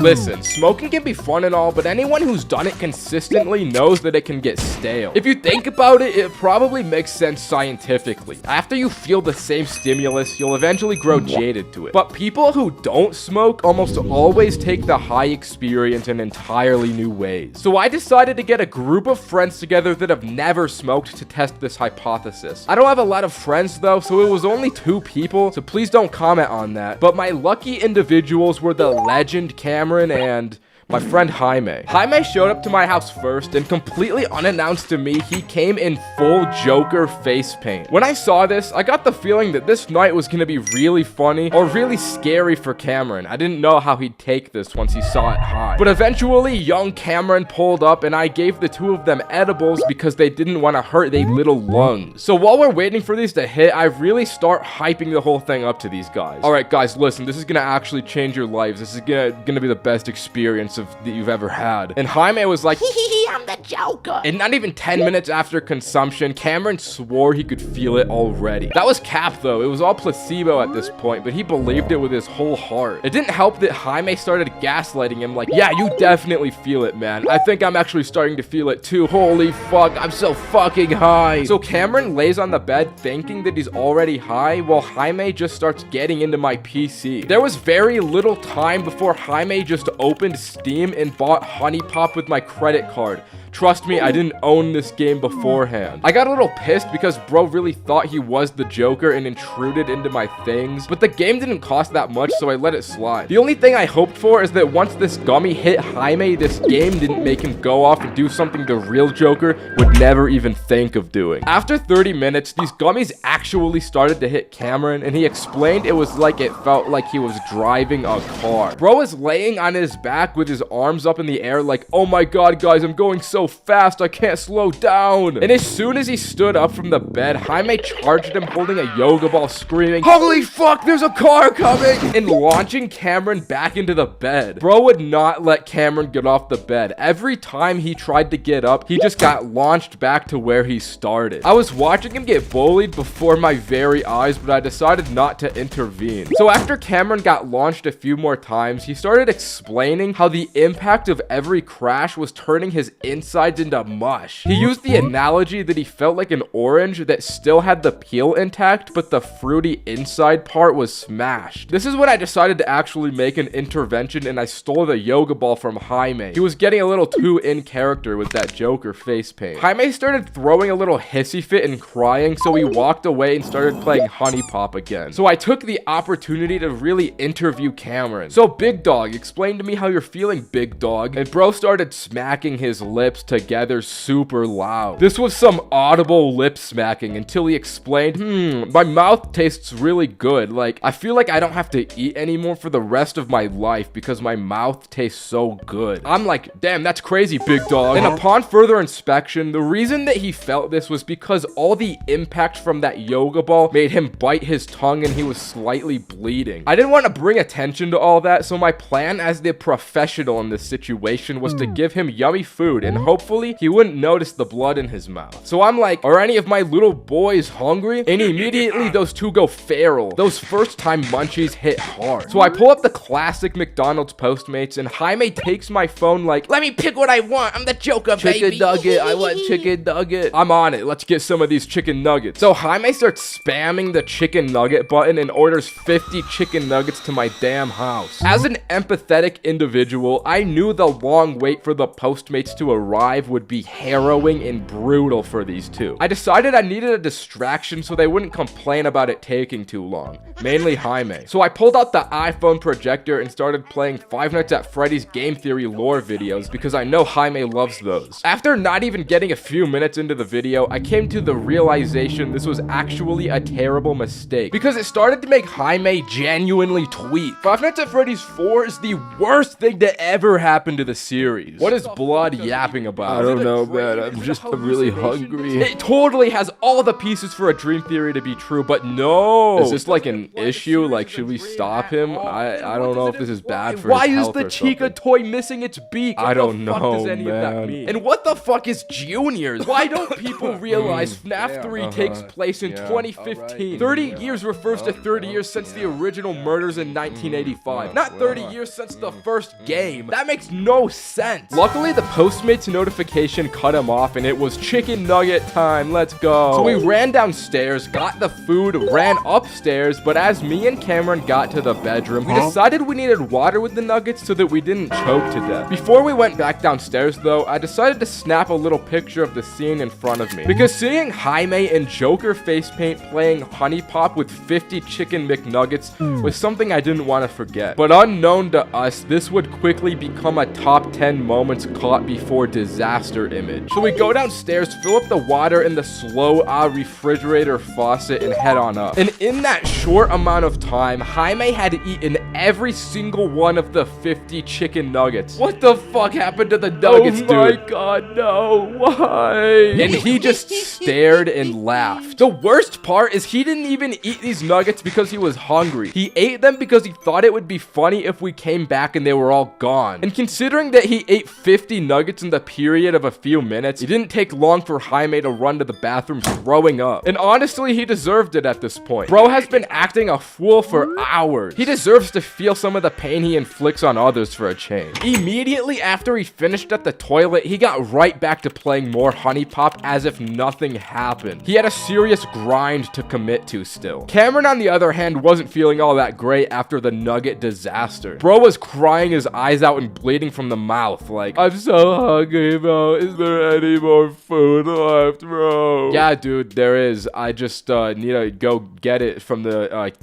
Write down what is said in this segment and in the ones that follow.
Listen, smoking can be fun and all, but anyone who's done it consistently knows that it can get stale. If you think about it, it probably makes sense scientifically. After you feel the same stimulus, you'll eventually grow jaded to it. But people who don't smoke almost always take the high experience in entirely new ways. So I decided to get a group of friends together that have never smoked to test this hypothesis. I don't have a lot of friends though, so it was only 2 people, so please don't comment on that. But my lucky individuals were the legend Cameron and my friend Jaime. Jaime showed up to my house first, and completely unannounced to me, he came in full Joker face paint. When I saw this, I got the feeling that this night was gonna be really funny or really scary for Cameron. I didn't know how he'd take this once he saw it high. But eventually, young Cameron pulled up, and I gave the 2 of them edibles because they didn't want to hurt their little lungs. So while we're waiting for these to hit, I really start hyping the whole thing up to these guys. Alright guys, listen, this is gonna actually change your lives. This is gonna be the best experience that you've ever had. And Jaime was like, hee, I'm the Joker. And not even 10 minutes after consumption, Cameron swore he could feel it already. That was cap though. It was all placebo at this point, but he believed it with his whole heart. It didn't help that Jaime started gaslighting him like, yeah, you definitely feel it, man. I think I'm actually starting to feel it too. Holy fuck, I'm so fucking high. So Cameron lays on the bed thinking that he's already high, while Jaime just starts getting into my PC. There was very little time before Jaime just opened Steam and bought Honey Pop with my credit card. Trust me, I didn't own this game beforehand. I got a little pissed because bro really thought he was the Joker and intruded into my things, but the game didn't cost that much, so I let it slide. The only thing I hoped for is that once this gummy hit Jaime, this game didn't make him go off and do something the real Joker would never even think of doing. After 30 minutes, these gummies actually started to hit Cameron, and he explained it was like it felt like he was driving a car. Bro is laying on his back with his arms up in the air like, oh my god guys, I'm going so fast, I can't slow down. And as soon as he stood up from the bed, Jaime charged him holding a yoga ball, screaming, holy fuck, there's a car coming, and launching Cameron back into the bed. Bro would not let Cameron get off the bed. Every time he tried to get up, he just got launched back to where he started. I was watching him get bullied before my very eyes, but I decided not to intervene. So after Cameron got launched a few more times, he started explaining how the impact of every crash was turning his insides into mush. He used the analogy that he felt like an orange that still had the peel intact, but the fruity inside part was smashed. This is when I decided to actually make an intervention, and I stole the yoga ball from Jaime. He was getting a little too in character with that Joker face paint. Jaime started throwing a little hissy fit and crying, so he walked away and started playing Honey Pop again. So I took the opportunity to really interview Cameron. So Big Dog, explain to me how you're feeling, Big Dog. And bro started smacking his lips together super loud. This was some audible lip smacking until he explained, my mouth tastes really good. Like, I feel like I don't have to eat anymore for the rest of my life because my mouth tastes so good. I'm like, damn, that's crazy, Big Dog. And upon further inspection, the reason that he felt this was because all the impact from that yoga ball made him bite his tongue and he was slightly bleeding. I didn't want to bring attention to all that, so my plan as the professional in this situation was to give him yummy food and hopefully he wouldn't notice the blood in his mouth. So I'm like, are any of my little boys hungry? And immediately those 2 go feral. Those first time munchies hit hard. So I pull up the classic McDonald's Postmates and Jaime takes my phone like, let me pick what I want. I'm the Joker, baby. Chicken nugget. I want chicken nugget. I'm on it. Let's get some of these chicken nuggets. So Jaime starts spamming the chicken nugget button and orders 50 chicken nuggets to my damn house. As an empathetic individual, I knew the long wait for the Postmates to arrive would be harrowing and brutal for these 2. I decided I needed a distraction so they wouldn't complain about it taking too long, mainly Jaime. So I pulled out the iPhone projector and started playing Five Nights at Freddy's game theory lore videos because I know Jaime loves those. After not even getting a few minutes into the video, I came to the realization this was actually a terrible mistake because it started to make Jaime genuinely tweet. Five Nights at Freddy's 4 is the worst thing to ever happen to the series. What is Blood yapping about? I don't know, man. I'm really hungry. It totally has all the pieces for a dream theory to be true, but no. Is this like an issue? Like, should we stop him? I don't know if this is bad for his health. Why is the Chica toy missing its beak? I don't know, does any of that mean? And what the fuck is Juniors? Why don't people realize FNAF 3 takes place in 2015? 30 years refers to 30 years since the original murders in 1985, not 30 years since the first game. game? That makes no sense. Luckily, the Postmates notification cut him off, and it was chicken nugget time. Let's go. So we ran downstairs, got the food, ran upstairs, but as me and Cameron got to the bedroom, we decided we needed water with the nuggets so that we didn't choke to death. Before we went back downstairs, though, I decided to snap a little picture of the scene in front of me, because seeing Jaime in Joker face paint playing Honey Pop with 50 chicken McNuggets was something I didn't want to forget. But unknown to us, this would quickly become a top 10 moments caught before disaster image. So we go downstairs, fill up the water in the slow refrigerator faucet, and head on up. And in that short amount of time, Jaime had eaten every single one of the 50 chicken nuggets. What the fuck happened to the nuggets, dude? Oh my god, no, why? And he just stared and laughed. The worst part is he didn't even eat these nuggets because he was hungry. He ate them because he thought it would be funny if we came back and they were all gone. And considering that he ate 50 nuggets in the period of a few minutes, it didn't take long for Jaime to run to the bathroom throwing up. And honestly, he deserved it at this point. Bro has been acting a fool for hours. He deserves to feel some of the pain he inflicts on others for a change. Immediately after he finished at the toilet, he got right back to playing more Honey Pop as if nothing happened. He had a serious grind to commit to still. Cameron, on the other hand, wasn't feeling all that great after the nugget disaster. Bro was crying his eyes out and bleeding from the mouth like, I'm so hungry, bro. Is there any more food left, bro? Yeah, dude, there is. I just need to go get it from the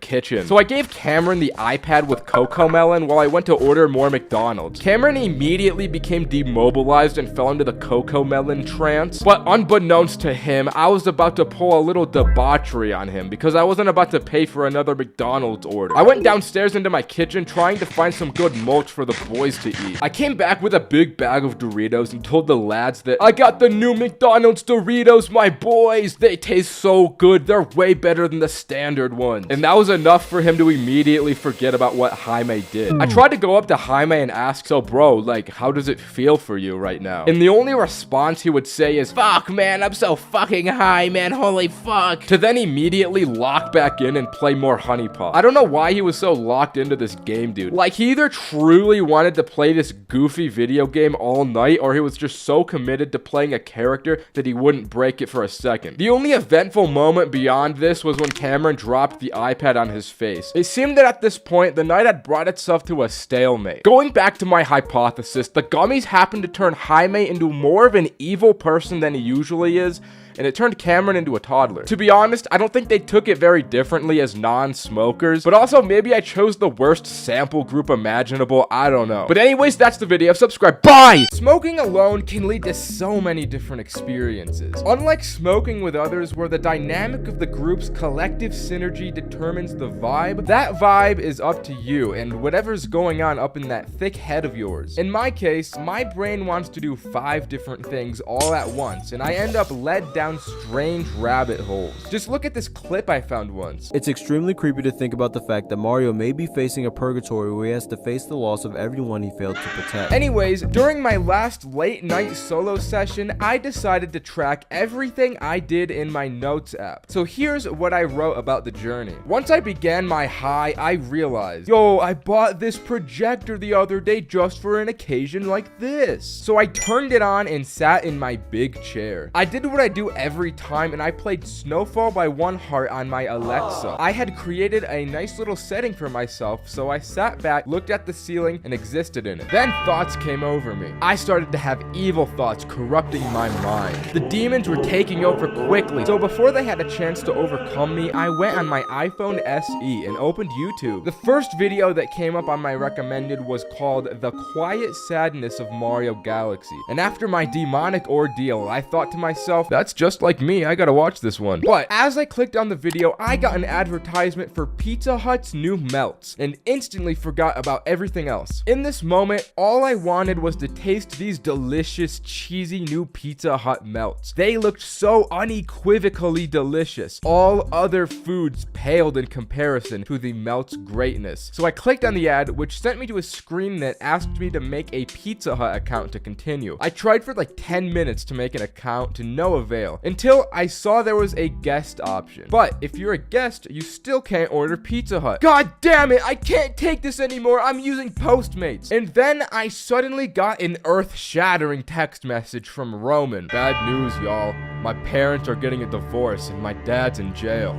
kitchen. So I gave Cameron the iPad with Cocomelon while I went to order more McDonald's. Cameron immediately became demobilized and fell into the Cocomelon trance. But unbeknownst to him, I was about to pull a little debauchery on him because I wasn't about to pay for another McDonald's order. I went downstairs into my kitchen trying to find some good mulch for the boys to eat. I came back with a big bag of Doritos and told the lads that I got the new McDonald's Doritos, my boys. They taste so good. They're way better than the standard ones. And that was enough for him to immediately forget about what Jaime did. I tried to go up to Jaime and ask, so bro, like, how does it feel for you right now? And the only response he would say is, fuck man, I'm so fucking high, man, holy fuck. To then immediately lock back in and play more Honey Pop. I don't know why he was so locked into this game, dude. Like, he either truly wanted to play this goofy video game all night, or he was just so committed to playing a character that he wouldn't break it for a second. The only eventful moment beyond this was when Cameron dropped the iPad on his face. It seemed that at this point, the night had brought itself to a stalemate. Going back to my hypothesis, the gummies happened to turn Jaime into more of an evil person than he usually is, and it turned Cameron into a toddler. To be honest, I don't think they took it very differently as non-smokers, but also maybe I chose the worst sample group imaginable, I don't know. But anyways, that's the video. Subscribe, bye! Smoking alone can lead to so many different experiences. Unlike smoking with others, where the dynamic of the group's collective synergy determines the vibe, that vibe is up to you and whatever's going on up in that thick head of yours. In my case, my brain wants to do 5 different things all at once, and I end up led down strange rabbit holes. Just look at this clip I found once. It's extremely creepy to think about the fact that Mario may be facing a purgatory where he has to face the loss of everyone he failed to protect. Anyways, during my last late night solo session, I decided to track everything I did in my notes app. So here's what I wrote about the journey. Once I began my high, I realized, yo, I bought this projector the other day just for an occasion like this. So I turned it on and sat in my big chair. I did what I do every time, and I played Snowfall by One Heart on my Alexa. I had created a nice little setting for myself, so I sat back, looked at the ceiling, and existed in it. Then thoughts came over me. I started to have evil thoughts corrupting my mind. The demons were taking over quickly, so before they had a chance to overcome me, I went on my iPhone SE and opened YouTube. The first video that came up on my recommended was called The Quiet Sadness of Mario Galaxy. And after my demonic ordeal, I thought to myself, that's just like me, I gotta watch this one. But as I clicked on the video, I got an advertisement for Pizza Hut's new melts and instantly forgot about everything else. In this moment, all I wanted was to taste these delicious, cheesy new Pizza Hut melts. They looked so unequivocally delicious. All other foods paled in comparison to the melt's greatness. So I clicked on the ad, which sent me to a screen that asked me to make a Pizza Hut account to continue. I tried for like 10 minutes to make an account to no avail. jail, until I saw there was a guest option. But if you're a guest, you still can't order Pizza Hut. God damn it, I can't take this anymore. I'm using Postmates. And then I suddenly got an earth-shattering text message from Roman. Bad news, y'all. My parents are getting a divorce and my dad's in jail.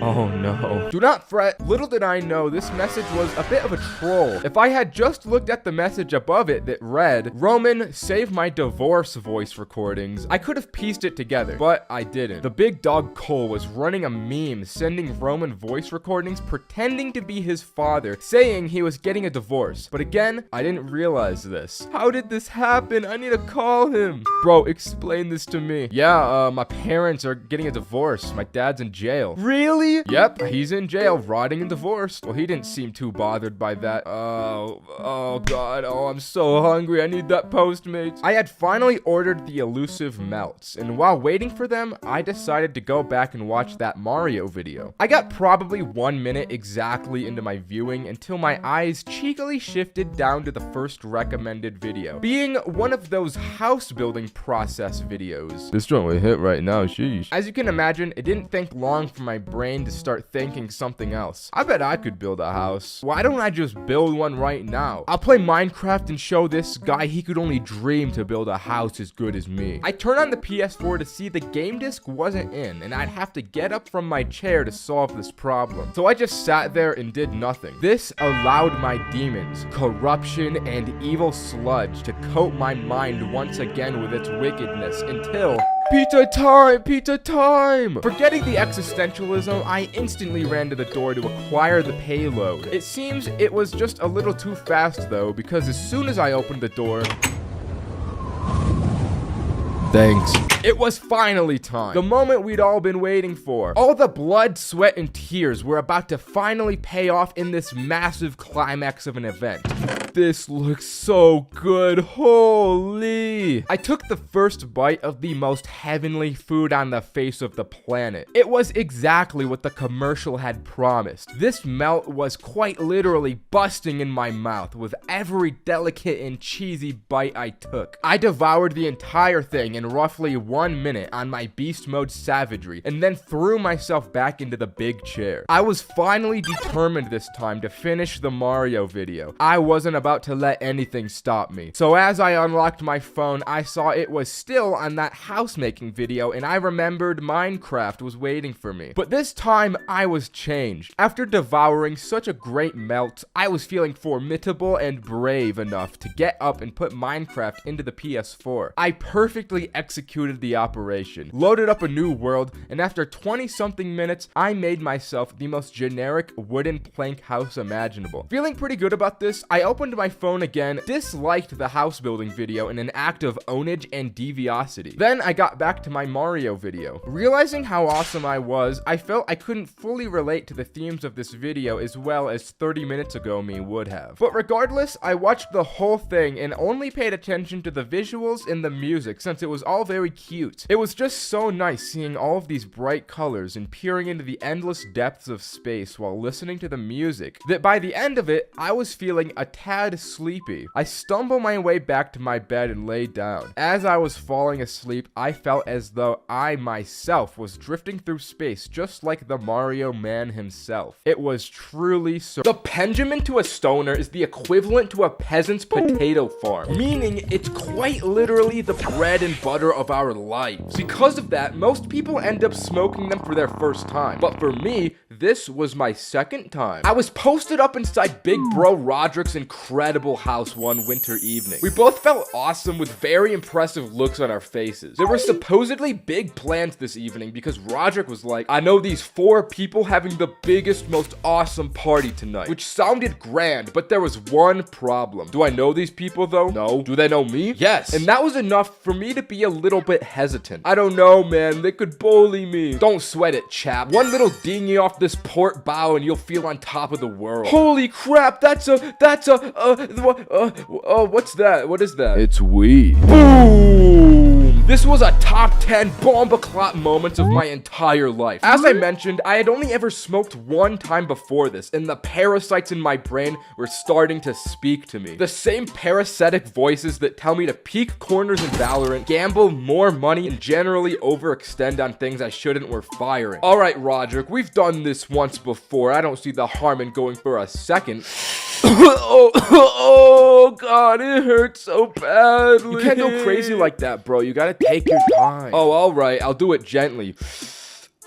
Oh no. Do not fret. Little did I know this message was a bit of a troll. If I had just looked at the message above it that read, Roman, save my divorce voice recordings, I could have pieced it together, but I didn't. The big dog Cole was running a meme sending Roman voice recordings pretending to be his father, saying he was getting a divorce. But again, I didn't realize this. How did this happen? I need to call him. Bro, explain this to me. Yeah, my parents are getting a divorce. My dad's in jail. Really? Yep, he's in jail, rotting and divorced. Well, he didn't seem too bothered by that. Oh god, I'm so hungry. I need that Postmates. I had finally ordered the elusive melts, and while waiting for them, I decided to go back and watch that Mario video. I got probably 1 minute exactly into my viewing until my eyes cheekily shifted down to the first recommended video, being one of those house building process videos. This joint would hit right now, sheesh. As you can imagine, it didn't take long for my brain to start thinking something else. I bet I could build a house. Why don't I just build one right now? I'll play Minecraft and show this guy he could only dream to build a house as good as me. I turned on the PS4 to see the game disc wasn't in, and I'd have to get up from my chair to solve this problem. So I just sat there and did nothing. This allowed my demons, corruption, and evil sludge to coat my mind once again with its wickedness until pizza time! Pizza time! Forgetting the existentialism, I instantly ran to the door to acquire the payload. It seems it was just a little too fast though, because as soon as I opened the door, thanks. It was finally time. The moment we'd all been waiting for. All the blood, sweat, and tears were about to finally pay off in this massive climax of an event. This looks so good. Holy. I took the first bite of the most heavenly food on the face of the planet. It was exactly what the commercial had promised. This melt was quite literally busting in my mouth with every delicate and cheesy bite I took. I devoured the entire thing in roughly 1 minute on my beast mode savagery and then threw myself back into the big chair. I was finally determined this time to finish the Mario video. I wasn't about to let anything stop me. So as I unlocked my phone, I saw it was still on that house making video and I remembered Minecraft was waiting for me. But this time I was changed. After devouring such a great melt, I was feeling formidable and brave enough to get up and put Minecraft into the PS4. I perfectly executed the operation, loaded up a new world, and after 20-something minutes, I made myself the most generic wooden plank house imaginable. Feeling pretty good about this, I opened my phone again, disliked the house building video in an act of ownage and deviosity. Then I got back to my Mario video. Realizing how awesome I was, I felt I couldn't fully relate to the themes of this video as well as 30 minutes ago me would have. But regardless, I watched the whole thing and only paid attention to the visuals and the music since it was all very cute. It was just so nice seeing all of these bright colors and peering into the endless depths of space while listening to the music that by the end of it, I was feeling a tad sleepy. I stumbled my way back to my bed and lay down. As I was falling asleep, I felt as though I myself was drifting through space just like the Mario man himself. It was truly so. The pendulum to a stoner is the equivalent to a peasant's potato farm, meaning it's quite literally the bread and butter of our lives. Because of that, most people end up smoking them for their first time. But for me, this was my second time. I was posted up inside Big Bro Roderick's incredible house one winter evening. We both felt awesome with very impressive looks on our faces. There were supposedly big plans this evening because Roderick was like, I know these 4 people having the biggest, most awesome party tonight, which sounded grand, but there was one problem. Do I know these people though? No. Do they know me? Yes. And that was enough for me to be a little bit hesitant. I don't know, man. They could bully me. Don't sweat it, chap. One little dinghy off this port bow and you'll feel on top of the world. Holy crap, what's that? What is that? It's weed. Boom! This was a top 10 bomba clot moments of my entire life. As I mentioned, I had only ever smoked one time before this, and the parasites in my brain were starting to speak to me. The same parasitic voices that tell me to peek corners in Valorant, gamble more money, and generally overextend on things I shouldn't were firing. Alright, Roderick, we've done this once before. I don't see the harm in going for a second. Oh god, it hurts so badly. You can't go crazy like that, bro. You gotta take your time. Oh, alright, I'll do it gently.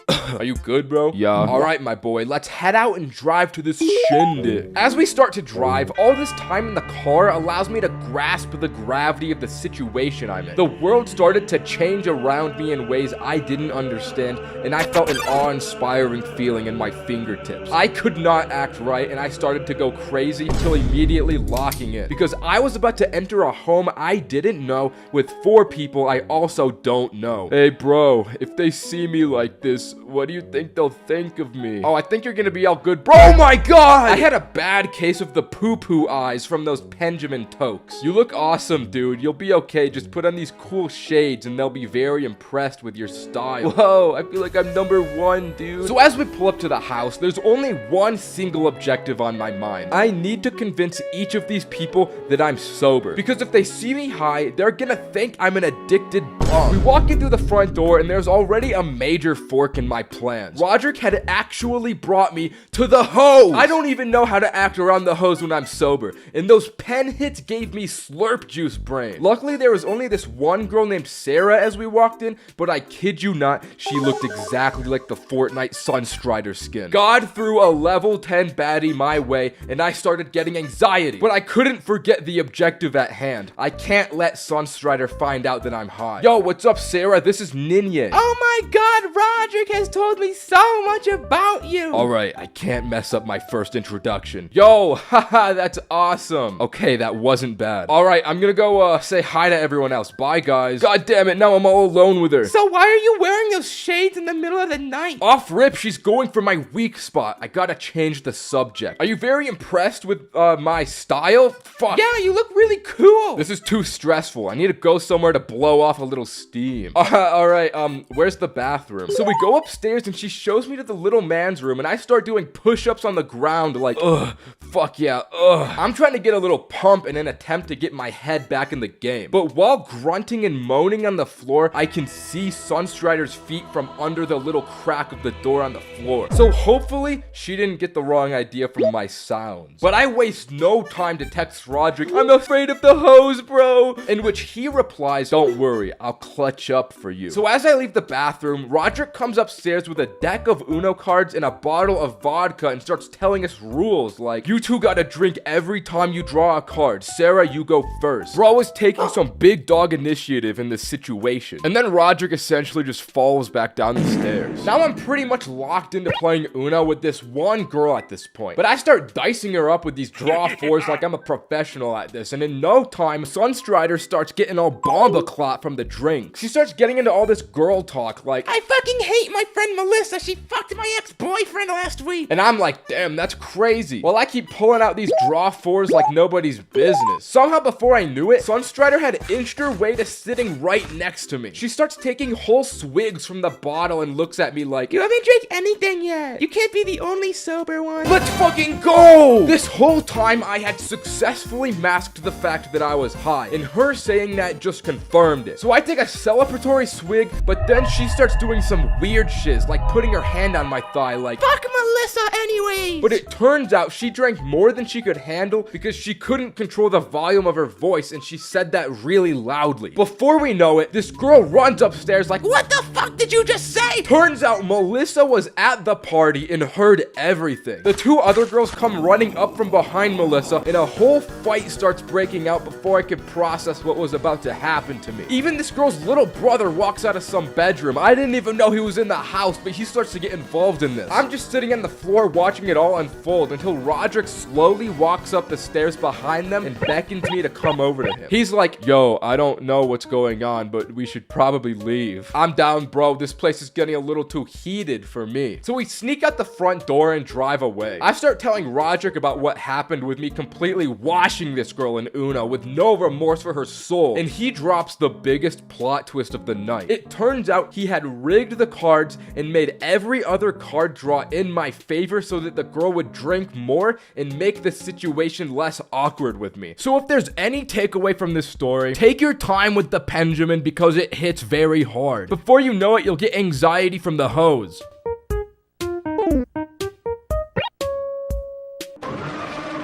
Are you good, bro? Yeah. Alright, my boy, let's head out and drive to this shindig. As we start to drive, all this time in the car allows me to grasp the gravity of the situation I'm in. The world started to change around me in ways I didn't understand, and I felt an awe-inspiring feeling in my fingertips. I could not act right, and I started to go crazy until immediately locking in, because I was about to enter a home I didn't know with 4 people I also don't know. Hey, bro, if they see me like this, what do you think they'll think of me? Oh, I think you're gonna be all good, bro. Oh my god! I had a bad case of the poo-poo eyes from those Benjamin tokes. You look awesome, dude. You'll be okay. Just put on these cool shades and they'll be very impressed with your style. Whoa, I feel like I'm number 1, dude. So as we pull up to the house, there's only one single objective on my mind. I need to convince each of these people that I'm sober. Because if they see me high, they're gonna think I'm an addicted bum. We walk in through the front door and there's already a major fork in my plans. Roderick had actually brought me to the hose. I don't even know how to act around the hose when I'm sober, and those pen hits gave me slurp juice brain. Luckily, there was only this one girl named Sarah as we walked in, but I kid you not, she looked exactly like the Fortnite Sunstrider skin. God threw a level 10 baddie my way, and I started getting anxiety, but I couldn't forget the objective at hand. I can't let Sunstrider find out that I'm high. Yo, what's up, Sarah? This is Ninye. Oh my god, Roderick has told me so much about you. Alright, I can't mess up my first introduction. Yo, haha, that's awesome. Okay, that wasn't bad. Alright, I'm gonna go say hi to everyone else. Bye, guys. God damn it, now I'm all alone with her. So why are you wearing those shades in the middle of the night? Off rip, she's going for my weak spot. I gotta change the subject. Are you very impressed with my style? Fuck. Yeah, you look really cool. This is too stressful. I need to go somewhere to blow off a little steam. Alright, where's the bathroom? So we go upstairs and she shows me to the little man's room and I start doing push-ups on the ground like, ugh, fuck yeah, ugh. I'm trying to get a little pump in an attempt to get my head back in the game. But while grunting and moaning on the floor, I can see Sunstrider's feet from under the little crack of the door on the floor. So hopefully she didn't get the wrong idea from my sounds. But I waste no time to text Roderick, I'm afraid of the hose, bro. In which he replies, don't worry, I'll clutch up for you. So as I leave the bathroom, Roderick comes upstairs with a deck of Uno cards and a bottle of vodka and starts telling us rules like, you two gotta drink every time you draw a card. Sarah, you go first. Bro is taking some big dog initiative in this situation. And then Roderick essentially just falls back down the stairs. Now I'm pretty much locked into playing Uno with this one girl at this point. But I start dicing her up with these draw 4s like I'm a professional at this. And in no time, Sunstrider starts getting all bomba clot from the drinks. She starts getting into all this girl talk like, I fucking hate my friend Melissa. She fucked my ex-boyfriend last week. And I'm like, damn, that's crazy. While I keep pulling out these draw 4s like nobody's business. Somehow before I knew it, Sunstrider had inched her way to sitting right next to me. She starts taking whole swigs from the bottle and looks at me like, you haven't drank anything yet. You can't be the only sober one. Let's fucking go! This whole time I had successfully masked the fact that I was high, and her saying that just confirmed it. So I take a celebratory swig, but then she starts doing some weird shiz, like putting her hand on my thigh like, fuck Melissa anyways. But it turns out she drank more than she could handle because she couldn't control the volume of her voice, and she said that really loudly. Before we know it, this girl runs upstairs like, what the fuck did you just say? Turns out Melissa was at the party and heard everything. The 2 other girls come running up from behind Melissa, and a whole fight starts breaking out before I could process what was about to happen to me. Even this girl's little brother walks out of some bedroom. I didn't even know he was in the house, but he starts to get involved in this. I'm just sitting on the floor watching it all unfold until Roderick slowly walks up the stairs behind them and beckons me to come over to him. He's like, yo, I don't know what's going on, but we should probably leave. I'm down, bro. This place is getting a little too heated for me. So we sneak out the front door and drive away. I start telling Roderick about what happened with me completely washing this girl in Uno with no remorse for her soul, and he drops the biggest plot twist of the night. It turns out he had rigged the cards and made every other card draw in my favor so that the girl would drink more and make the situation less awkward with me. So if there's any takeaway from this story, take your time with the Benjamin because it hits very hard. Before you know it, you'll get anxiety from the hose.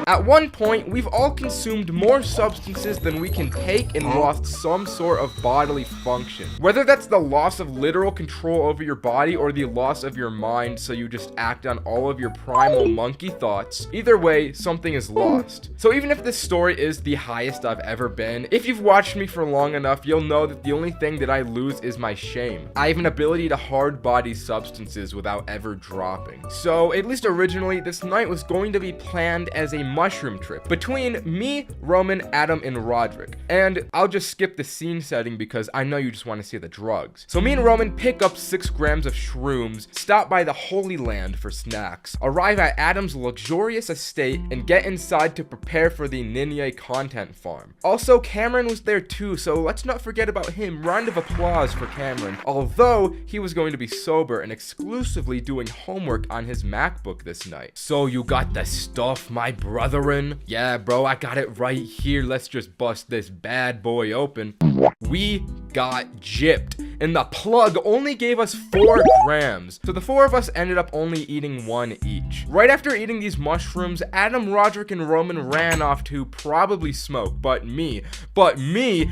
At one point, we've all consumed more substances than we can take and lost some sort of bodily function. Whether that's the loss of literal control over your body or the loss of your mind so you just act on all of your primal monkey thoughts, either way, something is lost. So even if this story is the highest I've ever been, if you've watched me for long enough, you'll know that the only thing that I lose is my shame. I have an ability to hard body substances without ever dropping. So at least originally, this night was going to be planned as a mushroom trip between me, Roman, Adam, and Roderick. And I'll just skip the scene setting because I know you just want to see the drugs. So me and Roman pick up 6 grams of shrooms, stop by the Holy Land for snacks, arrive at Adam's luxurious estate, and get inside to prepare for the Ninye content farm. Also, Cameron was there too, so let's not forget about him. Round of applause for Cameron, although he was going to be sober and exclusively doing homework on his MacBook this night. So you got the stuff, my brethren? Yeah, bro, I got it right here. Let's just bust this bad boy open. We got gypped, and the plug only gave us 4 grams. So the 4 of us ended up only eating 1 each. Right after eating these mushrooms, Adam, Roderick, and Roman ran off to probably smoke, but me,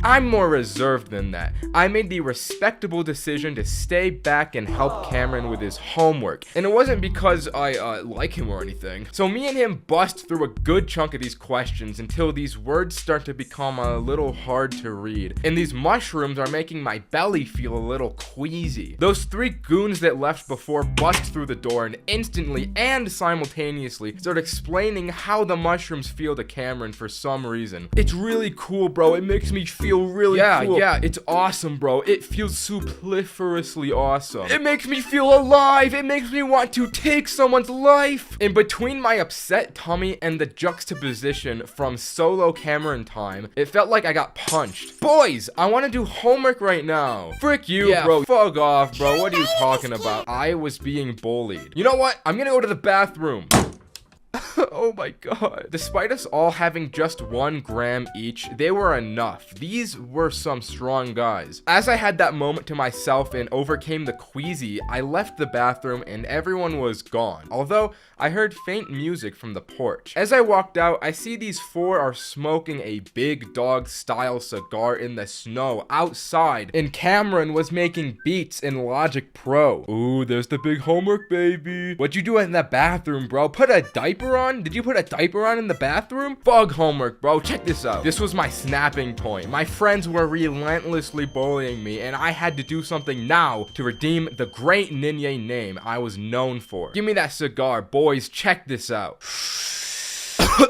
I'm more reserved than that. I made the respectable decision to stay back and help Cameron with his homework. And it wasn't because I like him or anything. So me and him bust through a good chunk of these questions until these words start to become a little hard to read. And these mushrooms are making my belly feel a little queasy. Those 3 goons that left before bust through the door and instantly and simultaneously start explaining how the mushrooms feel to Cameron for some reason. It's really cool, bro. It makes me feel really cool. Yeah, it's awesome, bro. It feels superfluously awesome. It makes me feel alive. It makes me want to take someone's life. In between my upset tummy and the juxtaposition from solo Cameron time, it felt like I got punched. Boys, I want to do homework right now. Frick you, yeah, bro. Fuck off, bro. What are you talking about? I was being bullied. You know what? I'm gonna go to the bathroom. Oh my god. Despite us all having just 1 gram each, they were enough. These were some strong guys. As I had that moment to myself and overcame the queasy, I left the bathroom and everyone was gone. Although, I heard faint music from the porch. As I walked out, I see these 4 are smoking a big dog style cigar in the snow outside, and Cameron was making beats in Logic Pro. Ooh, there's the big homework, baby. What'd you do in the bathroom, bro? Put a diaper on? Did you put a diaper on in the bathroom? Fug homework, bro. Check this out. This was my snapping point. My friends were relentlessly bullying me, and I had to do something now to redeem the great Ninye name I was known for. Give me that cigar, boys. Check this out.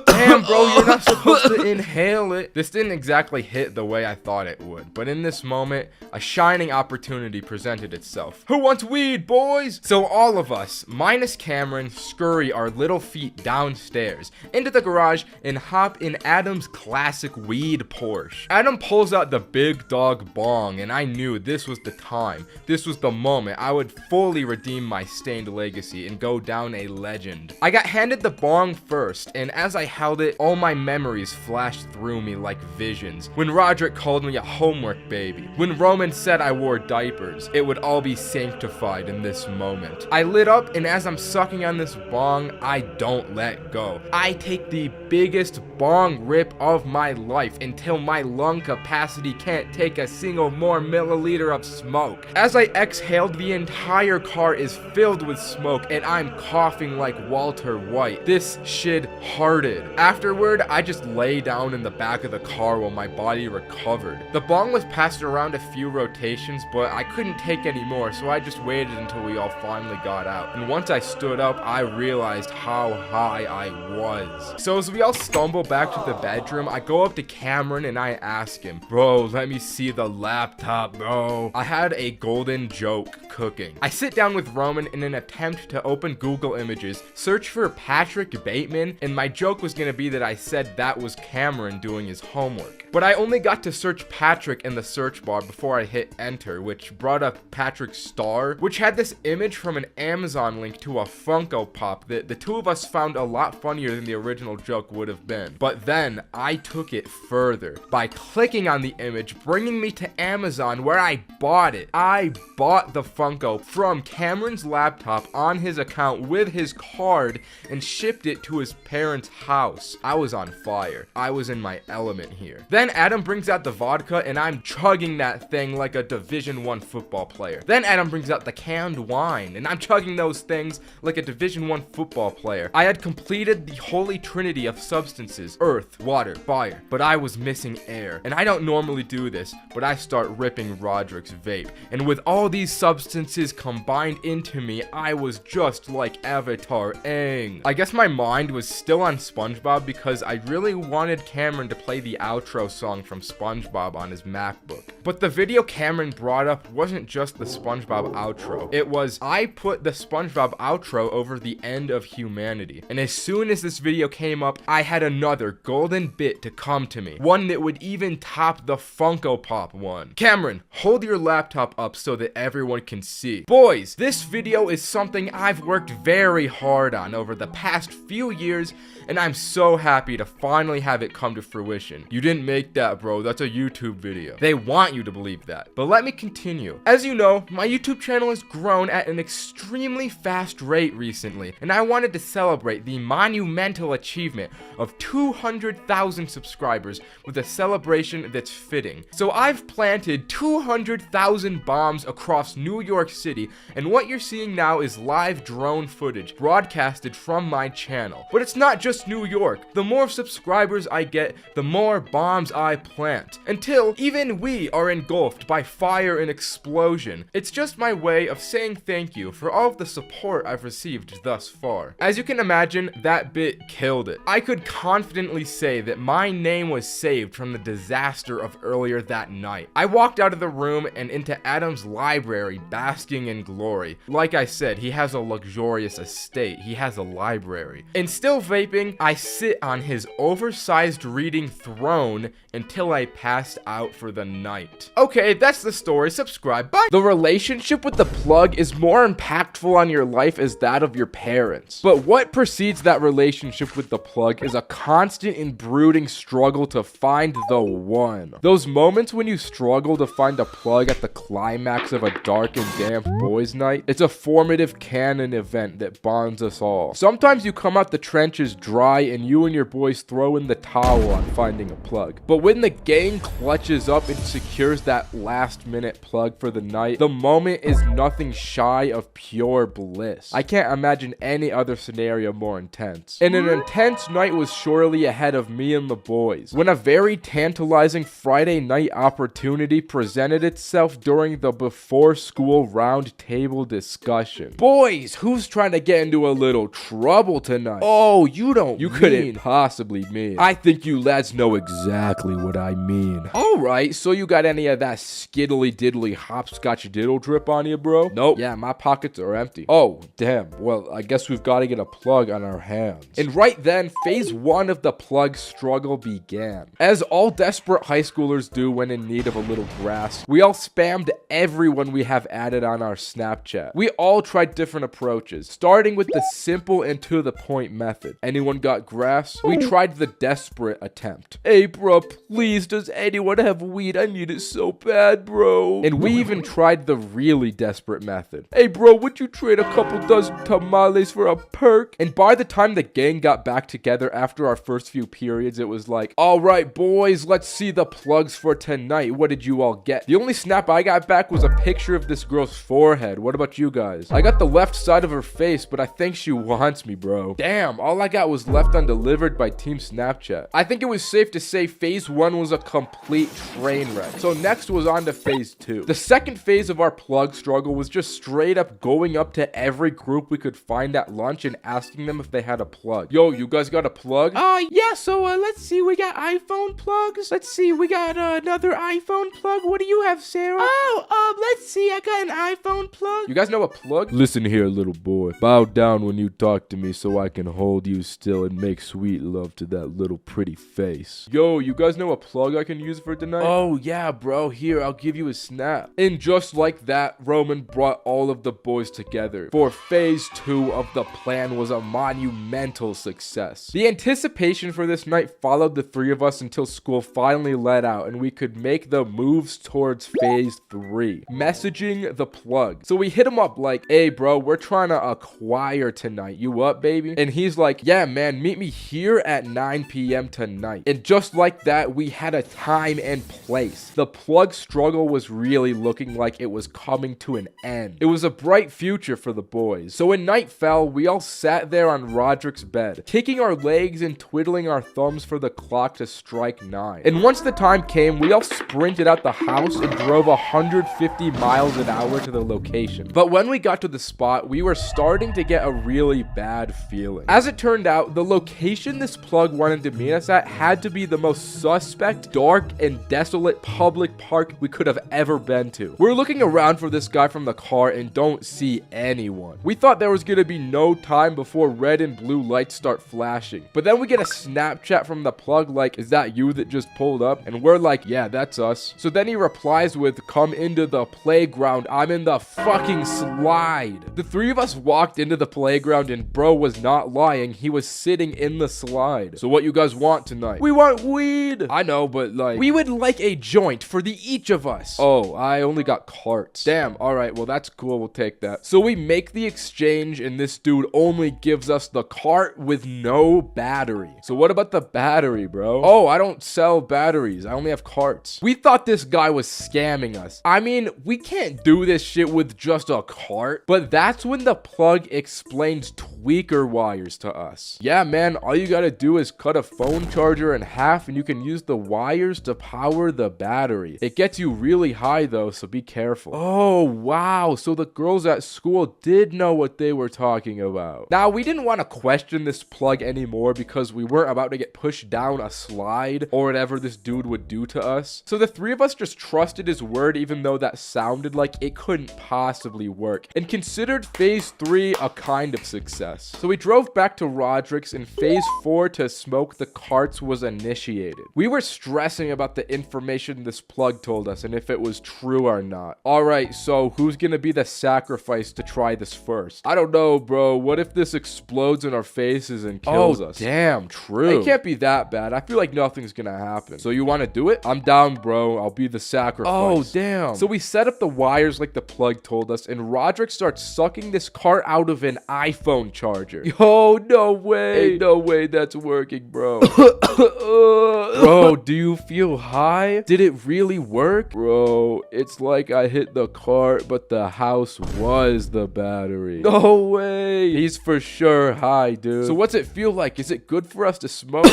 Damn, bro, you're not supposed to inhale it. This didn't exactly hit the way I thought it would, but in this moment, a shining opportunity presented itself. Who wants weed, boys? So all of us, minus Cameron, scurry our little feet downstairs, into the garage, and hop in Adam's classic weed Porsche. Adam pulls out the big dog bong, and I knew this was the time. This was the moment I would fully redeem my stained legacy and go down a legend. I got handed the bong first, and as I held it, all my memories flashed through me like visions. When Roderick called me a homework baby, when Roman said I wore diapers, it would all be sanctified in this moment. I lit up, and as I'm sucking on this bong, I don't let go. I take the biggest bong rip of my life until my lung capacity can't take a single more milliliter of smoke. As I exhaled, the entire car is filled with smoke, and I'm coughing like Walter White. This shit hard alerted. Afterward, I just lay down in the back of the car while my body recovered. The bong was passed around a few rotations, but I couldn't take any more, so I just waited until we all finally got out. And once I stood up, I realized how high I was. So as we all stumble back to the bedroom, I go up to Cameron and I ask him, "Bro, let me see the laptop, bro." I had a golden joke cooking. I sit down with Roman in an attempt to open Google Images, search for Patrick Bateman, and my joke was gonna be that I said that was Cameron doing his homework. But I only got to search Patrick in the search bar before I hit enter, which brought up Patrick's star, which had this image from an Amazon link to a Funko Pop that the two of us found a lot funnier than the original joke would have been. But then I took it further by clicking on the image, bringing me to Amazon where I bought it. I bought the Funko from Cameron's laptop on his account with his card and shipped it to his parents' house. I was on fire. I was in my element here. Then Adam brings out the vodka and I'm chugging that thing like a Division I football player. Then Adam brings out the canned wine and I'm chugging those things like a Division I football player. I had completed the holy trinity of substances: earth, water, fire, but I was missing air. And I don't normally do this, but I start ripping Roderick's vape. And with all these substances combined into me, I was just like Avatar Aang. I guess my mind was still on SpongeBob because I really wanted Cameron to play the outro song from SpongeBob on his MacBook. But the video Cameron brought up wasn't just the SpongeBob outro. It was, I put the SpongeBob outro over the end of humanity. And as soon as this video came up, I had another golden bit to come to me. One that would even top the Funko Pop one. Cameron, hold your laptop up so that everyone can see. Boys, this video is something I've worked very hard on over the past few years, and I'm so happy to finally have it come to fruition. You didn't make that, bro. That's a YouTube video. They want you to believe that. But let me continue. As you know, my YouTube channel has grown at an extremely fast rate recently, and I wanted to celebrate the monumental achievement of 200,000 subscribers with a celebration that's fitting. So I've planted 200,000 bombs across New York City, and what you're seeing now is live drone footage broadcasted from my channel. But it's not just New York. The more subscribers I get, the more bombs I plant, until even we are engulfed by fire and explosion. It's just my way of saying thank you for all of the support I've received thus far. As you can imagine, that bit killed it. I could confidently say that my name was saved from the disaster of earlier that night. I walked out of the room and into Adam's library, basking in glory. Like I said, he has a luxurious estate. He has a library. And still vaping, I sit on his oversized reading throne until I passed out for the night. Okay, that's the story. Subscribe. Bye. The relationship with the plug is more impactful on your life as that of your parents. But what precedes that relationship with the plug is a constant and brooding struggle to find the one. Those moments when you struggle to find a plug at the climax of a dark and damp boys' night, it's a formative canon event that bonds us all. Sometimes you come out the trenches dry and you and your boys throw in the towel on finding a plug. But when the gang clutches up and secures that last minute plug for the night, the moment is nothing shy of pure bliss. I can't imagine any other scenario more intense. And an intense night was surely ahead of me and the boys, when a very tantalizing Friday night opportunity presented itself during the before school round table discussion. Boys, who's trying to get into a little trouble tonight? Oh, you couldn't possibly mean. I think you lads know exactly what I mean. Alright, so you got any of that skiddly diddly hopscotch diddle drip on you, bro? Nope. Yeah, my pockets are empty. Oh, damn. Well, I guess we've got to get a plug on our hands. And right then, phase 1 of the plug struggle began. As all desperate high schoolers do when in need of a little grass, we all spammed everyone we have added on our Snapchat. We all tried different approaches, starting with the simple and to the point method. Anyone got grass? We tried the desperate attempt. Hey, bro, please, does anyone have weed? I need it so bad, bro. And we even tried the really desperate method. Hey, bro, would you trade a couple dozen tamales for a perk? And by the time the gang got back together after our first few periods, it was like, all right, boys, let's see the plugs for tonight. What did you all get? The only snap I got back was a picture of this girl's forehead. What about you guys? I got the left side of her face, but I think she wants me, bro. Damn, all I got was left undelivered by Team Snapchat. I think it was safe to say phase 1 was a complete train wreck. So next was on to phase 2. The second phase of our plug struggle was just straight up going up to every group we could find at lunch and asking them if they had a plug. Yo, you guys got a plug? Yeah, so let's see, we got iPhone plugs. Let's see, we got another iPhone plug. What do you have, Sarah? Let's see, I got an iPhone plug. You guys know a plug? Listen here, little boy. Bow down when you talk to me so I can hold you still and make sweet love to that little pretty face. Yo, you guys know a plug I can use for tonight? Oh, yeah, bro. Here, I'll give you a snap. And just like that, Roman brought all of the boys together. For phase 2 of the plan was a monumental success. The anticipation for this night followed the three of us until school finally let out and we could make the moves towards phase 3. Messaging the plug. So we hit him up like, hey bro, we're trying to acquire tonight. You up, baby? And he's like, yeah man, meet me here at 9 p.m. tonight. And just like that, we had a time and place. The plug struggle was really looking like it was coming to an end. It was a bright future for the boys. So when night fell, we all sat there on Roderick's bed, kicking our legs and twiddling our thumbs for the clock to strike 9. And once the time came, we all sprinted out the house and drove 150 miles an hour to the location. But when we got to the spot, we were starting to get a really bad feeling. As it turned out, the location this plug wanted to meet us at had to be the most suspect, dark, and desolate public park we could have ever been to. We're looking around for this guy from the car and don't see anyone. We thought there was gonna be no time before red and blue lights start flashing. But then we get a Snapchat from the plug like, is that you that just pulled up? And we're like, yeah, that's us. So then he replies with, come into the playground. I'm in the fucking slide. The three of us walked into the playground and bro was not lying. He was sitting in the slide. So what you guys want tonight? We want weed. I know, but like, we would like a joint for the each of us. Oh, I only got carts. Damn. All right. Well, that's cool. We'll take that. So we make the exchange and this dude only gives us the cart with no battery. So what about the battery, bro? Oh, I don't sell batteries. I only have carts. We thought this guy was scamming us. I mean, we can't do this shit with just a cart. But that's when the plug explains tweaker wires to us. Yeah, man, all you gotta do is cut a phone charger in half and you can use the wires to power the battery. It gets you really high though, so be careful. Oh, wow. So the girls at school did know what they were talking about. Now, we didn't want to question this plug anymore because we weren't about to get pushed down a slide or whatever this dude would do to us. So the three of us just trusted his word even though that sounded like it couldn't possibly work and considered phase 3 a kind of success. So we drove back to Roderick's and phase 4 to smoke the carts was initiated. We were stressing about the information this plug told us and if it was true or not. Alright, so who's gonna be the sacrifice to try this first? I don't know, bro. What if this explodes in our faces and kills us? Damn, true. It can't be that bad. I feel like nothing's gonna happen. So you wanna do it? I'm down, bro. I'll be the sacrifice. Oh, damn. So we set up the wires like the plug told us and Roderick starts sucking this cart out of an iPhone charger. Yo, no way. Ain't no way that's working, bro. Bro, do you feel high? Did it really work? Bro, it's like I hit the cart, but the house was the battery. No way. He's for sure high, dude. So what's it feel like? Is it good for us to smoke?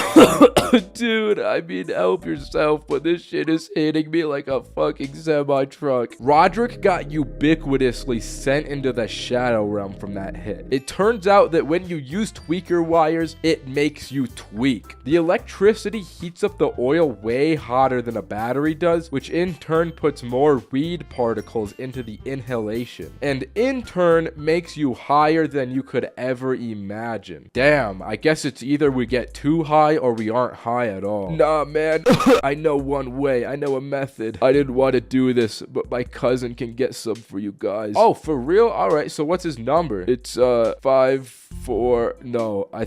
Dude, I mean, help yourself, but this shit is hitting me like a fucking semi-truck. Roderick got ubiquitously sent into the shadow realm from that hit. It turns out that when you use tweaker wires, it makes you tweak. The electricity heats up the oil way hotter than a battery does, which in turn puts more weed particles into the inhalation, and in turn makes you higher than you could ever imagine. Damn, I guess it's either we get too high or we aren't high at all. Nah, man. I know one way. I know a method. I didn't want to do this, but my cousin can get some for you guys. Oh, for real? Alright, so what's his number? It's 5 4 no, I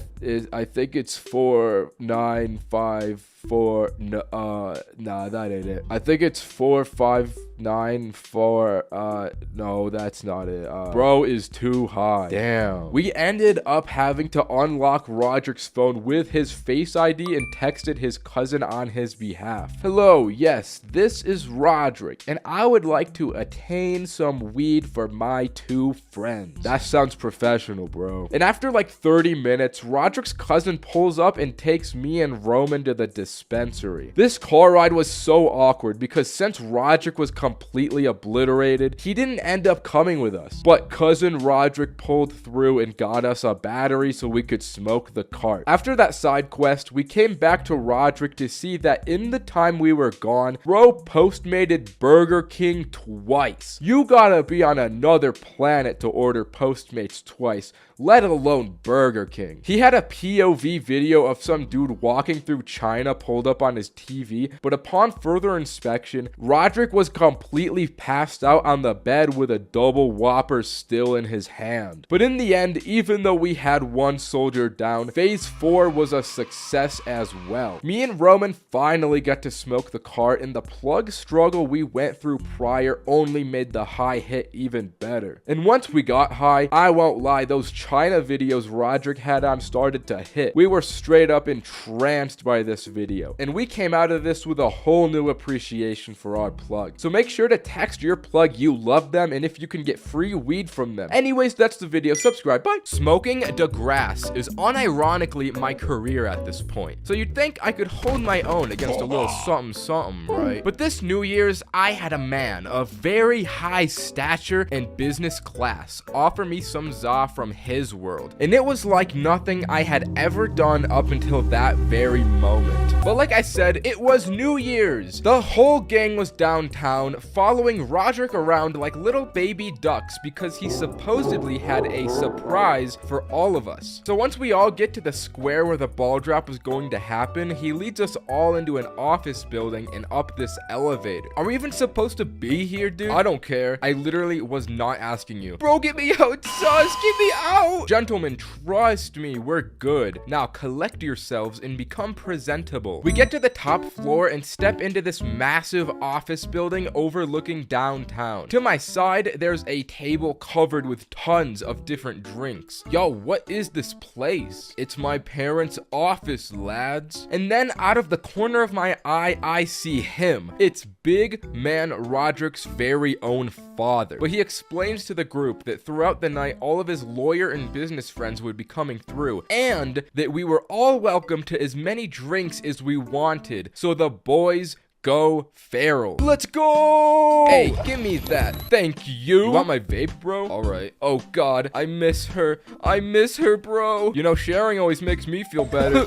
think it's 4 9 5 Nah, that ain't it. I think it's 4594. No, that's not it. Bro is too high. Damn. We ended up having to unlock Roderick's phone with his Face ID and texted his cousin on his behalf. Hello, yes, this is Roderick, and I would like to attain some weed for my 2 friends. That sounds professional, bro. And after like 30 minutes, Roderick's cousin pulls up and takes me and Roman to the dispensary. This car ride was so awkward because since Roderick was completely obliterated, he didn't end up coming with us. But cousin Roderick pulled through and got us a battery so we could smoke the cart. After that side quest, we came back to Roderick to see that in the time we were gone, bro postmated Burger King twice. You gotta be on another planet to order Postmates twice, let alone Burger King. He had a POV video of some dude walking through China pulled up on his TV, but upon further inspection, Roderick was completely passed out on the bed with a double Whopper still in his hand. But in the end, even though we had 1 soldier down, phase 4 was a success as well. Me and Roman finally got to smoke the cart, and the plug struggle we went through prior only made the high hit even better. And once we got high, I won't lie, those China videos Roderick had on started to hit. We were straight up entranced by this video, and we came out of this with a whole new appreciation for our plug. So make sure to text your plug you love them and if you can get free weed from them. Anyways, that's the video. Subscribe. Bye. Smoking the grass is unironically my career at this point. So you'd think I could hold my own against a little something, right? But this New Year's, I had a man of very high stature and business class offer me some za from his world. And it was like nothing I had ever done up until that very moment. But like I said, it was New Year's. The whole gang was downtown following Roderick around like little baby ducks because he supposedly had a surprise for all of us. So once we all get to the square where the ball drop was going to happen, he leads us all into an office building and up this elevator. Are we even supposed to be here, dude? I don't care. I literally was not asking you. Bro, get me out, sus, get me out. Gentlemen, trust me, we're good. Now collect yourselves and become presentable. We get to the top floor and step into this massive office building overlooking downtown. To my side, there's a table covered with tons of different drinks. Yo, what is this place? It's my parents' office, lads. And then out of the corner of my eye, I see him. It's big man Roderick's very own father. But he explains to the group that throughout the night, all of his lawyer and business friends would be coming through, and that we were all welcome to as many drinks as we wanted. So the boys go feral. Let's go! Hey, give me that. Thank you. You want my vape, bro? All right. Oh, God. I miss her. I miss her, bro. You know, sharing always makes me feel better.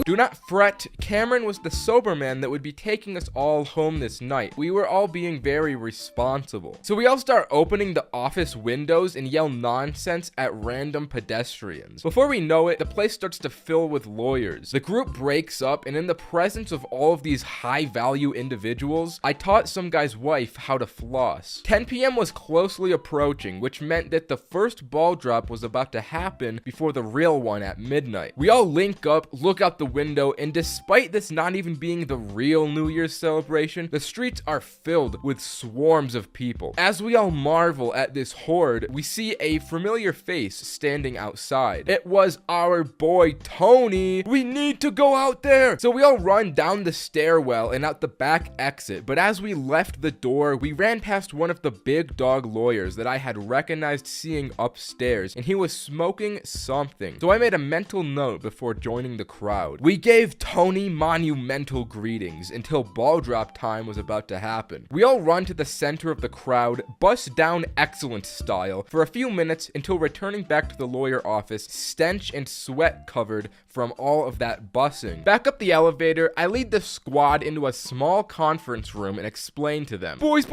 Do not fret. Cameron was the sober man that would be taking us all home this night. We were all being very responsible. So we all start opening the office windows and yell nonsense at random pedestrians. Before we know it, the place starts to fill with lawyers. The group breaks up, and in the presence of all of these high-value individuals, I taught some guy's wife how to floss. 10 p.m. was closely approaching, which meant that the first ball drop was about to happen before the real one at midnight. We all link up, look out the window, and despite this not even being the real New Year's celebration, the streets are filled with swarms of people. As we all marvel at this horde, we see a familiar face standing outside. It was our boy Tony. We need to go out there. So we all run down the stairwell and out the back exit, but as we left the door, we ran past one of the big dog lawyers that I had recognized seeing upstairs, and he was smoking something. So I made a mental note before joining the crowd. We gave Tony monumental greetings until ball drop time was about to happen. We all run to the center of the crowd, bust down excellent style for a few minutes until returning back to the lawyer office, stench and sweat covered from all of that bussing. Back up the elevator, I lead the squad into a small conference room and explain to them, boys,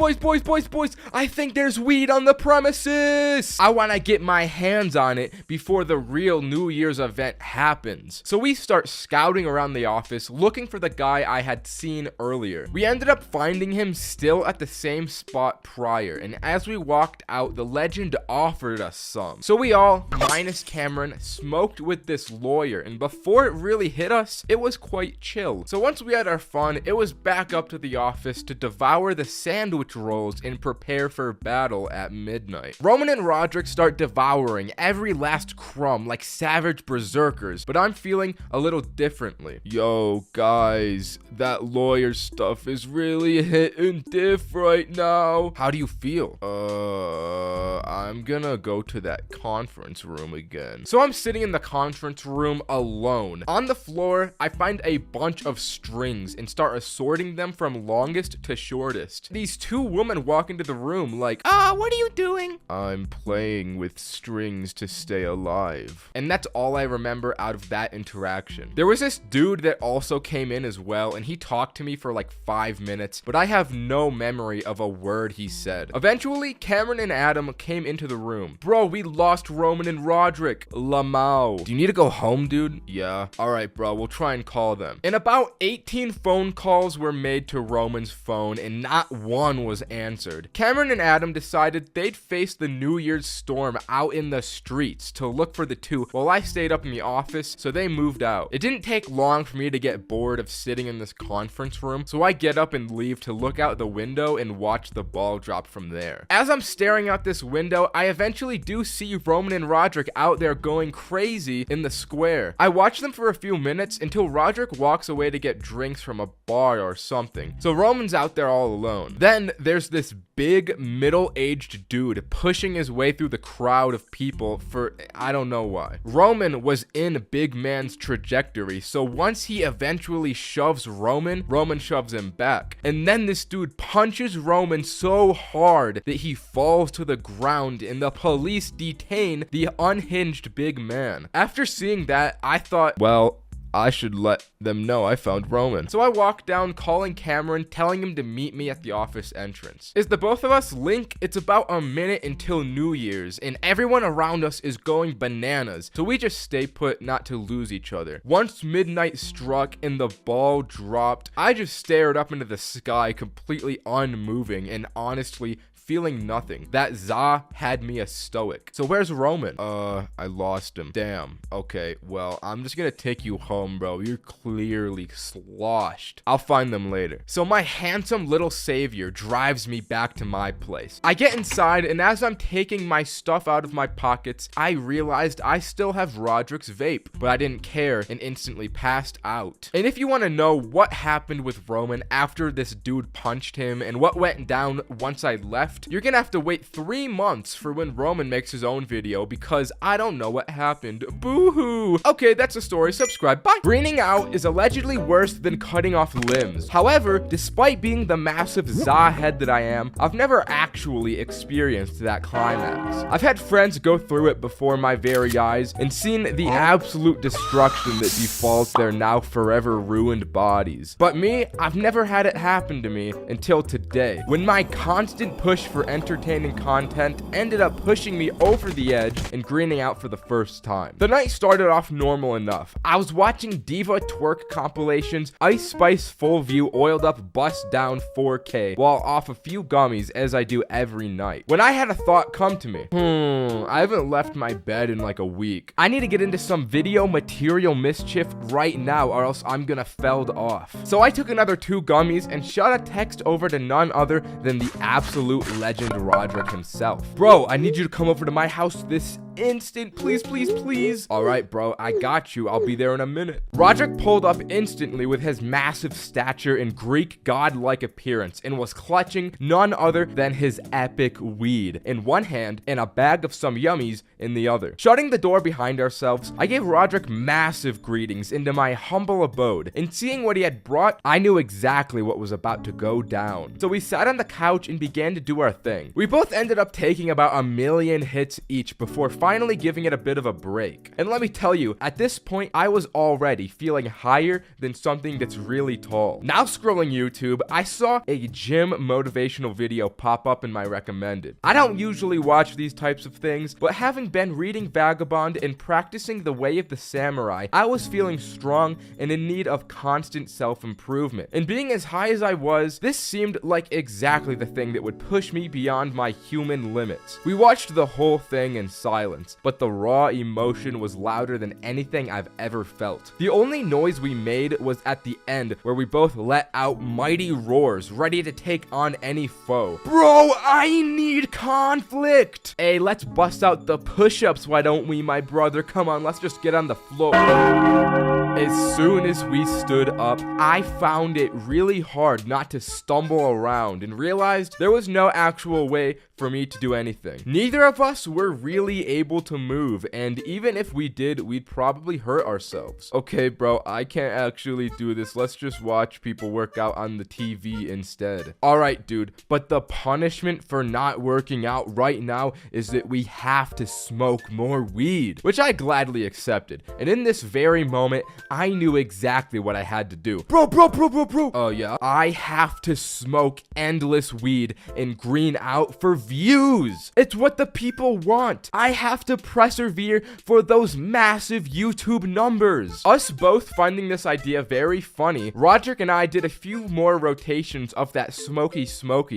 I think there's weed on the premises. I want to get my hands on it before the real New Year's event happens. So we start scouting around the office looking for the guy I had seen earlier. We ended up finding him still at the same spot prior, and as we walked out, the legend offered us some. So we all, minus Cameron, smoked with this lawyer, and before it really hit us, it was quite chill. So once we had our fun, it was back up to the office to devour the sandwich rolls and prepare for battle at midnight. Roman and Roderick start devouring every last crumb like savage berserkers, but I'm feeling a little differently. Yo, guys, that lawyer stuff is really hitting diff right now. How do you feel? I'm gonna go to that conference room again. So I'm sitting in the conference room alone. On the floor, I find a bunch of strings and start assorting them from longest to shortest. These two women walk into the room like, what are you doing? I'm playing with strings to stay alive. And that's all I remember out of that interaction. There was this dude that also came in as well, and he talked to me for like 5 minutes, but I have no memory of a word he said. Eventually, Cameron and Adam came into the room. Bro, we lost Roman and Roderick. Lamau. Do you need to go home, dude? Yeah. Alright, bro, we'll try and call them. And about 18 phone calls were made to Roman's phone, and not one was answered. Cameron and Adam decided they'd face the New Year's storm out in the streets to look for the two, while I stayed up in the office, so they moved out. It didn't take long for me to get bored of sitting in this conference room, so I get up and leave to look out the window and watch the ball drop from there. As I'm staring out this window, I eventually do see Roman and Roderick out there going crazy in the square. I watch them for a few minutes until Roderick walks away to get drinks from a bar or something. So Roman's out there all alone. Then there's this big middle-aged dude pushing his way through the crowd of people for I don't know why. Roman was in big man's trajectory, so once he eventually shoves Roman shoves him back. And then this dude punches Roman so hard that he falls to the ground and the police detain the unhinged big man. After seeing that, I thought, well, I should let them know I found Roman. So I walked down calling Cameron, telling him to meet me at the office entrance. As the both of us link, it's about a minute until New Year's, and everyone around us is going bananas, so we just stay put not to lose each other. Once midnight struck and the ball dropped, I just stared up into the sky completely unmoving and honestly feeling nothing. That za had me a stoic. So where's Roman? I lost him. Damn. Okay, well, I'm just gonna take you home, bro. You're clearly sloshed. I'll find them later. So my handsome little savior drives me back to my place. I get inside, and as I'm taking my stuff out of my pockets, I realized I still have Roderick's vape, but I didn't care and instantly passed out. And if you want to know what happened with Roman after this dude punched him and what went down once I left, you're gonna have to wait 3 months for when Roman makes his own video, because I don't know what happened. Boo-hoo. Okay, that's the story. Subscribe. Bye. Greening out is allegedly worse than cutting off limbs. However, despite being the massive za head that I am, I've never actually experienced that climax. I've had friends go through it before my very eyes and seen the absolute destruction that befalls their now forever ruined bodies. But me, I've never had it happen to me until today, when my constant push for entertaining content ended up pushing me over the edge and greening out for the first time. The night started off normal enough. I was watching Diva twerk compilations, Ice Spice full view oiled up bust down 4K while off a few gummies, as I do every night, when I had a thought come to me. I haven't left my bed in like a week. I need to get into some video material mischief right now, or else I'm gonna felled off. So I took another 2 gummies and shot a text over to none other than the absolute legend Roderick himself. Bro, I need you to come over to my house this instant, please, please, please. All right, bro, I got you. I'll be there in a minute. Roderick pulled up instantly with his massive stature and Greek godlike appearance, and was clutching none other than his epic weed in one hand and a bag of some yummies in the other. Shutting the door behind ourselves, I gave Roderick massive greetings into my humble abode, and seeing what he had brought, I knew exactly what was about to go down. So we sat on the couch and began to do our thing. We both ended up taking about 1 million hits each before finally finally giving it a bit of a break. And let me tell you, at this point, I was already feeling higher than something that's really tall. Now scrolling YouTube, I saw a gym motivational video pop up in my recommended. I don't usually watch these types of things, but having been reading Vagabond and practicing the way of the samurai, I was feeling strong and in need of constant self-improvement. And being as high as I was, this seemed like exactly the thing that would push me beyond my human limits. We watched the whole thing in silence, but the raw emotion was louder than anything I've ever felt. The only noise we made was at the end, where we both let out mighty roars, ready to take on any foe. Bro, I need conflict! Hey, let's bust out the push-ups, why don't we, my brother? Come on, let's just get on the floor. As soon as we stood up, I found it really hard not to stumble around and realized there was no actual way for me to do anything. Neither of us were really able to move, and even if we did, we'd probably hurt ourselves. Okay, bro, I can't actually do this. Let's just watch people work out on the TV instead. Alright, dude, but the punishment for not working out right now is that we have to smoke more weed, which I gladly accepted. And in this very moment, I knew exactly what I had to do. Bro. Oh, yeah? I have to smoke endless weed and green out for views. It's what the people want. I have to persevere for those massive YouTube numbers. Us both finding this idea very funny, Roderick and I did a few more rotations of that smoky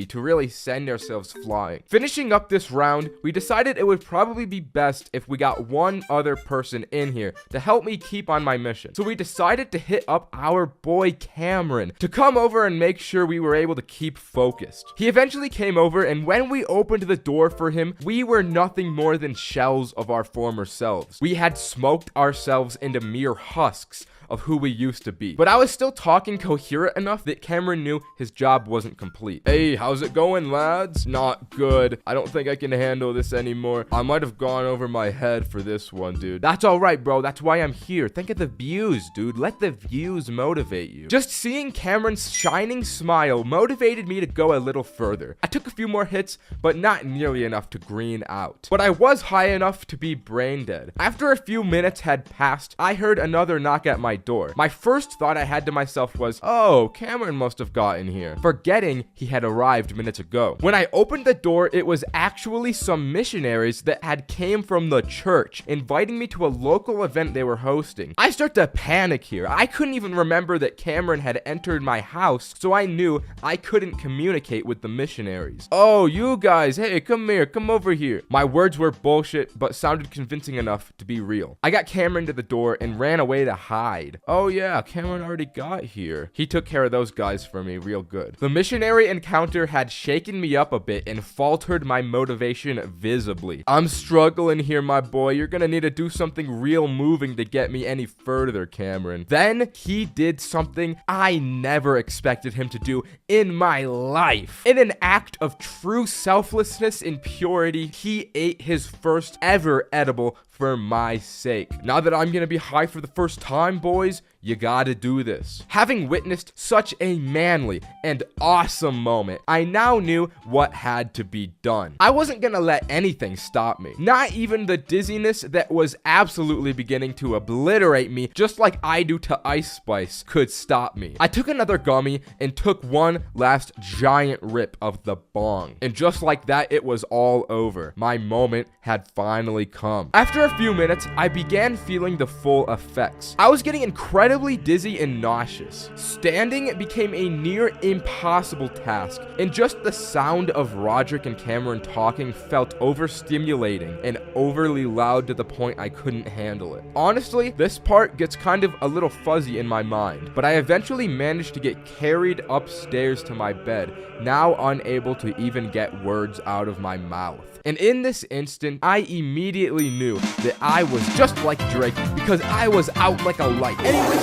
to really send ourselves flying. Finishing up this round, we decided it would probably be best if we got one other person in here to help me keep on my mission. So we decided to hit up our boy Cameron to come over and make sure we were able to keep focused. He eventually came over, and when we opened the door for him, we were nothing more than shells of our former selves. We had smoked ourselves into mere husks of who we used to be. But I was still talking coherent enough that Cameron knew his job wasn't complete. Hey, how's it going, lads? Not good. I don't think I can handle this anymore. I might have gone over my head for this one, dude. That's alright, bro. That's why I'm here. Think of the views, dude. Let the views motivate you. Just seeing Cameron's shining smile motivated me to go a little further. I took a few more hits, but not nearly enough to green out. But I was high enough to be brain dead. After a few minutes had passed, I heard another knock at my door. My first thought I had to myself was, oh, Cameron must have gotten here, forgetting he had arrived minutes ago. When I opened the door, it was actually some missionaries that had came from the church, inviting me to a local event they were hosting. I start to panic here. I couldn't even remember that Cameron had entered my house, so I knew I couldn't communicate with the missionaries. Oh, you guys, hey, come here, come over here. My words were bullshit, but sounded convincing enough to be real. I got Cameron to the door and ran away to hide. Oh yeah, Cameron already got here. He took care of those guys for me real good. The missionary encounter had shaken me up a bit and faltered my motivation visibly. I'm struggling here, my boy. You're gonna need to do something real moving to get me any further, Cameron. Then he did something I never expected him to do in my life. In an act of true selflessness and purity, he ate his first ever edible for my sake. Now that I'm gonna be high for the first time, boys, you gotta do this. Having witnessed such a manly and awesome moment, I now knew what had to be done. I wasn't gonna let anything stop me. Not even the dizziness that was absolutely beginning to obliterate me, just like I do to Ice Spice, could stop me. I took another gummy and took one last giant rip of the bong. And just like that, it was all over. My moment had finally come. After a few minutes, I began feeling the full effects. I was getting incredibly dizzy and nauseous. Standing became a near impossible task, and just the sound of Roderick and Cameron talking felt overstimulating and overly loud to the point I couldn't handle it. Honestly, this part gets kind of a little fuzzy in my mind, but I eventually managed to get carried upstairs to my bed, now unable to even get words out of my mouth. And in this instant, I immediately knew that I was just like Drake because I was out like a light. Anyways,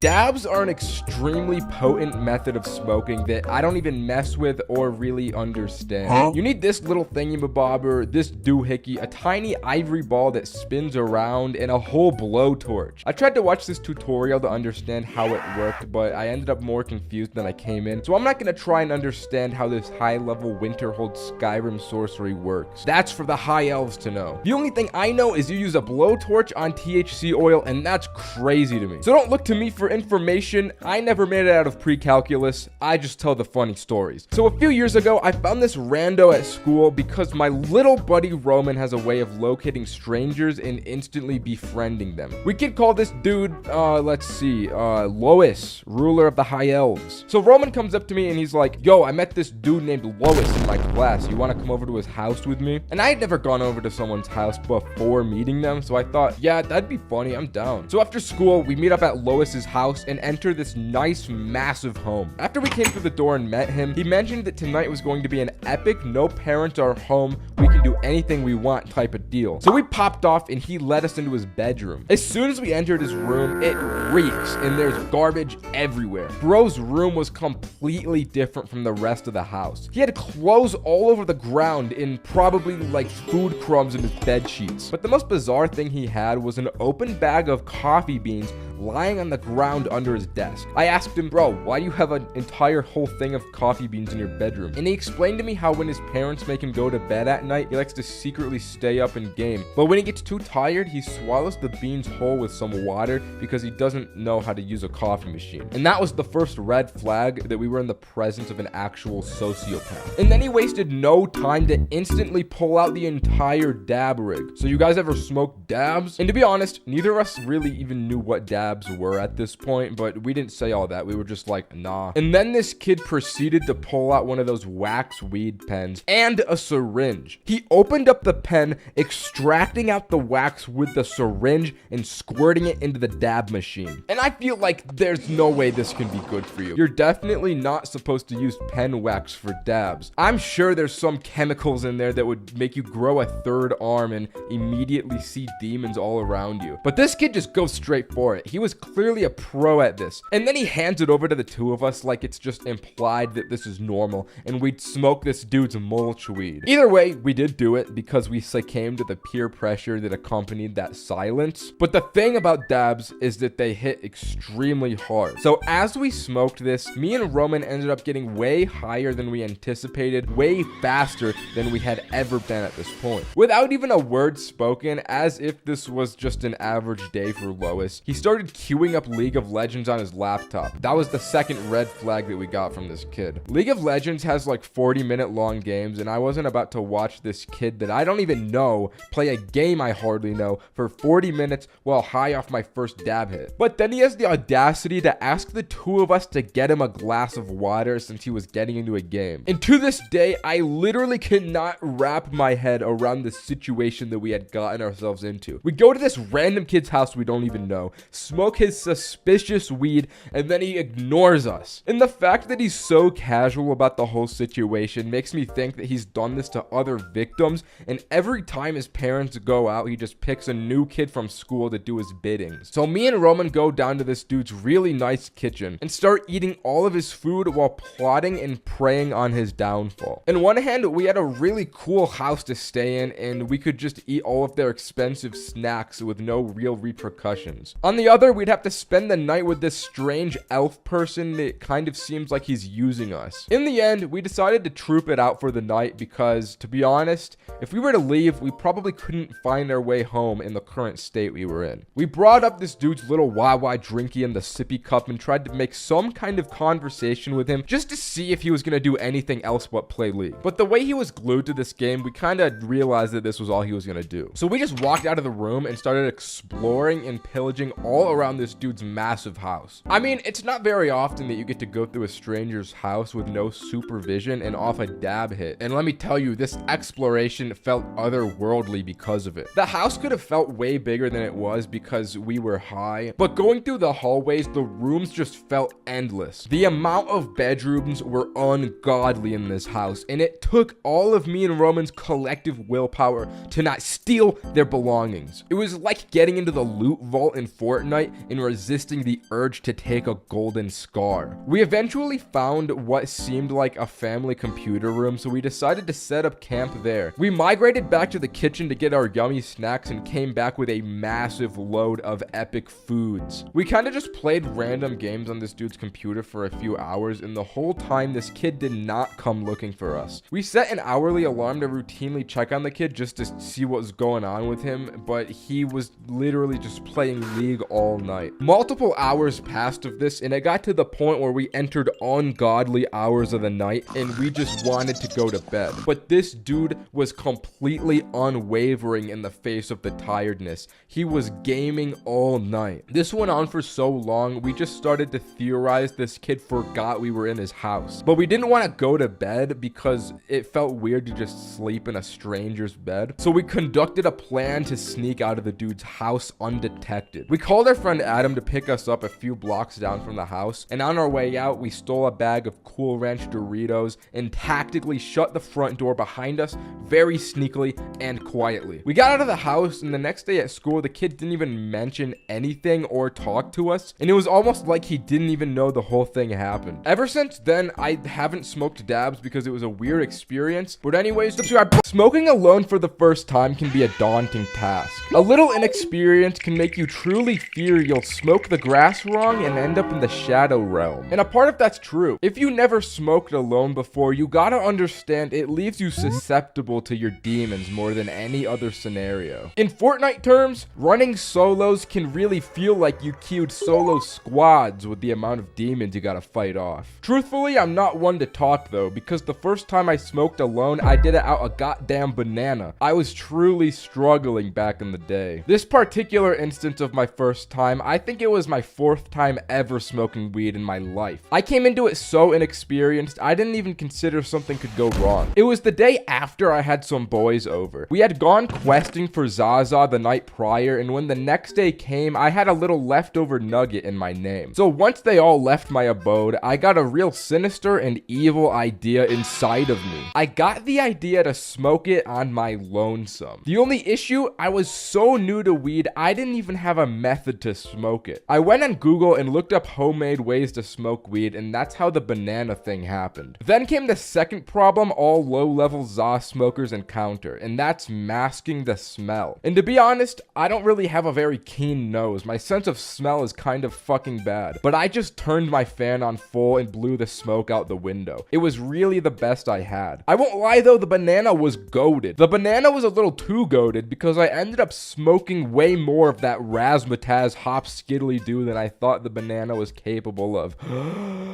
Dabs are an extremely potent method of smoking that I don't even mess with or really understand. You need this little thingamabobber, this doohickey, a tiny ivory ball that spins around, and a whole blowtorch. I tried to watch this tutorial to understand how it worked, but I ended up more confused than I came in, so I'm not gonna try and understand how this high-level Winterhold Skyrim sorcery works. That's for the high elves to know. The only thing I know is you use a blowtorch on THC oil, and that's crazy to me. So don't look to me for information. I never made it out of pre-calculus. I just tell the funny stories. So a few years ago, I found this rando at school because my little buddy Roman has a way of locating strangers and instantly befriending them. We could call this dude, Lois, ruler of the High Elves. So Roman comes up to me and he's like, yo, I met this dude named Lois in my class. You want to come over to his house with me? And I had never gone over to someone's house before meeting them, so I thought, yeah, that'd be funny. I'm down. So after school, we meet up at Lois's house and enter this nice, massive home. After we came through the door and met him, he mentioned that tonight was going to be an epic, no parents are home, we can do anything we want type of deal. So we popped off and he led us into his bedroom. As soon as we entered his room, it reeks and there's garbage everywhere. Bro's room was completely different from the rest of the house. He had clothes all over the ground and probably like food crumbs in his bed sheets. But the most bizarre thing he had was an open bag of coffee beans lying on the ground under his desk. I asked him, bro, why do you have an entire whole thing of coffee beans in your bedroom? And he explained to me how when his parents make him go to bed at night, he likes to secretly stay up and game. But when he gets too tired, he swallows the beans whole with some water because he doesn't know how to use a coffee machine. And that was the first red flag that we were in the presence of an actual sociopath. And then he wasted no time to instantly pull out the entire dab rig. So you guys ever smoked dabs? And to be honest, neither of us really even knew what dabs were at this point, but we didn't say all that. We were just like, nah. And then this kid proceeded to pull out one of those wax weed pens and a syringe. He opened up the pen, extracting out the wax with the syringe and squirting it into the dab machine. And I feel like there's no way this can be good for you. You're definitely not supposed to use pen wax for dabs. I'm sure there's some chemicals in there that would make you grow a third arm and immediately see demons all around you. But this kid just goes straight for it. He was clearly a pro at this. And then he hands it over to the two of us like it's just implied that this is normal and we'd smoke this dude's mulch weed. Either way, we did do it because we succumbed to the peer pressure that accompanied that silence. But the thing about dabs is that they hit extremely hard. So as we smoked this, me and Roman ended up getting way higher than we anticipated, way faster than we had ever been at this point. Without even a word spoken, as if this was just an average day for Lois, he started queuing up League of Legends on his laptop. That was the second red flag that we got from this kid. League of Legends has like 40-minute long games, and I wasn't about to watch this kid that I don't even know play a game I hardly know for 40 minutes while high off my first dab hit. But then he has the audacity to ask the two of us to get him a glass of water since he was getting into a game. And to this day, I literally cannot wrap my head around the situation that we had gotten ourselves into. We go to this random kid's house we don't even know, smoke his suspicious weed, and then he ignores us. And the fact that he's so casual about the whole situation makes me think that he's done this to other victims, and every time his parents go out, he just picks a new kid from school to do his biddings. So me and Roman go down to this dude's really nice kitchen and start eating all of his food while plotting and preying on his downfall. In one hand, we had a really cool house to stay in, and we could just eat all of their expensive snacks with no real repercussions. On the other, we'd have to spend the night with this strange elf person that kind of seems like he's using us. In the end, we decided to troop it out for the night because, to be honest, if we were to leave, we probably couldn't find our way home in the current state we were in. We brought up this dude's little Wawa drinky in the sippy cup and tried to make some kind of conversation with him just to see if he was going to do anything else but play League. But the way he was glued to this game, we kind of realized that this was all he was going to do. So we just walked out of the room and started exploring and pillaging all around this dude's massive house. I mean, it's not very often that you get to go through a stranger's house with no supervision and off a dab hit. And let me tell you, this exploration felt otherworldly because of it. The house could have felt way bigger than it was because we were high, but going through the hallways, the rooms just felt endless. The amount of bedrooms were ungodly in this house, and it took all of me and Roman's collective willpower to not steal their belongings. It was like getting into the loot vault in Fortnite night and resisting the urge to take a golden scar. We eventually found what seemed like a family computer room, so we decided to set up camp there. We migrated back to the kitchen to get our yummy snacks and came back with a massive load of epic foods. We kind of just played random games on this dude's computer for a few hours, and the whole time this kid did not come looking for us. We set an hourly alarm to routinely check on the kid just to see what was going on with him, but he was literally just playing League all night. Multiple hours passed of this, and it got to the point where we entered ungodly hours of the night and we just wanted to go to bed. But this dude was completely unwavering in the face of the tiredness. He was gaming all night. This went on for so long, we just started to theorize this kid forgot we were in his house. But we didn't want to go to bed because it felt weird to just sleep in a stranger's bed. So we conducted a plan to sneak out of the dude's house undetected. We called our friend Adam to pick us up a few blocks down from the house, and on our way out, we stole a bag of Cool Ranch Doritos and tactically shut the front door behind us very sneakily and quietly. We got out of the house, and the next day at school, the kid didn't even mention anything or talk to us, and it was almost like he didn't even know the whole thing happened. Ever since then, I haven't smoked dabs because it was a weird experience, but anyways, subscribe. Smoking alone for the first time can be a daunting task. A little inexperience can make you truly fear you'll smoke the grass wrong and end up in the shadow realm. And a part of that's true. If you never smoked alone before, you gotta understand it leaves you susceptible to your demons more than any other scenario. In Fortnite terms, running solos can really feel like you queued solo squads with the amount of demons you gotta fight off. Truthfully, I'm not one to talk though, because the first time I smoked alone, I did it out a goddamn banana. I was truly struggling back in the day. This particular instance of my first time, I think it was my 4th time ever smoking weed in my life. I came into it so inexperienced, I didn't even consider something could go wrong. It was the day after I had some boys over. We had gone questing for Zaza the night prior, and when the next day came, I had a little leftover nugget in my name. So once they all left my abode, I got a real sinister and evil idea inside of me. I got the idea to smoke it on my lonesome. The only issue, I was so new to weed, I didn't even have a method to smoke it. I went on Google and looked up homemade ways to smoke weed, and that's how the banana thing happened. Then came the second problem all low-level Za smokers encounter, and that's masking the smell. And to be honest, I don't really have a very keen nose. My sense of smell is kind of fucking bad, but I just turned my fan on full and blew the smoke out the window. It was really the best I had. I won't lie though, the banana was goated. The banana was a little too goated because I ended up smoking way more of that razzmatazz hop skiddly do than I thought the banana was capable of.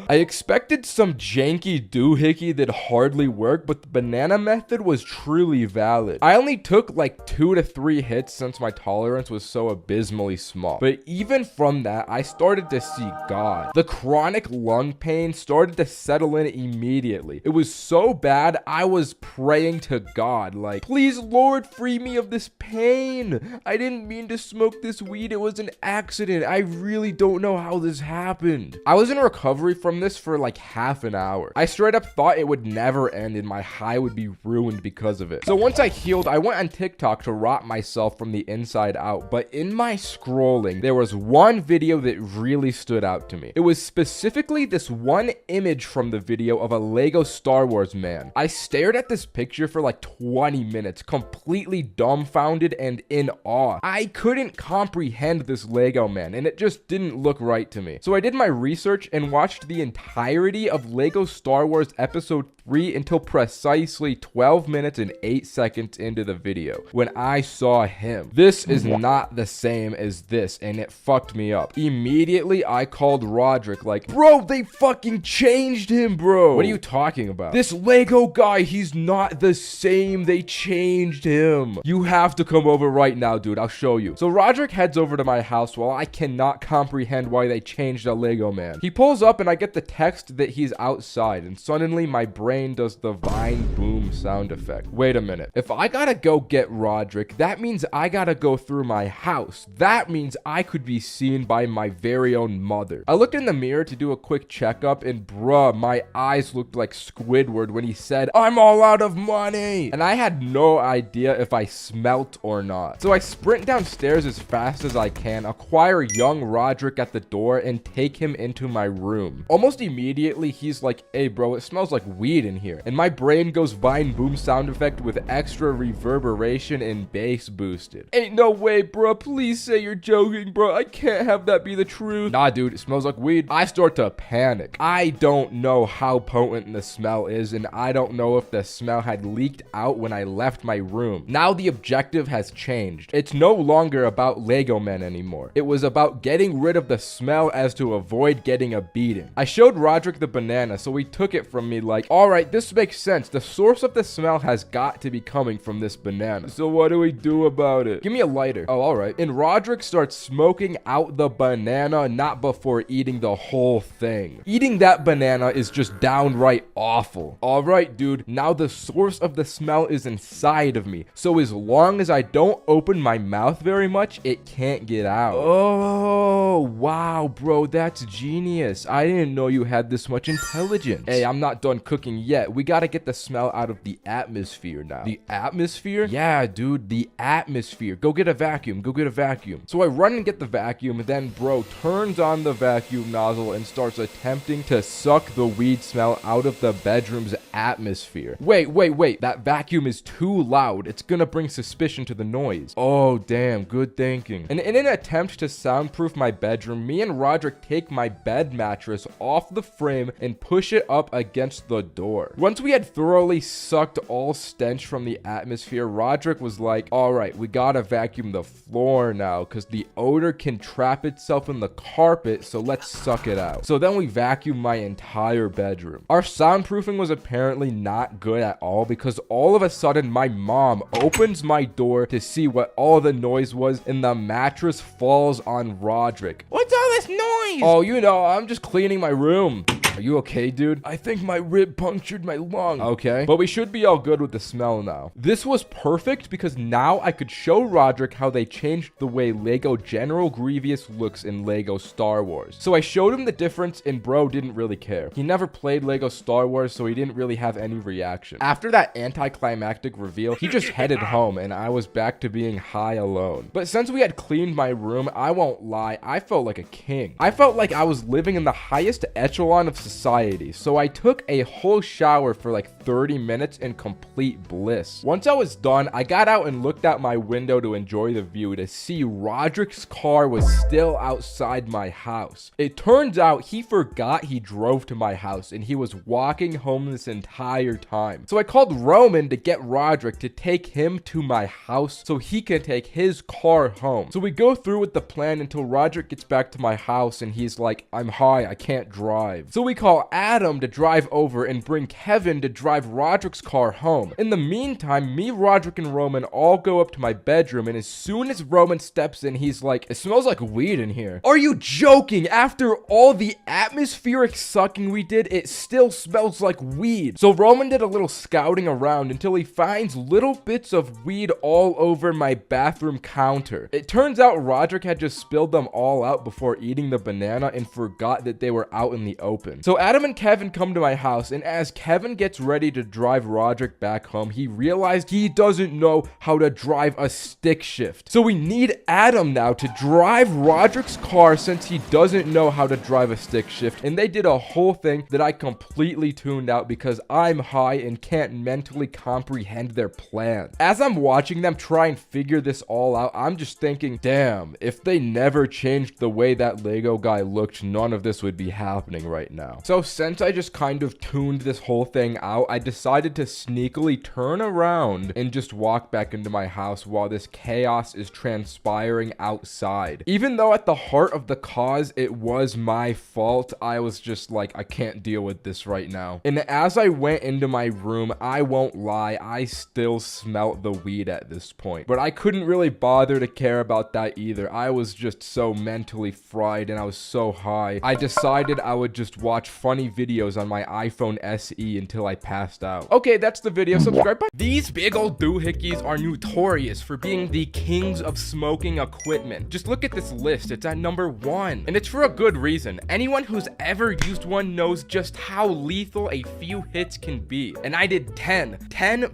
I expected some janky doohickey that hardly worked, but the banana method was truly valid. I only took like 2 to 3 hits since my tolerance was so abysmally small. But even from that, I started to see God. The chronic lung pain started to settle in immediately. It was so bad, I was praying to God, like, please Lord, free me of this pain. I didn't mean to smoke this weed. It was an accident. I really don't know how this happened. I was in recovery from this for like half an hour. I straight up thought it would never end and my high would be ruined because of it. So once I healed, I went on TikTok to rot myself from the inside out, but in my scrolling, there was one video that really stood out to me. It was specifically this one image from the video of a Lego Star Wars man. I stared at this picture for like 20 minutes, completely dumbfounded and in awe. I couldn't comprehend this Lego man, and it just didn't look right to me. So I did my research and watched the entirety of Lego Star Wars Episode 3 until precisely 12 minutes and 8 seconds into the video when I saw him. This is not the same as this, and it fucked me up. Immediately, I called Roderick like, bro, they fucking changed him, bro. What are you talking about? This Lego guy, he's not the same. They changed him. You have to come over right now, dude. I'll show you. So Roderick heads over to my house while I cannot comprehend why they changed a Lego man. He pulls up and I get the text that he's outside, and suddenly my brain brain does the vine boom sound effect. Wait a minute. If I gotta go get Roderick, that means I gotta go through my house. That means I could be seen by my very own mother. I looked in the mirror to do a quick checkup, and bruh, my eyes looked like Squidward when he said, "I'm all out of money." And I had no idea if I smelt or not. So I sprint downstairs as fast as I can, acquire young Roderick at the door, and take him into my room. Almost immediately, he's like, "Hey bro, it smells like weed in here." And my brain goes vine boom sound effect with extra reverberation and bass boosted. "Ain't no way, bro. Please say you're joking, bro. I can't have that be the truth." Nah, dude, it smells like weed. I start to panic. I don't know how potent the smell is, and I don't know if the smell had leaked out when I left my room. Now the objective has changed. It's no longer about Lego men anymore. It was about getting rid of the smell as to avoid getting a beating. I showed Roderick the banana, so he took it from me like, "Alright, this makes sense. The source of the smell has got to be coming from this banana. So what do we do about it? Give me a lighter." Oh, alright. And Roderick starts smoking out the banana, not before eating the whole thing. Eating that banana is just downright awful. Alright, dude. Now the source of the smell is inside of me. So as long as I don't open my mouth very much, it can't get out. Oh, wow, bro. That's genius. I didn't know you had this much intelligence. Hey, I'm not done cooking yet. We gotta get the smell out of the atmosphere now. The atmosphere? Yeah, dude, the atmosphere. Go get a vacuum. Go get a vacuum. So I run and get the vacuum, then bro turns on the vacuum nozzle and starts attempting to suck the weed smell out of the bedroom's atmosphere. Wait. That vacuum is too loud. It's gonna bring suspicion to the noise. Oh, damn. Good thinking. And in an attempt to soundproof my bedroom, me and Roderick take my bed mattress off the frame and push it up against the door. Once we had thoroughly sucked all stench from the atmosphere, Roderick was like, "Alright, we gotta vacuum the floor now because the odor can trap itself in the carpet, so let's suck it out." So then we vacuumed my entire bedroom. Our soundproofing was apparently not good at all because all of a sudden my mom opens my door to see what all the noise was, and the mattress falls on Roderick. What's all this noise? "Oh, you know, I'm just cleaning my room." "Are you okay, dude?" "I think my rib punctured my lung." "Okay, but we should be all good with the smell now." This was perfect because now I could show Roderick how they changed the way Lego General Grievous looks in Lego Star Wars. So I showed him the difference, and bro didn't really care. He never played Lego Star Wars, so he didn't really have any reaction. After that anticlimactic reveal, he just headed home, and I was back to being high alone. But since we had cleaned my room, I won't lie, I felt like a king. I felt like I was living in the highest echelon of society, so I took a whole shower for like 30 minutes in complete bliss. Once I was done, I got out and looked out my window to enjoy the view to see Roderick's car was still outside my house. It turns out he forgot he drove to my house and he was walking home this entire time. So I called Roman to get Roderick to take him to my house so he can take his car home. So we go through with the plan until Roderick gets back to my house and he's like, "I'm high, I can't drive." So we call Adam to drive over and bring Kevin to drive Roderick's car home. In the meantime, me, Roderick, and Roman all go up to my bedroom, and as soon as Roman steps in, he's like, "It smells like weed in here." Are you joking? After all the atmospheric sucking we did, it still smells like weed. So Roman did a little scouting around until he finds little bits of weed all over my bathroom counter. It turns out Roderick had just spilled them all out before eating the banana and forgot that they were out in the open. So Adam and Kevin come to my house, and as Kevin gets ready to drive Roderick back home, he realized he doesn't know how to drive a stick shift. So we need Adam now to drive Roderick's car since he doesn't know how to drive a stick shift, and they did a whole thing that I completely tuned out because I'm high and can't mentally comprehend their plan. As I'm watching them try and figure this all out, I'm just thinking, damn, if they never changed the way that Lego guy looked, none of this would be happening right now. So since I just kind of tuned this whole thing out, I decided to sneakily turn around and just walk back into my house while this chaos is transpiring outside. Even though at the heart of the cause, it was my fault, I was just like, I can't deal with this right now. And as I went into my room, I won't lie, I still smelt the weed at this point. But I couldn't really bother to care about that either. I was just so mentally fried and I was so high. I decided I would just watch watch funny videos on my iPhone SE until I passed out. Okay, that's the video. Subscribe. Bye. These big old doohickeys are notorious for being the kings of smoking equipment. Just look at this list. It's at number 1. And it's for a good reason. Anyone who's ever used one knows just how lethal a few hits can be. And I did 10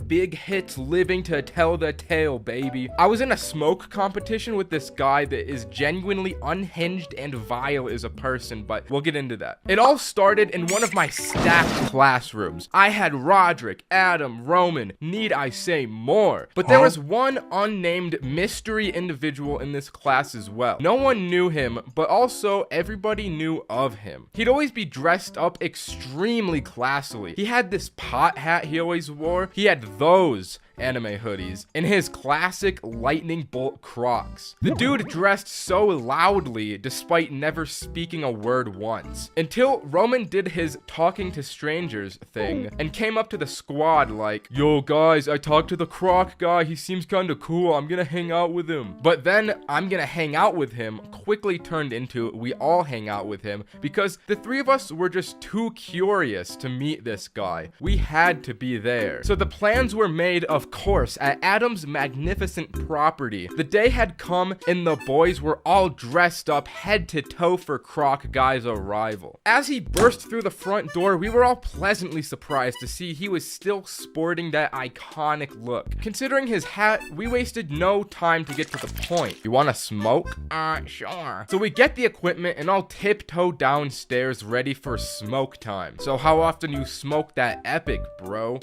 big hits living to tell the tale, baby. I was in a smoke competition with this guy that is genuinely unhinged and vile as a person, but we'll get into that. It all started in one of my stacked classrooms. I had Roderick, Adam, Roman, need I say more? But there was one unnamed mystery individual in this class as well. No one knew him, but also everybody knew of him. He'd always be dressed up extremely classily. He had this pot hat he always wore. He had those anime hoodies and his classic lightning bolt Crocs. The dude dressed so loudly despite never speaking a word once, until Roman did his talking to strangers thing and came up to the squad like, yo guys, I talked to the Croc guy, he seems kinda cool, I'm gonna hang out with him. But then I'm gonna hang out with him quickly turned into we all hang out with him because the three of us were just too curious to meet this guy. We had to be there. So the plans were made, of course, at Adam's magnificent property. The day had come and the boys were all dressed up head to toe for Croc Guy's arrival. As he burst through the front door, we were all pleasantly surprised to see he was still sporting that iconic look. Considering his hat, we wasted no time to get to the point. You wanna smoke? Sure. So we get the equipment and all tiptoe downstairs ready for smoke time. So how often you smoke that epic, bro?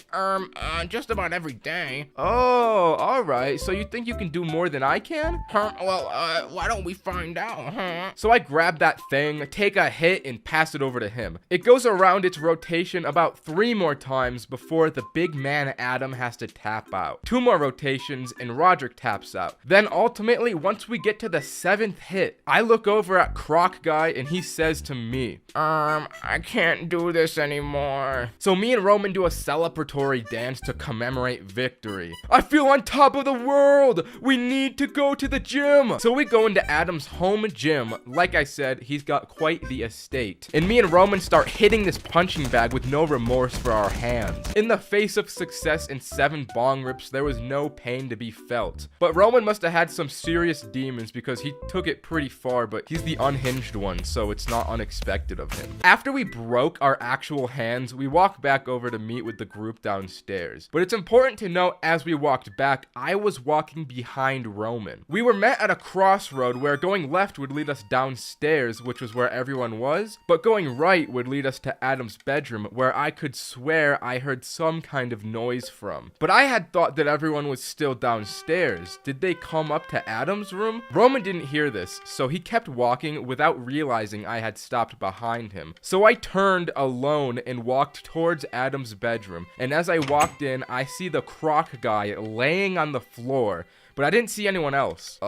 Just about every day. Oh, alright. So you think you can do more than I can? Well, why don't we find out, huh? So I grab that thing, take a hit, and pass it over to him. It goes around its rotation about 3 more times before the big man Adam has to tap out. 2 more rotations, and Roderick taps out. Then ultimately, once we get to the 7th hit, I look over at Croc Guy, and he says to me, I can't do this anymore. So me and Roman do a celebratory dance to commemorate victory. I feel on top of the world! We need to go to the gym! So we go into Adam's home gym. Like I said, he's got quite the estate. And me and Roman start hitting this punching bag with no remorse for our hands. In the face of success and 7 bong rips, there was no pain to be felt. But Roman must have had some serious demons because he took it pretty far, but he's the unhinged one, so it's not unexpected of him. After we broke our actual hands, we walk back over to meet with the group downstairs. But it's important to note, as we walked back, I was walking behind Roman. We were met at a crossroad where going left would lead us downstairs, which was where everyone was, but going right would lead us to Adam's bedroom, where I could swear I heard some kind of noise from. But I had thought that everyone was still downstairs. Did they come up to Adam's room? Roman didn't hear this, so he kept walking without realizing I had stopped behind him. So I turned alone and walked towards Adam's bedroom, and as I walked in, I see the Croc Guy laying on the floor, but I didn't see anyone else.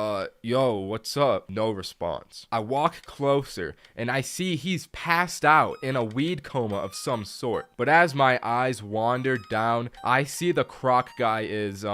Yo, what's up? No response. I walk closer, and I see he's passed out in a weed coma of some sort. But as my eyes wander down, I see the Croc Guy is,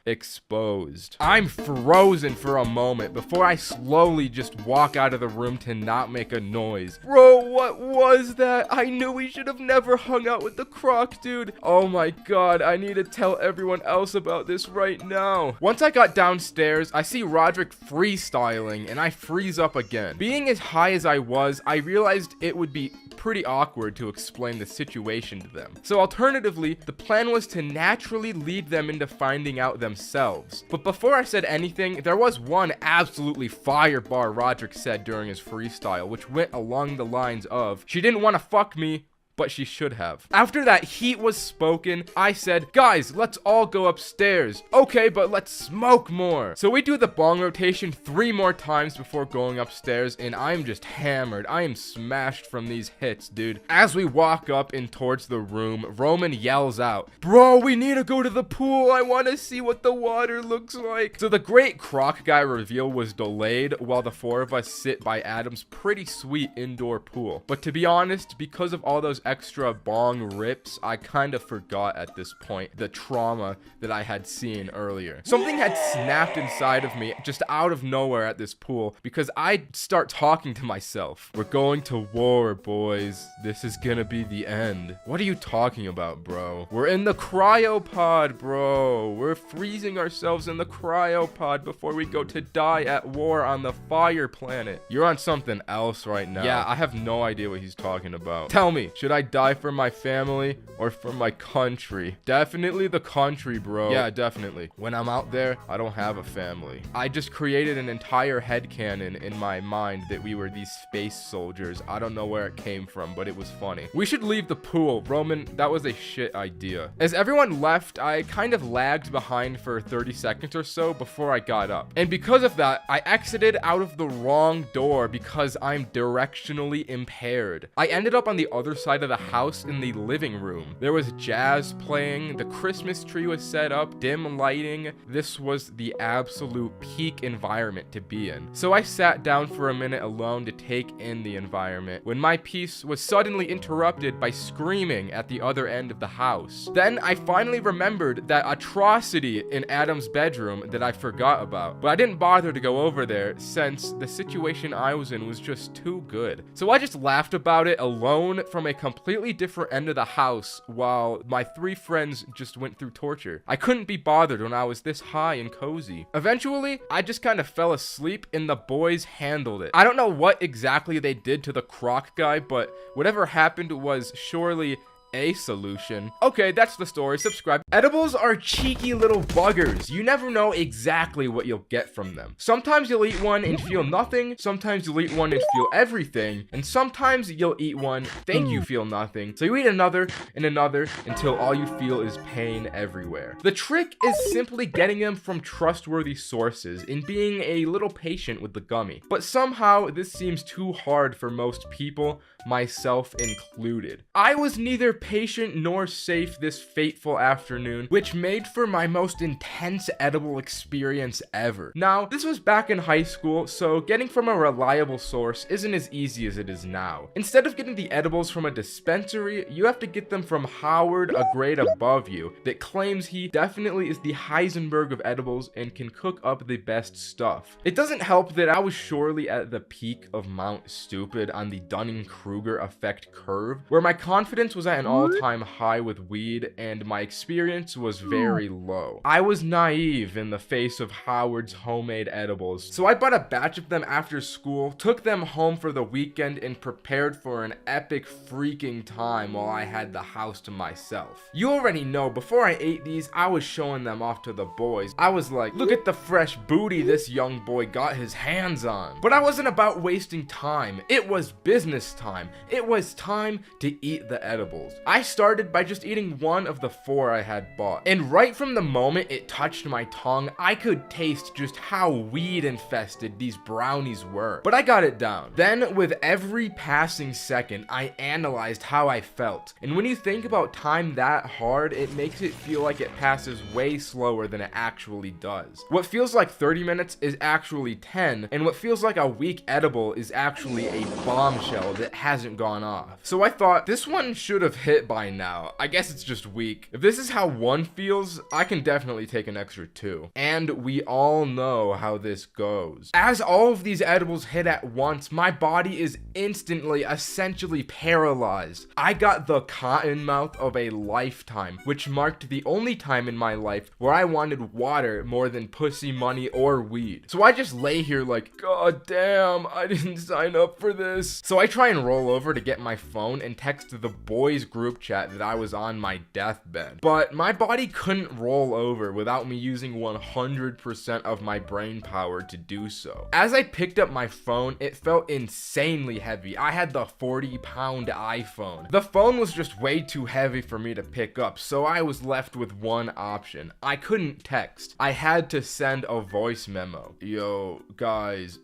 exposed. I'm frozen for a moment before I slowly just walk out of the room to not make a noise. Bro, what was that? I knew we should have never hung out with the Croc dude. Oh my god, I need to tell everyone else about this right now. Once I got downstairs, I see Roderick freestyling and I freeze up again. Being as high as I was, I realized it would be pretty awkward to explain the situation to them. So alternatively, the plan was to naturally lead them into finding out themselves. But before I said anything, there was one absolutely fire bar Roderick said during his freestyle, which went along the lines of, "She didn't want to fuck me, but she should have." After that heat was spoken, I said, "Guys, let's all go upstairs." "Okay, but let's smoke more." So we do the bong rotation 3 more times before going upstairs, and I'm just hammered. I am smashed from these hits, dude. As we walk up and towards the room, Roman yells out, "Bro, we need to go to the pool. I want to see what the water looks like." So the great Croc Guy reveal was delayed while the 4 of us sit by Adam's pretty sweet indoor pool. But to be honest, because of all those extra bong rips, I kind of forgot at this point the trauma that I had seen earlier. Something had snapped inside of me just out of nowhere at this pool because I'd start talking to myself. We're going to war, boys. This is gonna be the end. What are you talking about, bro? We're in the cryopod, bro. We're freezing ourselves in the cryopod before we go to die at war on the fire planet. You're on something else right now. Yeah, I have no idea what he's talking about. Tell me, should I die for my family or for my country? Definitely the country, bro. Yeah, definitely. When I'm out there, I don't have a family. I just created an entire headcanon in my mind that we were these space soldiers. I don't know where it came from, but it was funny. We should leave the pool. Roman, that was a shit idea. As everyone left, I kind of lagged behind for 30 seconds or so before I got up. And because of that, I exited out of the wrong door because I'm directionally impaired. I ended up on the other side of the house in the living room. There was jazz playing, the Christmas tree was set up, dim lighting. This was the absolute peak environment to be in. So I sat down for a minute alone to take in the environment when my peace was suddenly interrupted by screaming at the other end of the house. Then I finally remembered that atrocity in Adam's bedroom that I forgot about, but I didn't bother to go over there since the situation I was in was just too good. So I just laughed about it alone from a completely different end of the house while my 3 friends just went through torture. I couldn't be bothered when I was this high and cozy. Eventually, I just kind of fell asleep and the boys handled it. I don't know what exactly they did to the croc guy, but whatever happened was surely a solution. Okay, that's the story. Subscribe. Edibles are cheeky little buggers. You never know exactly what you'll get from them. Sometimes you'll eat one and feel nothing. Sometimes you'll eat one and feel everything. And sometimes you'll eat one, think you feel nothing. So you eat another and another until all you feel is pain everywhere. The trick is simply getting them from trustworthy sources and being a little patient with the gummy. But somehow this seems too hard for most people, myself included. I was neither patient nor safe this fateful afternoon, which made for my most intense edible experience ever. Now, this was back in high school, so getting from a reliable source isn't as easy as it is now. Instead of getting the edibles from a dispensary, you have to get them from Howard, a grade above you, that claims he definitely is the Heisenberg of edibles and can cook up the best stuff. It doesn't help that I was surely at the peak of Mount Stupid on the Dunning-Kruger effect curve, where my confidence was at an all-time high with weed and my experience was very low. I was naive in the face of Howard's homemade edibles, so I bought a batch of them after school, took them home for the weekend, and prepared for an epic freaking time while I had the house to myself. You already know, before I ate these, I was showing them off to the boys. I was like, look at the fresh booty this young boy got his hands on. But I wasn't about wasting time. It was business time. It was time to eat the edibles. I started by just eating one of the 4 I had bought, and right from the moment it touched my tongue, I could taste just how weed infested these brownies were. But I got it down. Then, with every passing second, I analyzed how I felt. And when you think about time that hard, it makes it feel like it passes way slower than it actually does. What feels like 30 minutes is actually 10, and what feels like a weak edible is actually a bombshell that hasn't gone off. So I thought, this one should have hit by now. I guess it's just weak. If this is how 1 feels, I can definitely take an extra 2. And we all know how this goes. As all of these edibles hit at once, my body is instantly, essentially paralyzed. I got the cotton mouth of a lifetime, which marked the only time in my life where I wanted water more than pussy, money, or weed. So I just lay here like, god damn, I didn't sign up for this. So I try and roll over to get my phone and text the boys group chat that I was on my deathbed. But my body couldn't roll over without me using 100% of my brain power to do so. As I picked up my phone, it felt insanely heavy. I had the 40-pound iPhone. The phone was just way too heavy for me to pick up, so I was left with one option. I couldn't text. I had to send a voice memo. Yo, guys,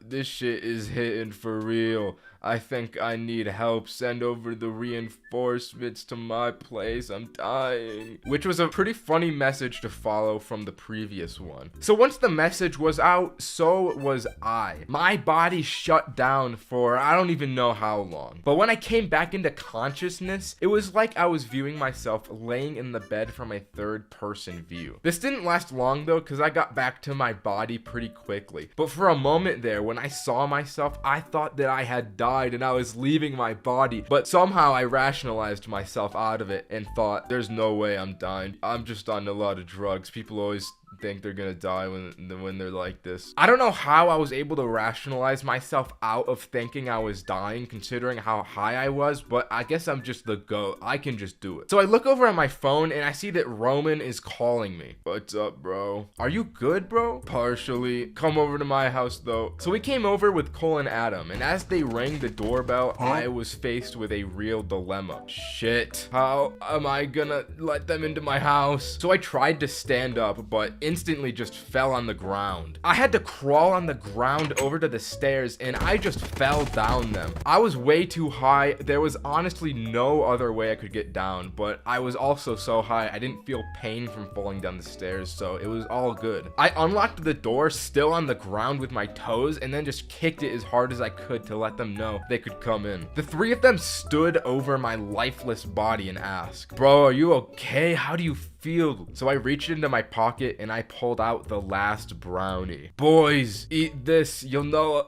this shit is hitting for real. I think I need help. Send over the reinforcements to my place. I'm dying. Which was a pretty funny message to follow from the previous one. So once the message was out, so was I. My body shut down for I don't even know how long. But when I came back into consciousness, it was like I was viewing myself laying in the bed from a third person view. This didn't last long though, because I got back to my body pretty quickly. But for a moment there, when I saw myself, I thought that I had died and I was leaving my body. But somehow I rationalized myself out of it and thought, there's no way I'm dying. I'm just on a lot of drugs. People always think they're gonna die when they're like this. I don't know how I was able to rationalize myself out of thinking I was dying, considering how high I was, but I guess I'm just the GOAT. I can just do it. So I look over at my phone and I see that Roman is calling me. What's up, bro? Are you good, bro? Partially. Come over to my house though. So we came over with Cole and Adam, and as they rang the doorbell, I was faced with a real dilemma. Shit, how am I gonna let them into my house? So I tried to stand up, but instantly just fell on the ground. I had to crawl on the ground over to the stairs and I just fell down them. I was way too high. There was honestly no other way I could get down, but I was also so high I didn't feel pain from falling down the stairs, so it was all good. I unlocked the door still on the ground with my toes and then just kicked it as hard as I could to let them know they could come in. The three of them stood over my lifeless body and asked, "Bro, are you okay? How do you feel?" So I reached into my pocket and I pulled out the last brownie. "Boys, eat this. You'll know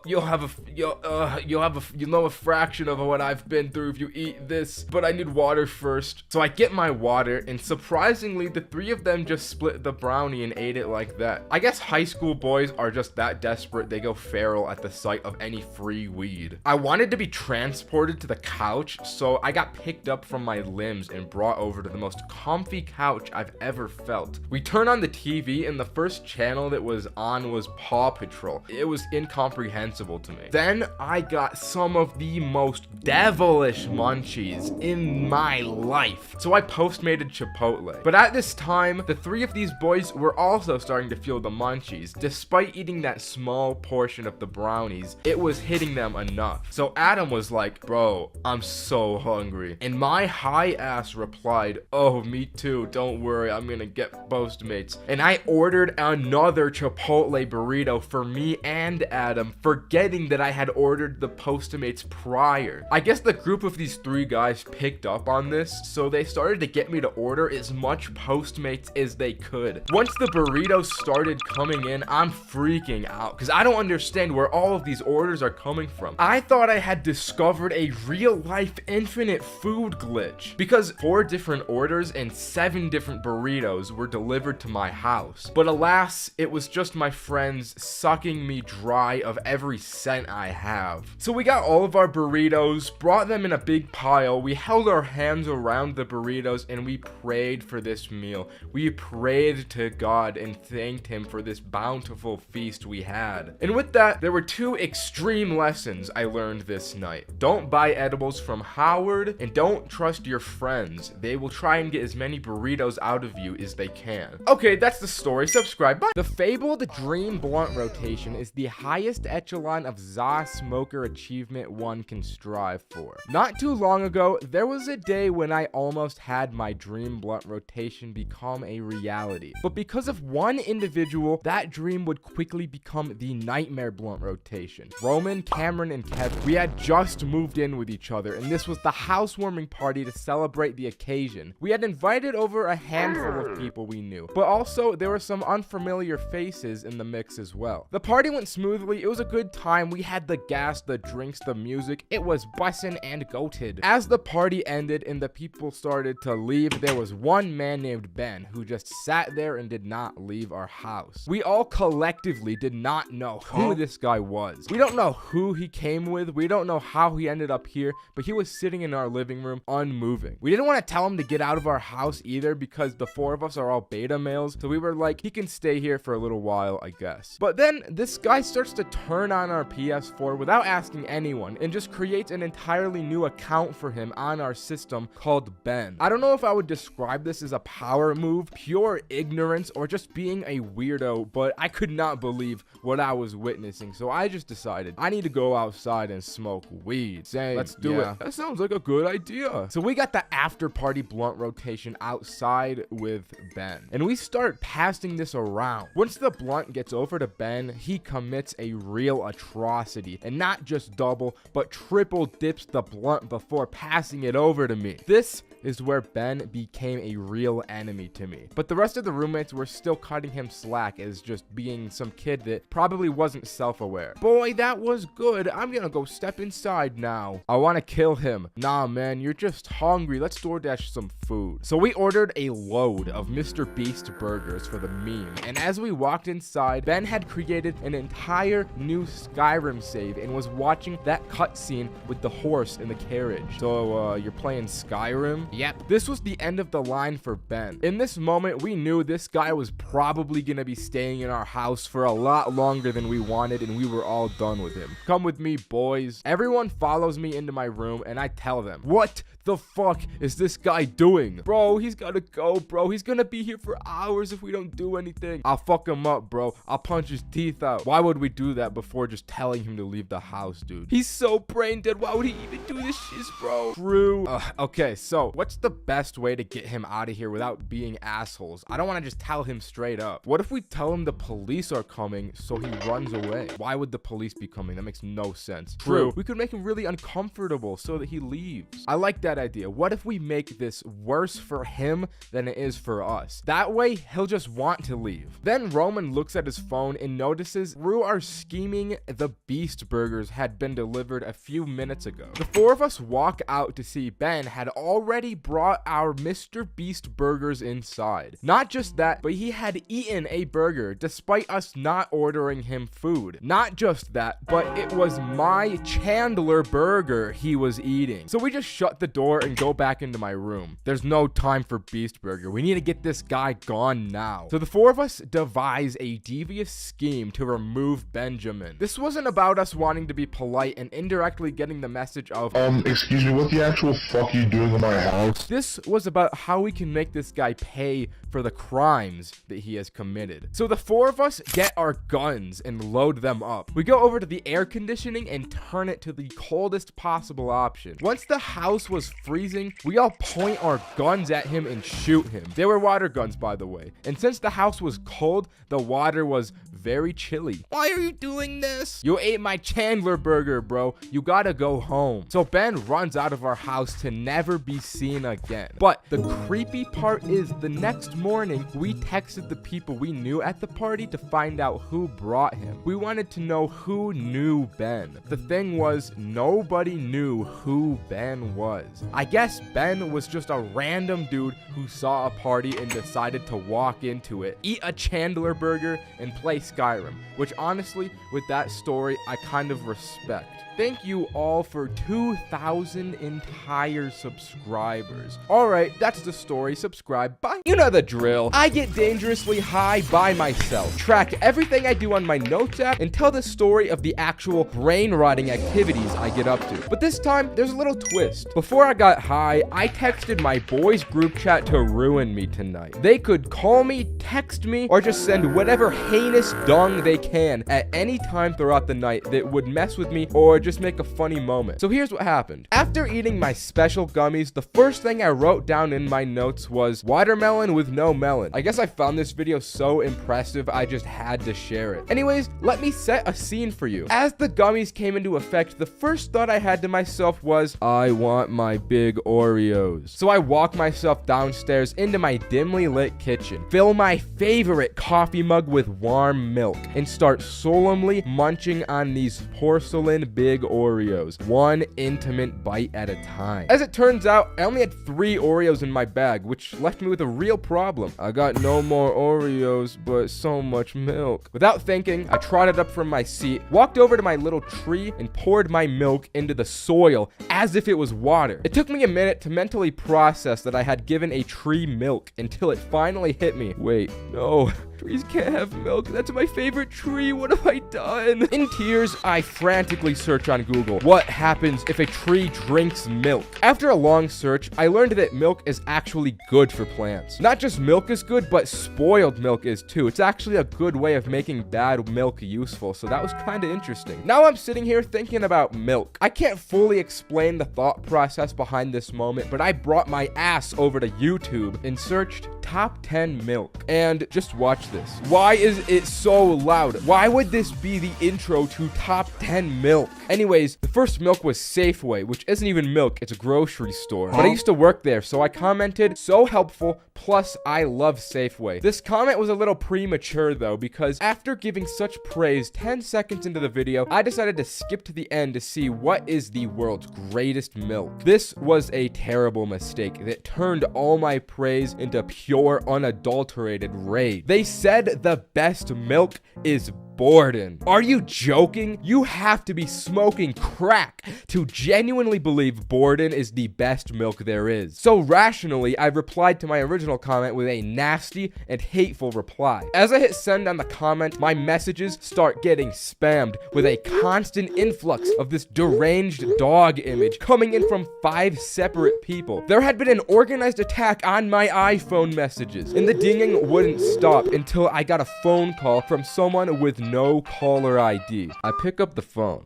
a fraction of what I've been through if you eat this, but I need water first." So I get my water, and surprisingly the three of them just split the brownie and ate it like that. I guess high school boys are just that desperate they go feral at the sight of any free weed. I wanted to be transported to the couch, so I got picked up from my limbs and brought over to the most comfy couch I've ever felt. We turned on the TV and the first channel that was on was Paw Patrol. It was incomprehensible to me. Then I got some of the most devilish munchies in my life. So I postmated Chipotle. But at this time, the three of these boys were also starting to feel the munchies. Despite eating that small portion of the brownies, it was hitting them enough. So Adam was like, "Bro, I'm so hungry." And my high ass replied, "Oh, me too, don't worry, I'm gonna get Postmates." And I ordered another Chipotle burrito for me and Adam, forgetting that I had ordered the Postmates prior. I guess the group of these three guys picked up on this, so they started to get me to order as much Postmates as they could. Once the burritos started coming in, I'm freaking out because I don't understand where all of these orders are coming from. I thought I had discovered a real-life infinite food glitch because 4 different orders and 7 different burritos were delivered to my house. But alas, it was just my friends sucking me dry of every cent I have. So we got all of our burritos, brought them in a big pile, we held our hands around the burritos, and we prayed for this meal. We prayed to God and thanked him for this bountiful feast we had. And with that, there were 2 extreme lessons I learned this night. Don't buy edibles from Howard, and don't trust your friends. They will try and get as many burritos out of you as they can. Okay, that's the story. Subscribe. Bye. The fabled Dream Blunt Rotation is the highest echelon of ZA smoker achievement one can strive for. Not too long ago, there was a day when I almost had my Dream Blunt Rotation become a reality. But because of one individual, that dream would quickly become the Nightmare Blunt Rotation. Roman, Cameron, and Kevin, we had just moved in with each other, and this was the housewarming party to celebrate the occasion. We had invited over a handful of people we knew, but also there were some unfamiliar faces in the mix as well. The party went smoothly. It was a good time. We had the gas, the drinks, the music. It was bussin' and goated. As the party ended and the people started to leave, there was one man named Ben who just sat there and did not leave our house. We all collectively did not know who this guy was. We don't know who he came with. We don't know how he ended up here, but he was sitting in our living room unmoving. We didn't want to tell him to get out of our house either because because the 4 of us are all beta males. So we were like, he can stay here for a little while, I guess. But then this guy starts to turn on our PS4 without asking anyone and just creates an entirely new account for him on our system called Ben. I don't know if I would describe this as a power move, pure ignorance, or just being a weirdo, but I could not believe what I was witnessing. So I just decided I need to go outside and smoke weed. Same. Let's do it. That sounds like a good idea. So we got the after party blunt rotation outside with Ben, and we start passing this around. Once the blunt gets over to Ben, he commits a real atrocity, and not just double but triple dips the blunt before passing it over to me. This is where Ben became a real enemy to me. But the rest of the roommates were still cutting him slack as just being some kid that probably wasn't self-aware. Boy, that was good. I'm gonna go step inside now. I want to kill him. Nah, man, you're just hungry. Let's DoorDash some food. So we ordered a load of Mr. Beast burgers for the meme. And as we walked inside, Ben had created an entire new Skyrim save and was watching that cutscene with the horse in the carriage. So, you're playing Skyrim? Yep. This was the end of the line for Ben. In this moment, we knew this guy was probably gonna be staying in our house for a lot longer than we wanted, and we were all done with him. Come with me, boys. Everyone follows me into my room, and I tell them, what the fuck is this guy doing? Bro, he's gotta go, bro. He's gonna be here for hours if we don't do anything. I'll fuck him up, bro. I'll punch his teeth out. Why would we do that before just telling him to leave the house, dude? He's so brain dead. Why would he even do this shit, bro? True. Okay, so what's the best way to get him out of here without being assholes? I don't want to just tell him straight up. What if we tell him the police are coming so he runs away? Why would the police be coming? That makes no sense. True. We could make him really uncomfortable so that he leaves. I like that idea. What if we make this worse for him than it is for us? That way, he'll just want to leave. Then Roman looks at his phone and notices through our scheming, the Beast Burgers had been delivered a few minutes ago. The 4 of us walk out to see Ben had already brought our Mr. Beast burgers inside. Not just that, but he had eaten a burger despite us not ordering him food. Not just that, but it was my Chandler burger he was eating. So we just shut the door and go back into my room. There's no time for Beast Burger. We need to get this guy gone now. So the 4 of us devise a devious scheme to remove Benjamin. This wasn't about us wanting to be polite and indirectly getting the message of, excuse me, what the actual fuck are you doing in my house? This was about how we can make this guy pay for the crimes that he has committed. So the 4 of us get our guns and load them up. We go over to the air conditioning and turn it to the coldest possible option. Once the house was freezing, we all point our guns at him and shoot him. They were water guns, by the way. And since the house was cold, the water was very chilly. Why are you doing this? You ate my Chandler burger, bro. You gotta go home. So Ben runs out of our house to never be seen again. But the creepy part is the next morning, we texted the people we knew at the party to find out who brought him. We wanted to know who knew Ben. The thing was, nobody knew who Ben was. I guess Ben was just a random dude who saw a party and decided to walk into it, eat a Chandler burger, and play Skyrim, which honestly, with that story, I kind of respect. Thank you all for 2,000 entire subscribers. Alright, that's the story. Subscribe. Bye. You know the drill. I get dangerously high by myself, track everything I do on my notes app, and tell the story of the actual brain-rotting activities I get up to. But this time, there's a little twist. Before I got high, I texted my boys group chat to ruin me tonight. They could call me, text me, or just send whatever heinous dung they can at any time throughout the night that would mess with me or just make a funny moment. So here's what happened. After eating my special gummies, the first thing I wrote down in my notes was watermelon with no melon. I guess I found this video so impressive I just had to share it. Anyways, let me set a scene for you. As the gummies came into effect, the first thought I had to myself was, I want my big Oreos. So I walk myself downstairs into my dimly lit kitchen, fill my favorite coffee mug with warm milk, and start solemnly munching on these porcelain big Oreos, one intimate bite at a time. As it turns out, I only had 3 Oreos in my bag, which left me with a real problem. I got no more Oreos, but so much milk. Without thinking, I trotted up from my seat, walked over to my little tree, and poured my milk into the soil as if it was water. It took me a minute to mentally process that I had given a tree milk until it finally hit me. Wait, no. Trees can't have milk. That's my favorite tree. What have I done? In tears, I frantically search on Google. What happens if a tree drinks milk? After a long search, I learned that milk is actually good for plants. Not just milk is good, but spoiled milk is too. It's actually a good way of making bad milk useful, so that was kind of interesting. Now I'm sitting here thinking about milk. I can't fully explain the thought process behind this moment, but I brought my ass over to YouTube and searched top 10 milk. And just watch this. Why is it so loud? Why would this be the intro to top 10 milk? Anyways, the first milk was Safeway, which isn't even milk, it's a grocery store. But I used to work there, so I commented, so helpful, plus I love Safeway. This comment was a little premature though, because after giving such praise 10 seconds into the video, I decided to skip to the end to see what is the world's greatest milk. This was a terrible mistake that turned all my praise into pure unadulterated rage. They said the best milk is Borden. Are you joking? You have to be smoking crack to genuinely believe Borden is the best milk there is. So rationally, I replied to my original comment with a nasty and hateful reply. As I hit send on the comment, my messages start getting spammed with a constant influx of this deranged dog image coming in from 5 separate people. There had been an organized attack on my iPhone messages, and the dinging wouldn't stop until I got a phone call from someone with no caller ID. I pick up the phone.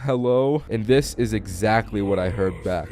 Hello? And this is exactly what I heard back.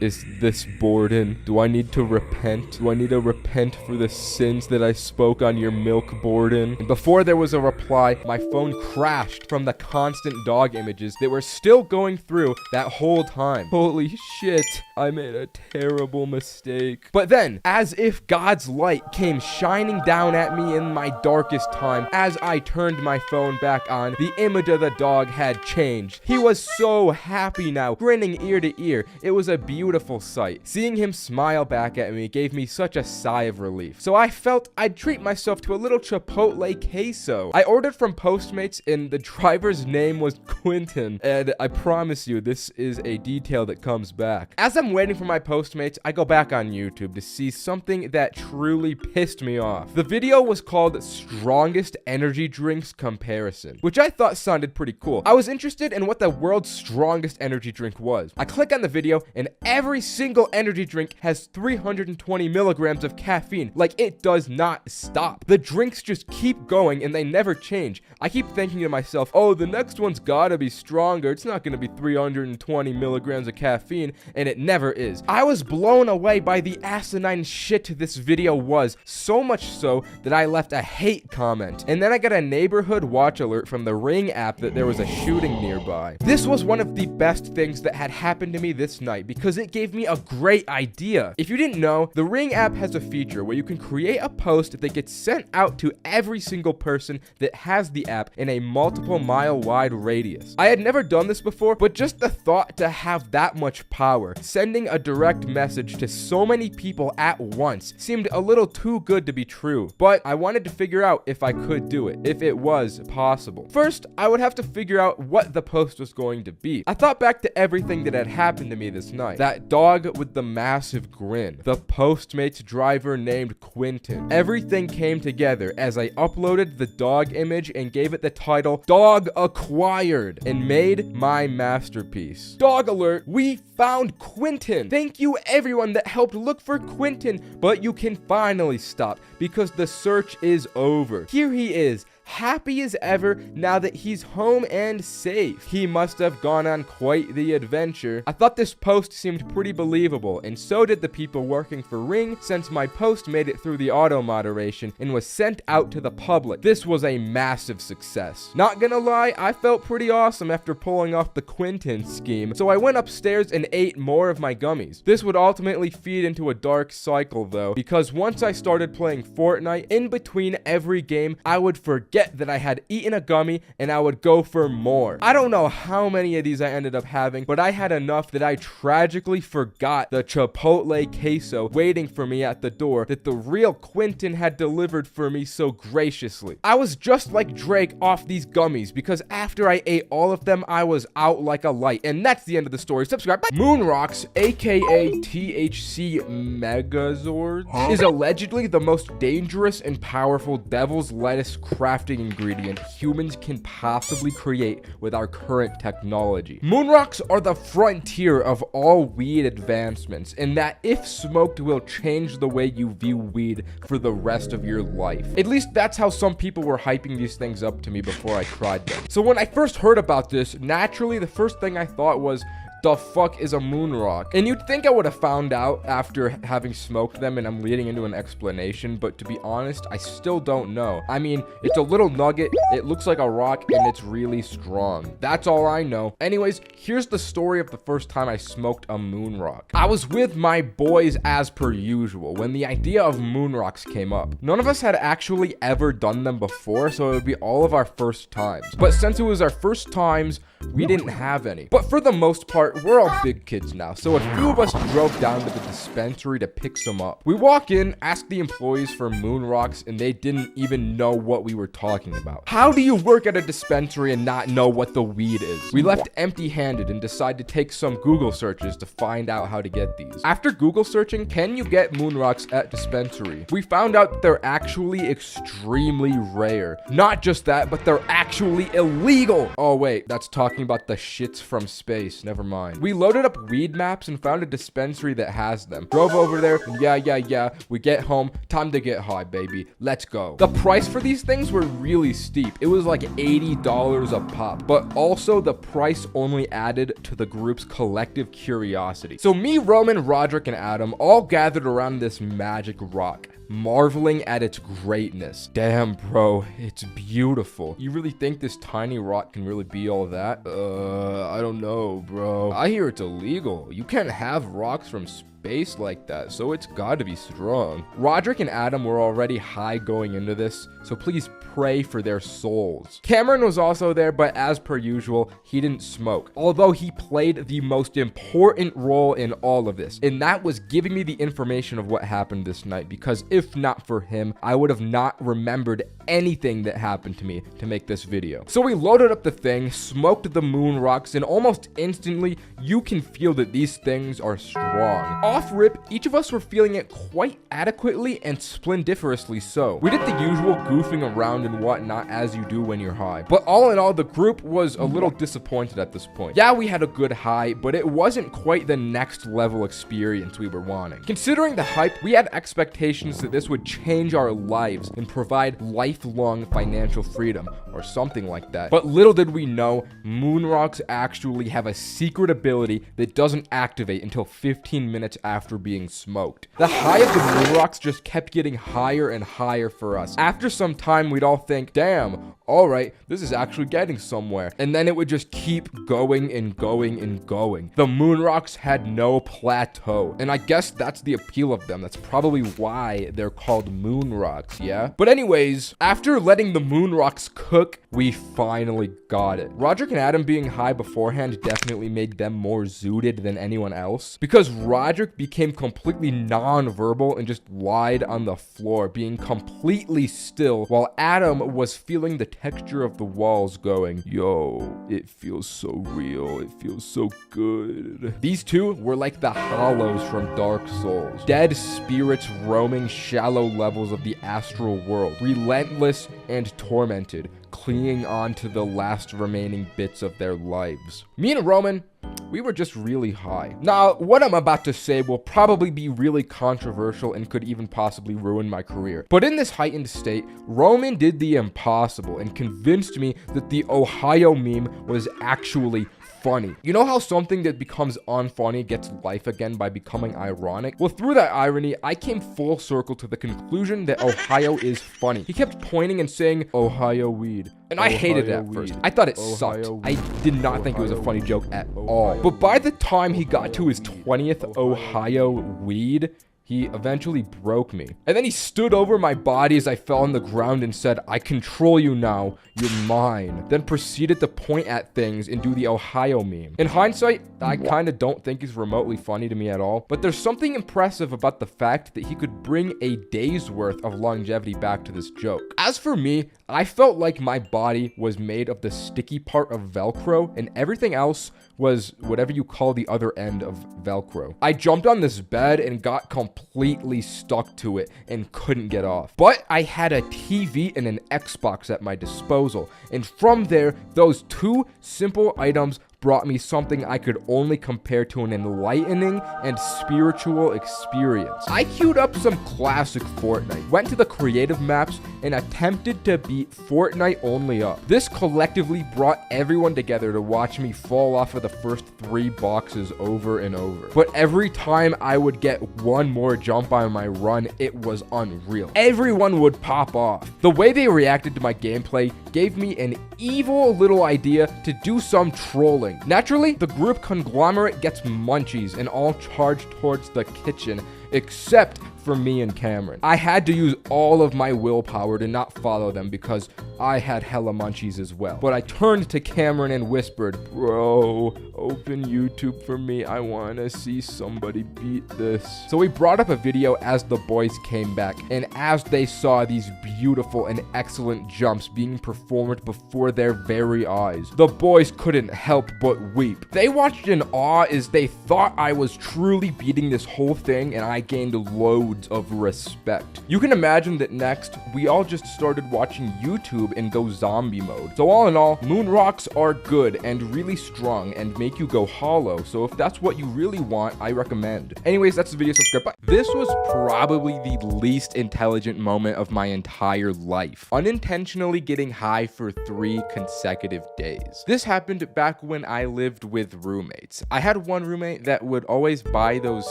Is this Borden? Do I need to repent? Do I need to repent for the sins that I spoke on your milk, Borden? And before there was a reply, my phone crashed from the constant dog images that were still going through that whole time. Holy shit, I made a terrible mistake. But then, as if God's light came shining down at me in my darkest time, as I turned my phone back on, the image of the dog had changed. He was so happy now, grinning ear to ear. It was a beautiful sight. Seeing him smile back at me gave me such a sigh of relief. So I felt I'd treat myself to a little Chipotle queso. I ordered from Postmates and the driver's name was Quentin. And I promise you, this is a detail that comes back. As I'm waiting for my Postmates, I go back on YouTube to see something that truly pissed me off. The video was called Strongest Energy Drinks Comparison, which I thought sounded pretty cool. I was interested in what the world's strongest energy drink was. I click on the video and every single energy drink has 320 milligrams of caffeine. Like, it does not stop. The drinks just keep going and they never change. I keep thinking to myself, oh, the next one's gotta be stronger. It's not gonna be 320 milligrams of caffeine, and it never is. I was blown away by the asinine shit this video was, so much so that I left a hate comment. And then I got a neighborhood watch alert from the Ring app that there was a shooting nearby. This was one of the best things that had happened to me this night because it gave me a great idea. If you didn't know, the Ring app has a feature where you can create a post that gets sent out to every single person that has the app in a multiple mile wide radius. I had never done this before, but just the thought to have that much power, sending a direct message to so many people at once, seemed a little too good to be true. But I wanted to figure out if I could do it, if it was possible. First, I would have to figure out what the post was going to be. I thought back to everything that had happened to me this night. That dog with the massive grin. The Postmates driver named Quentin. Everything came together as I uploaded the dog image and gave it the title Dog Acquired and made my masterpiece. Dog alert, we found Quentin. Thank you everyone that helped look for Quentin, but you can finally stop because the search is over. Here he is, happy as ever now that he's home and safe. He must have gone on quite the adventure. I thought this post seemed pretty believable, and so did the people working for Ring, since my post made it through the auto moderation and was sent out to the public. This was a massive success. Not gonna lie, I felt pretty awesome after pulling off the Quentin scheme, so I went upstairs and ate more of my gummies. This would ultimately feed into a dark cycle though, because once I started playing Fortnite, in between every game, I would forget forget that I had eaten a gummy and I would go for more. I don't know how many of these I ended up having, but I had enough that I tragically forgot the Chipotle queso waiting for me at the door that the real Quentin had delivered for me so graciously. I was just like Drake off these gummies because after I ate all of them, I was out like a light. And that's the end of the story. Subscribe. Bye. Moon rocks, aka THC Megazords, is allegedly the most dangerous and powerful devil's lettuce crafting ingredient humans can possibly create with our current technology. Moon rocks are the frontier of all weed advancements, and that if smoked will change the way you view weed for the rest of your life. At least that's how some people were hyping these things up to me before I tried them. So when I first heard about this, naturally the first thing I thought was, the fuck is a moon rock? And you'd think I would have found out after having smoked them, and I'm leading into an explanation, but to be honest, I still don't know. I mean, it's a little nugget, it looks like a rock, and it's really strong. That's all I know. Anyways, here's the story of the first time I smoked a moon rock. I was with my boys as per usual when the idea of moon rocks came up. None of us had actually ever done them before, so it would be all of our first times. But since it was our first times, we didn't have any. But for the most part, we're all big kids now, so a few of us drove down to the dispensary to pick some up. We walk in, ask the employees for moon rocks, and they didn't even know what we were talking about. How do you work at a dispensary and not know what the weed is? We left empty-handed and decided to take some Google searches to find out how to get these. After Google searching, can you get moon rocks at dispensary? We found out that they're actually extremely rare. Not just that, but they're actually illegal. Oh wait, that's talking about the shits from space. Never mind. We loaded up weed maps and found a dispensary that has them. Drove over there, and yeah. We get home, time to get high, baby. Let's go. The price for these things were really steep. It was like $80 a pop, but also the price only added to the group's collective curiosity. So me, Roman, Roderick, and Adam all gathered around this magic rock, marveling at its greatness. Damn, bro, it's beautiful. You really think this tiny rock can really be all that? I don't know, bro. I hear it's illegal. You can't have rocks from space like that, so it's gotta be strong. Roderick and Adam were already high going into this, so please pray for their souls. Cameron was also there, but as per usual, he didn't smoke, although he played the most important role in all of this, and that was giving me the information of what happened this night, because if not for him, I would have not remembered anything that happened to me to make this video. So we loaded up the thing, smoked the moon rocks, and almost instantly, you can feel that these things are strong. Off rip, each of us were feeling it quite adequately and splendiferously so. We did the usual goofing around and whatnot as you do when you're high. But all in all, the group was a little disappointed at this point. Yeah, we had a good high, but it wasn't quite the next level experience we were wanting. Considering the hype, we had expectations that this would change our lives and provide lifelong financial freedom or something like that. But little did we know, moon rocks actually have a secret ability that doesn't activate until 15 minutes after being smoked. The high of the moon rocks just kept getting higher and higher for us. After some time, we'd all think, damn, all right, this is actually getting somewhere. And then it would just keep going and going and going. The moon rocks had no plateau. And I guess that's the appeal of them. That's probably why they're called moon rocks, yeah? But anyways, after letting the moon rocks cook, we finally got it. Roderick and Adam being high beforehand definitely made them more zooted than anyone else, because Roderick became completely non-verbal and just lied on the floor, being completely still, while Adam was feeling the texture of the walls going, yo, it feels so real, it feels so good. These two were like the hollows from Dark Souls, dead spirits roaming shallow levels of the astral world, relentless and tormented, clinging on to the last remaining bits of their lives. Me and Roman, we were just really high. Now, what I'm about to say will probably be really controversial and could even possibly ruin my career. But in this heightened state, Roman did the impossible and convinced me that the Ohio meme was actually funny. You know how something that becomes unfunny gets life again by becoming ironic? Well, through that irony, I came full circle to the conclusion that Ohio is funny. He kept pointing and saying, Ohio weed. And I hated it at first. I thought it sucked. I did not think it was a funny joke at all. But by the time he got to his 20th Ohio weed, He eventually broke me. And then he stood over my body as I fell on the ground and said, "I control you now. You're mine." Then proceeded to point at things and do the Ohio meme. In hindsight, I kind of don't think he's remotely funny to me at all. But there's something impressive about the fact that he could bring a day's worth of longevity back to this joke. As for me, I felt like my body was made of the sticky part of Velcro and everything else was whatever you call the other end of Velcro. I jumped on this bed and got completely stuck to it and couldn't get off. But I had a TV and an Xbox at my disposal, and from there, those two simple items brought me something I could only compare to an enlightening and spiritual experience. I queued up some classic Fortnite, went to the creative maps, and attempted to beat Fortnite only up. This collectively brought everyone together to watch me fall off of the first 3 boxes over and over. But every time I would get one more jump on my run, it was unreal. Everyone would pop off. The way they reacted to my gameplay gave me an evil little idea to do some trolling. Naturally, the group conglomerate gets munchies and all charge towards the kitchen, except for me and Cameron. I had to use all of my willpower to not follow them because I had hella munchies as well. But I turned to Cameron and whispered, "Bro, open YouTube for me. I want to see somebody beat this." So we brought up a video as the boys came back, and as they saw these beautiful and excellent jumps being performed before their very eyes, the boys couldn't help but weep. They watched in awe as they thought I was truly beating this whole thing, and I gained loads of respect. You can imagine that next, we all just started watching YouTube and go zombie mode. So all in all, moon rocks are good and really strong and make you go hollow. So if that's what you really want, I recommend. Anyways, that's the video. Subscribe. Bye. This was probably the least intelligent moment of my entire life. Unintentionally getting high for 3 consecutive days. This happened back when I lived with roommates. I had one roommate that would always buy those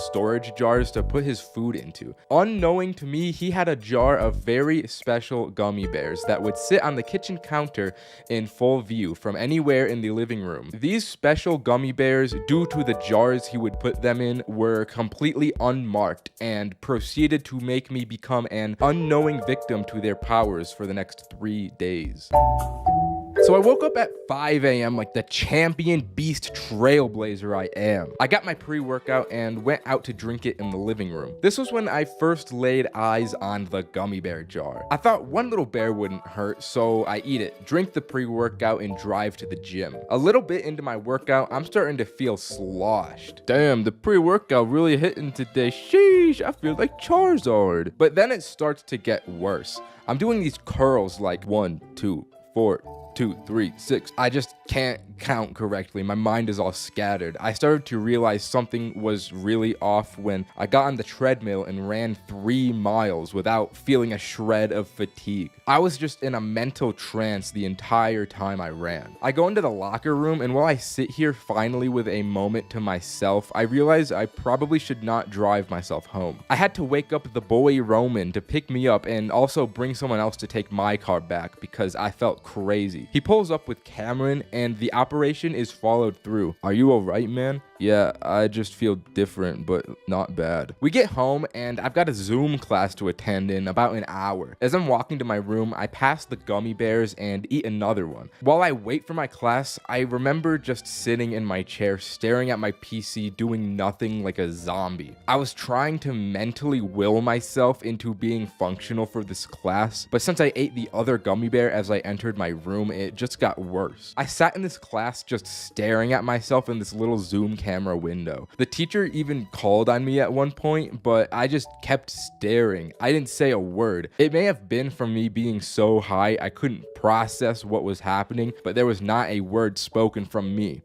storage jars to put his food into. Unknowing to me, he had a jar of very special gummy bears that would sit on the kitchen counter in full view from anywhere in the living room. These special gummy bears, due to the jars he would put them in, were completely unmarked and proceeded to make me become an unknowing victim to their powers for the next 3 days. So I woke up at 5 a.m. like the champion beast trailblazer I am. I got my pre-workout and went out to drink it in the living room. This was when I first laid eyes on the gummy bear jar. I thought one little bear wouldn't hurt, so I eat it, drink the pre-workout, and drive to the gym. A little bit into my workout, I'm starting to feel sloshed. Damn, the pre-workout really hitting today. Sheesh, I feel like Charizard. But then it starts to get worse. I'm doing these curls like 1, 2, 4, 2, 3, 6. I just can't count correctly. My mind is all scattered. I started to realize something was really off when I got on the treadmill and ran 3 miles without feeling a shred of fatigue. I was just in a mental trance the entire time I ran. I go into the locker room, and while I sit here finally with a moment to myself, I realize I probably should not drive myself home. I had to wake up the boy Roman to pick me up and also bring someone else to take my car back because I felt crazy. He pulls up with Cameron, and the operation is followed through. "Are you alright, man?" "Yeah, I just feel different, but not bad." We get home, and I've got a Zoom class to attend in about an hour. As I'm walking to my room, I pass the gummy bears and eat another one. While I wait for my class, I remember just sitting in my chair, staring at my PC, doing nothing like a zombie. I was trying to mentally will myself into being functional for this class, but since I ate the other gummy bear as I entered my room, it just got worse. I sat in this class just staring at myself in this little Zoom camera window. The teacher even called on me at one point, but I just kept staring. I didn't say a word. It may have been from me being so high I couldn't process what was happening, but there was not a word spoken from me.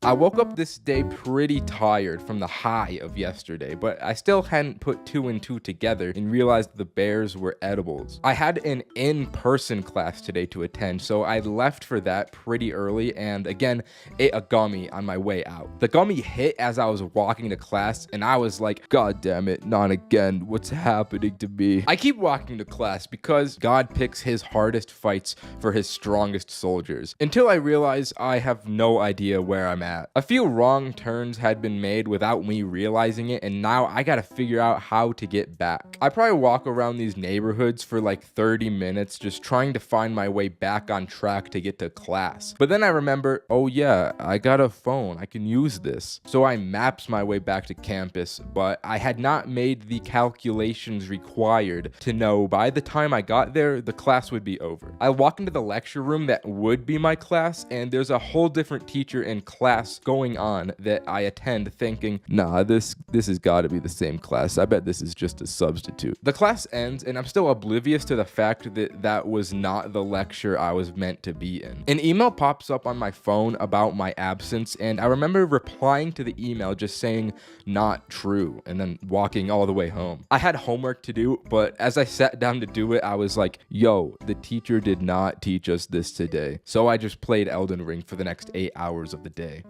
I woke up this day pretty tired from the high of yesterday, but I still hadn't put 2 and 2 together and realized the bears were edibles. I had an in-person class today to attend, so I left for that pretty early and again ate a gummy on my way out. The gummy hit as I was walking to class, and I was like, "God damn it, not again. What's happening to me?" I keep walking to class because God picks his hardest fights for his strongest soldiers, until I realize I have no idea where I'm at. A few wrong turns had been made without me realizing it, and now I gotta figure out how to get back. I probably walk around these neighborhoods for like 30 minutes just trying to find my way back on track to get to class. But then I remember, oh yeah, I got a phone, I can use this. So I maps my way back to campus, but I had not made the calculations required to know by the time I got there, the class would be over. I walk into the lecture room that would be my class, and there's a whole different teacher in class going on that I attend, thinking, nah, this has got to be the same class. I bet this is just a substitute. The class ends, and I'm still oblivious to the fact that that was not the lecture I was meant to be in. An email pops up on my phone about my absence, and I remember replying to the email just saying, not true, and then walking all the way home. I had homework to do, but as I sat down to do it, I was like, yo, the teacher did not teach us this today. So I just played Elden Ring for the next 8 hours of the day.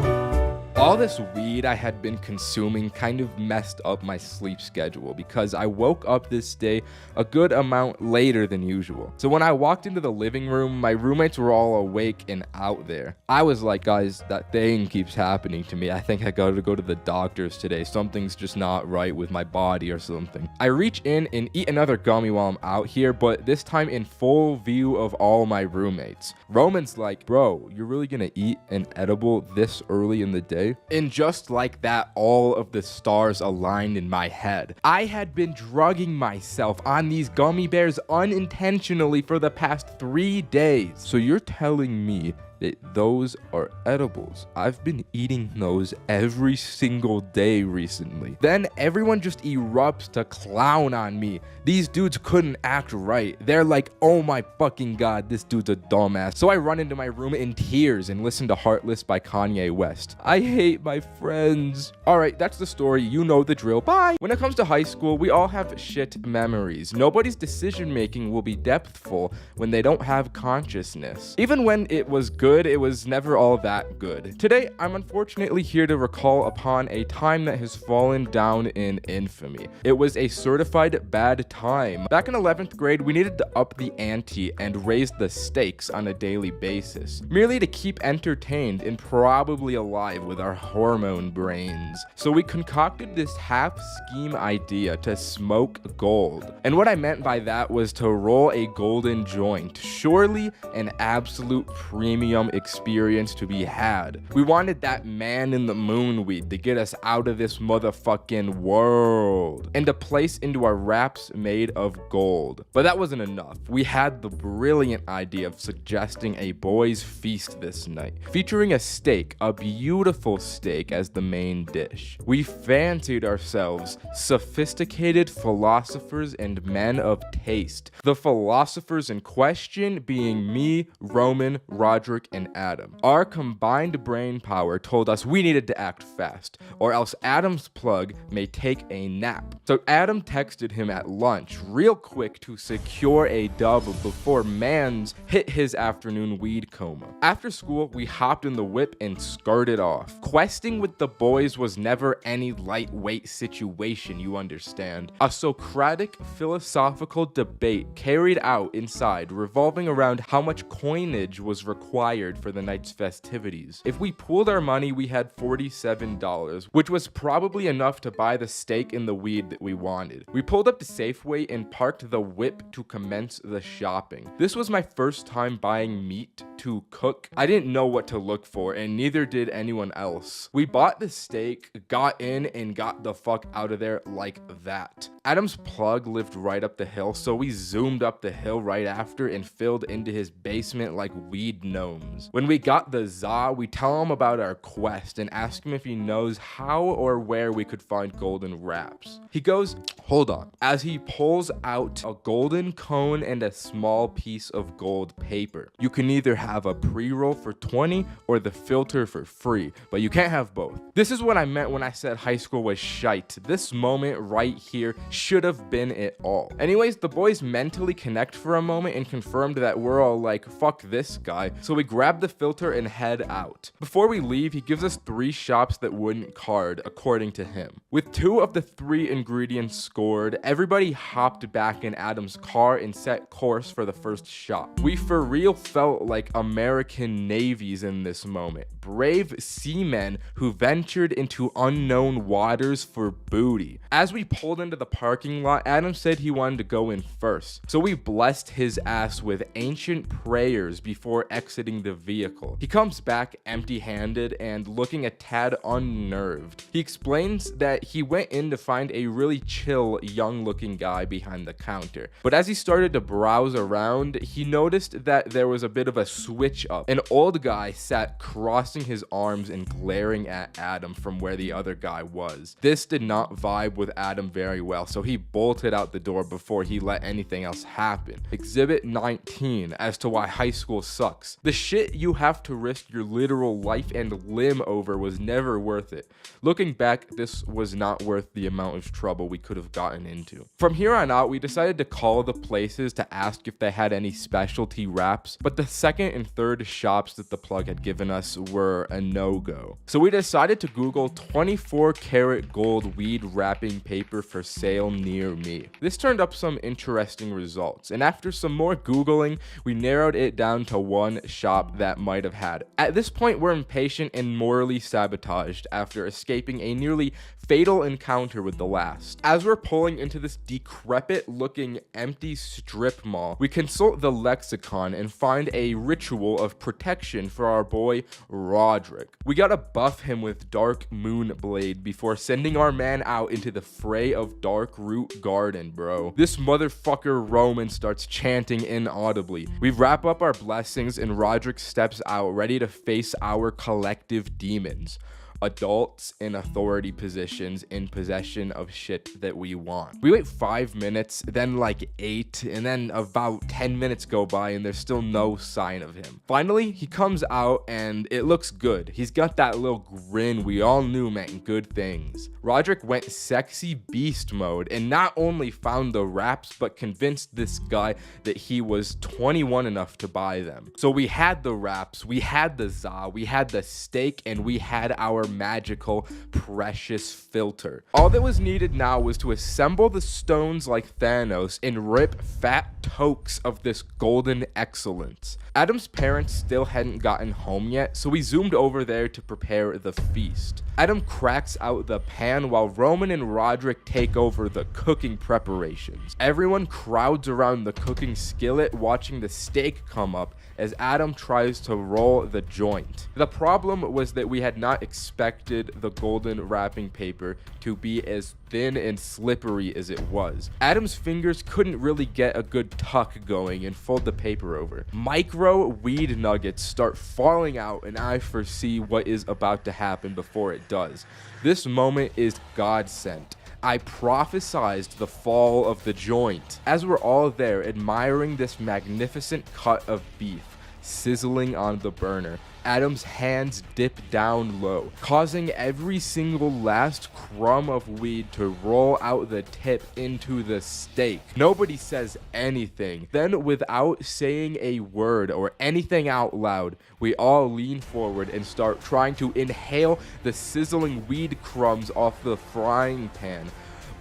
All this weed I had been consuming kind of messed up my sleep schedule because I woke up this day a good amount later than usual. So when I walked into the living room, my roommates were all awake and out there. I was like, guys, that thing keeps happening to me. I think I gotta go to the doctors today. Something's just not right with my body or something. I reach in and eat another gummy while I'm out here, but this time in full view of all my roommates. Roman's like, bro, you're really gonna eat an edible this early in the day? And just like that, all of the stars aligned in my head. I had been drugging myself on these gummy bears unintentionally for the past 3 days. So you're telling me that those are edibles? I've been eating those every single day recently. Then everyone just erupts to clown on me. These dudes couldn't act right. They're like, oh my fucking god, this dude's a dumbass. So I run into my room in tears and listen to Heartless by Kanye West. I hate my friends. Alright, that's the story. You know the drill. Bye. When it comes to high school, we all have shit memories. Nobody's decision making will be depthful when they don't have consciousness. Even when it was good, it was never all that good. Today, I'm unfortunately here to recall upon a time that has fallen down in infamy. It was a certified bad time. Back in 11th grade, we needed to up the ante and raise the stakes on a daily basis, merely to keep entertained and probably alive with our hormone brains. So we concocted this half-scheme idea to smoke gold. And what I meant by that was to roll a golden joint, surely an absolute premium experience to be had. We wanted that man in the moon weed to get us out of this motherfucking world and to place into our wraps made of gold. But that wasn't enough. We had the brilliant idea of suggesting a boys' feast this night, featuring a steak, a beautiful steak, as the main dish. We fancied ourselves sophisticated philosophers and men of taste. The philosophers in question being me, Roman, Roderick, and Adam. Our combined brain power told us we needed to act fast, or else Adam's plug may take a nap. So Adam texted him at lunch real quick to secure a dub before Mans hit his afternoon weed coma. After school, we hopped in the whip and skirted off. Questing with the boys was never any lightweight situation, you understand. A Socratic philosophical debate carried out inside revolving around how much coinage was required for the night's festivities. If we pooled our money, we had $47, which was probably enough to buy the steak and the weed that we wanted. We pulled up to Safeway and parked the whip to commence the shopping. This was my first time buying meat to cook. I didn't know what to look for, and neither did anyone else. We bought the steak, got in, and got the fuck out of there like that. Adam's plug lived right up the hill, so we zoomed up the hill right after and filled into his basement like weed gnomes. When we got the za, we tell him about our quest and ask him if he knows how or where we could find golden wraps. He goes, hold on, as he pulls out a golden cone and a small piece of gold paper. You can either have a pre-roll for 20 or the filter for free, but you can't have both. This is what I meant when I said high school was shite. This moment right here should have been it all. Anyways, the boys mentally connect for a moment and confirmed that we're all like, fuck this guy. So we grab the filter and head out. Before we leave, he gives us 3 shops that wouldn't card, according to him. With 2 of the 3 ingredients scored, everybody hopped back in Adam's car and set course for the first shop. We for real felt like American navies in this moment. brave seamen who ventured into unknown waters for booty. As we pulled into the parking lot, Adam said he wanted to go in first, so we blessed his ass with ancient prayers before exiting the vehicle. He comes back empty-handed and looking a tad unnerved. He explains that he went in to find a really chill, young-looking guy behind the counter, but as he started to browse around, he noticed that there was a bit of a switch up. An old guy sat crossing his arms and glaring at Adam from where the other guy was. This did not vibe with Adam very well, so he bolted out the door before he let anything else happen. Exhibit 19 as to why high school sucks. The shit you have to risk your literal life and limb over was never worth it. Looking back, this was not worth the amount of trouble we could have gotten into. From here on out, we decided to call the places to ask if they had any specialty wraps, but the second and third shops that the plug had given us were a no-go. So we decided to Google 24 karat gold weed wrapping paper for sale near me. This turned up some interesting results, and after some more Googling, we narrowed it down to one shop that might have had it. At this point, we're impatient and morally sabotaged after escaping a nearly fatal encounter with the last. As we're pulling into this decrepit looking empty strip mall, we consult the lexicon and find a ritual of protection for our boy Roderick. We gotta buff him with Dark Moon Blade before sending our man out into the fray of Dark Root Garden, bro. This motherfucker Roman starts chanting inaudibly. We wrap up our blessings and Roderick steps out ready to face our collective demons. Adults in authority positions in possession of shit that we want. We wait 5 minutes, then like 8, and then about 10 minutes go by and there's still no sign of him. Finally, he comes out and it looks good. He's got that little grin we all knew meant good things. Roderick went sexy beast mode and not only found the wraps, but convinced this guy that he was 21 enough to buy them. So we had the wraps, we had the za, we had the steak, and we had our magical precious filter. All that was needed now was to assemble the stones like Thanos and rip fat tokes of this golden excellence. Adam's parents still hadn't gotten home yet, so we zoomed over there to prepare the feast. Adam cracks out the pan while Roman and Roderick take over the cooking preparations. Everyone crowds around the cooking skillet watching the steak come up as Adam tries to roll the joint. The problem was that we had not expected the golden wrapping paper to be as thin and slippery as it was. Adam's fingers couldn't really get a good tuck going and fold the paper over. Micro weed nuggets start falling out and I foresee what is about to happen before it does. This moment is God sent. I prophesized the fall of the joint. As we're all there admiring this magnificent cut of beef sizzling on the burner, Adam's hands dip down low, causing every single last crumb of weed to roll out the tip into the steak. Nobody says anything. Then, without saying a word or anything out loud, we all lean forward and start trying to inhale the sizzling weed crumbs off the frying pan.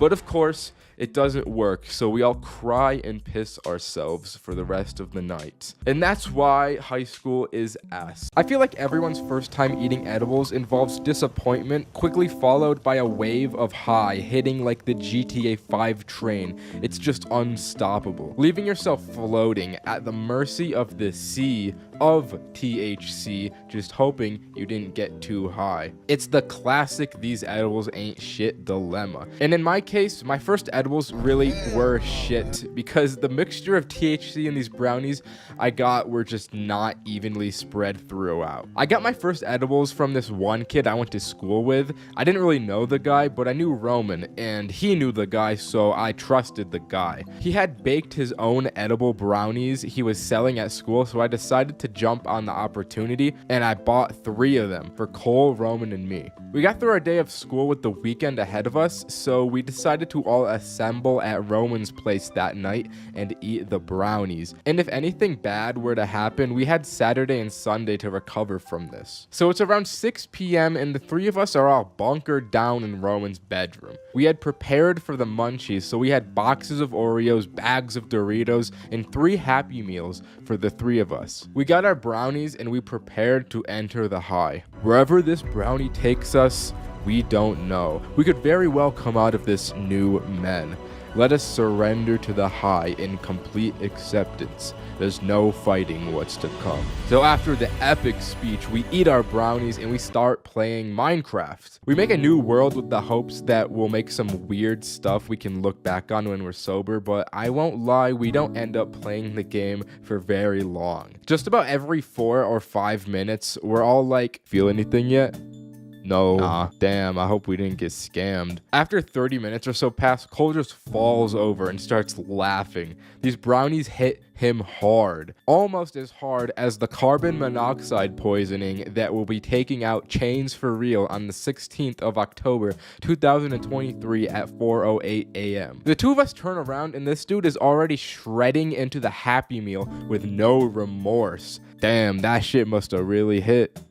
But of course, it doesn't work, so we all cry and piss ourselves for the rest of the night. And that's why high school is ass. I feel like everyone's first time eating edibles involves disappointment, quickly followed by a wave of high hitting like the GTA 5 train. It's just unstoppable, leaving yourself floating at the mercy of the sea of THC, just hoping you didn't get too high. It's the classic these edibles ain't shit dilemma. And in my case, my first edibles really were shit because the mixture of THC in these brownies I got were just not evenly spread throughout. I got my first edibles from this one kid I went to school with. I didn't really know the guy, but I knew Roman and he knew the guy, so I trusted the guy. He had baked his own edible brownies he was selling at school, so I decided to jump on the opportunity and I bought 3 of them for Cole, Roman, and me. We got through our day of school with the weekend ahead of us, so we decided to all assemble assemble at Roman's place that night and eat the brownies. And if anything bad were to happen, we had Saturday and Sunday to recover from this. So it's around 6 p.m. and the three of us are all bunkered down in Roman's bedroom. We had prepared for the munchies, so we had boxes of Oreos, bags of Doritos, and 3 Happy Meals for the three of us. We got our brownies and we prepared to enter the high. Wherever this brownie takes us, we don't know. We could very well come out of this new men. Let us surrender to the high in complete acceptance. There's no fighting what's to come. So after the epic speech, we eat our brownies and we start playing Minecraft. We make a new world with the hopes that we'll make some weird stuff we can look back on when we're sober, but I won't lie, we don't end up playing the game for very long. Just about every 4 or 5 minutes, we're all like, feel anything yet? No. Nah. Damn, I hope we didn't get scammed. After 30 minutes or so pass, Cole just falls over and starts laughing. These brownies hit him hard. Almost as hard as the carbon monoxide poisoning that will be taking out Chains for real on the 16th of October, 2023 at 4:08 a.m. The two of us turn around and this dude is already shredding into the Happy Meal with no remorse. Damn, that shit must have really hit.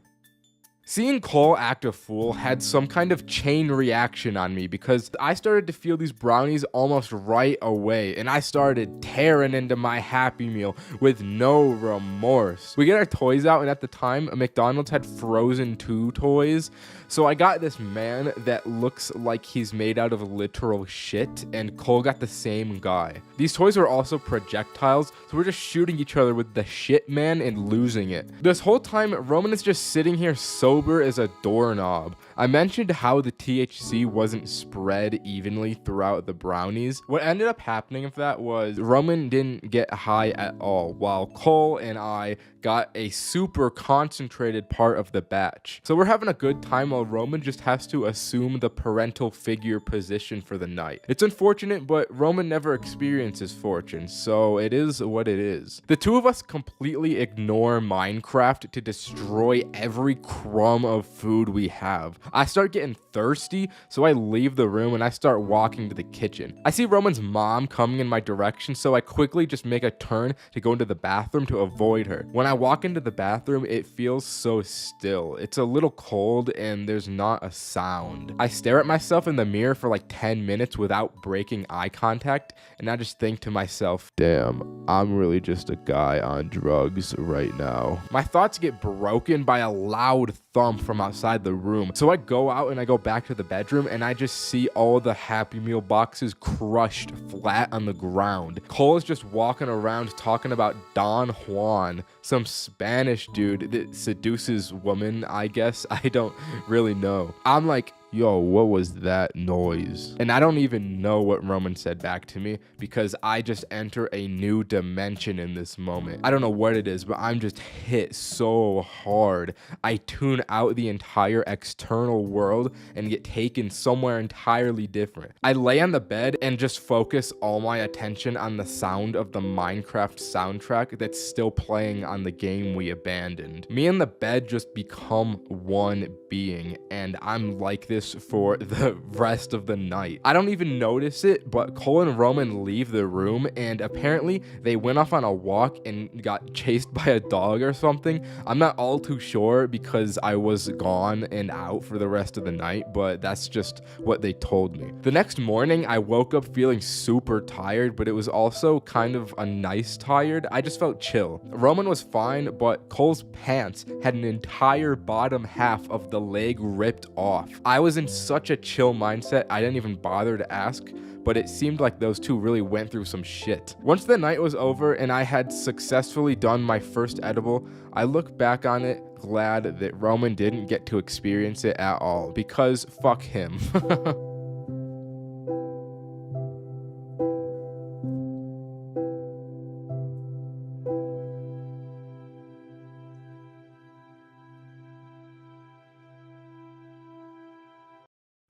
Seeing Cole act a fool had some kind of chain reaction on me because I started to feel these brownies almost right away and I started tearing into my Happy Meal with no remorse. We get our toys out and at the time McDonald's had Frozen 2 toys, so I got this man that looks like he's made out of literal shit and Cole got the same guy. These toys were also projectiles, so we're just shooting each other with the shit man and losing it. This whole time Roman is just sitting here sober as a doorknob. I mentioned how the THC wasn't spread evenly throughout the brownies. What ended up happening with that was Roman didn't get high at all, while Cole and I got a super concentrated part of the batch. So we're having a good time while Roman just has to assume the parental figure position for the night. It's unfortunate, but Roman never experiences fortune, so it is what it is. The two of us completely ignore Minecraft to destroy every crumb of food we have. I start getting thirsty, so I leave the room and I start walking to the kitchen. I see Roman's mom coming in my direction, so I quickly just make a turn to go into the bathroom to avoid her. When I walk into the bathroom, it feels so still. It's a little cold and there's not a sound. I stare at myself in the mirror for like 10 minutes without breaking eye contact, and I just think to myself, damn, I'm really just a guy on drugs right now. My thoughts get broken by a loud thump from outside the room, so I go out and I go back to the bedroom and I just see all the Happy Meal boxes crushed flat on the ground. Cole is just walking around talking about Don Juan, some Spanish dude that seduces women, I guess. I don't really know. I'm like, yo, what was that noise? And I don't even know what Roman said back to me because I just enter a new dimension in this moment. I don't know what it is, but I'm just hit so hard. I tune out the entire external world and get taken somewhere entirely different. I lay on the bed and just focus all my attention on the sound of the Minecraft soundtrack that's still playing on the game we abandoned. Me and the bed just become one being, and I'm like this for the rest of the night. I don't even notice it, but Cole and Roman leave the room and apparently they went off on a walk and got chased by a dog or something. I'm not all too sure because I was gone and out for the rest of the night, but that's just what they told me. The next morning, I woke up feeling super tired, but it was also kind of a nice tired. I just felt chill. Roman was fine, but Cole's pants had an entire bottom half of the leg ripped off. I was in such a chill mindset, I didn't even bother to ask, but it seemed like those two really went through some shit. Once the night was over and I had successfully done my first edible, I look back on it glad that Roman didn't get to experience it at all, because fuck him.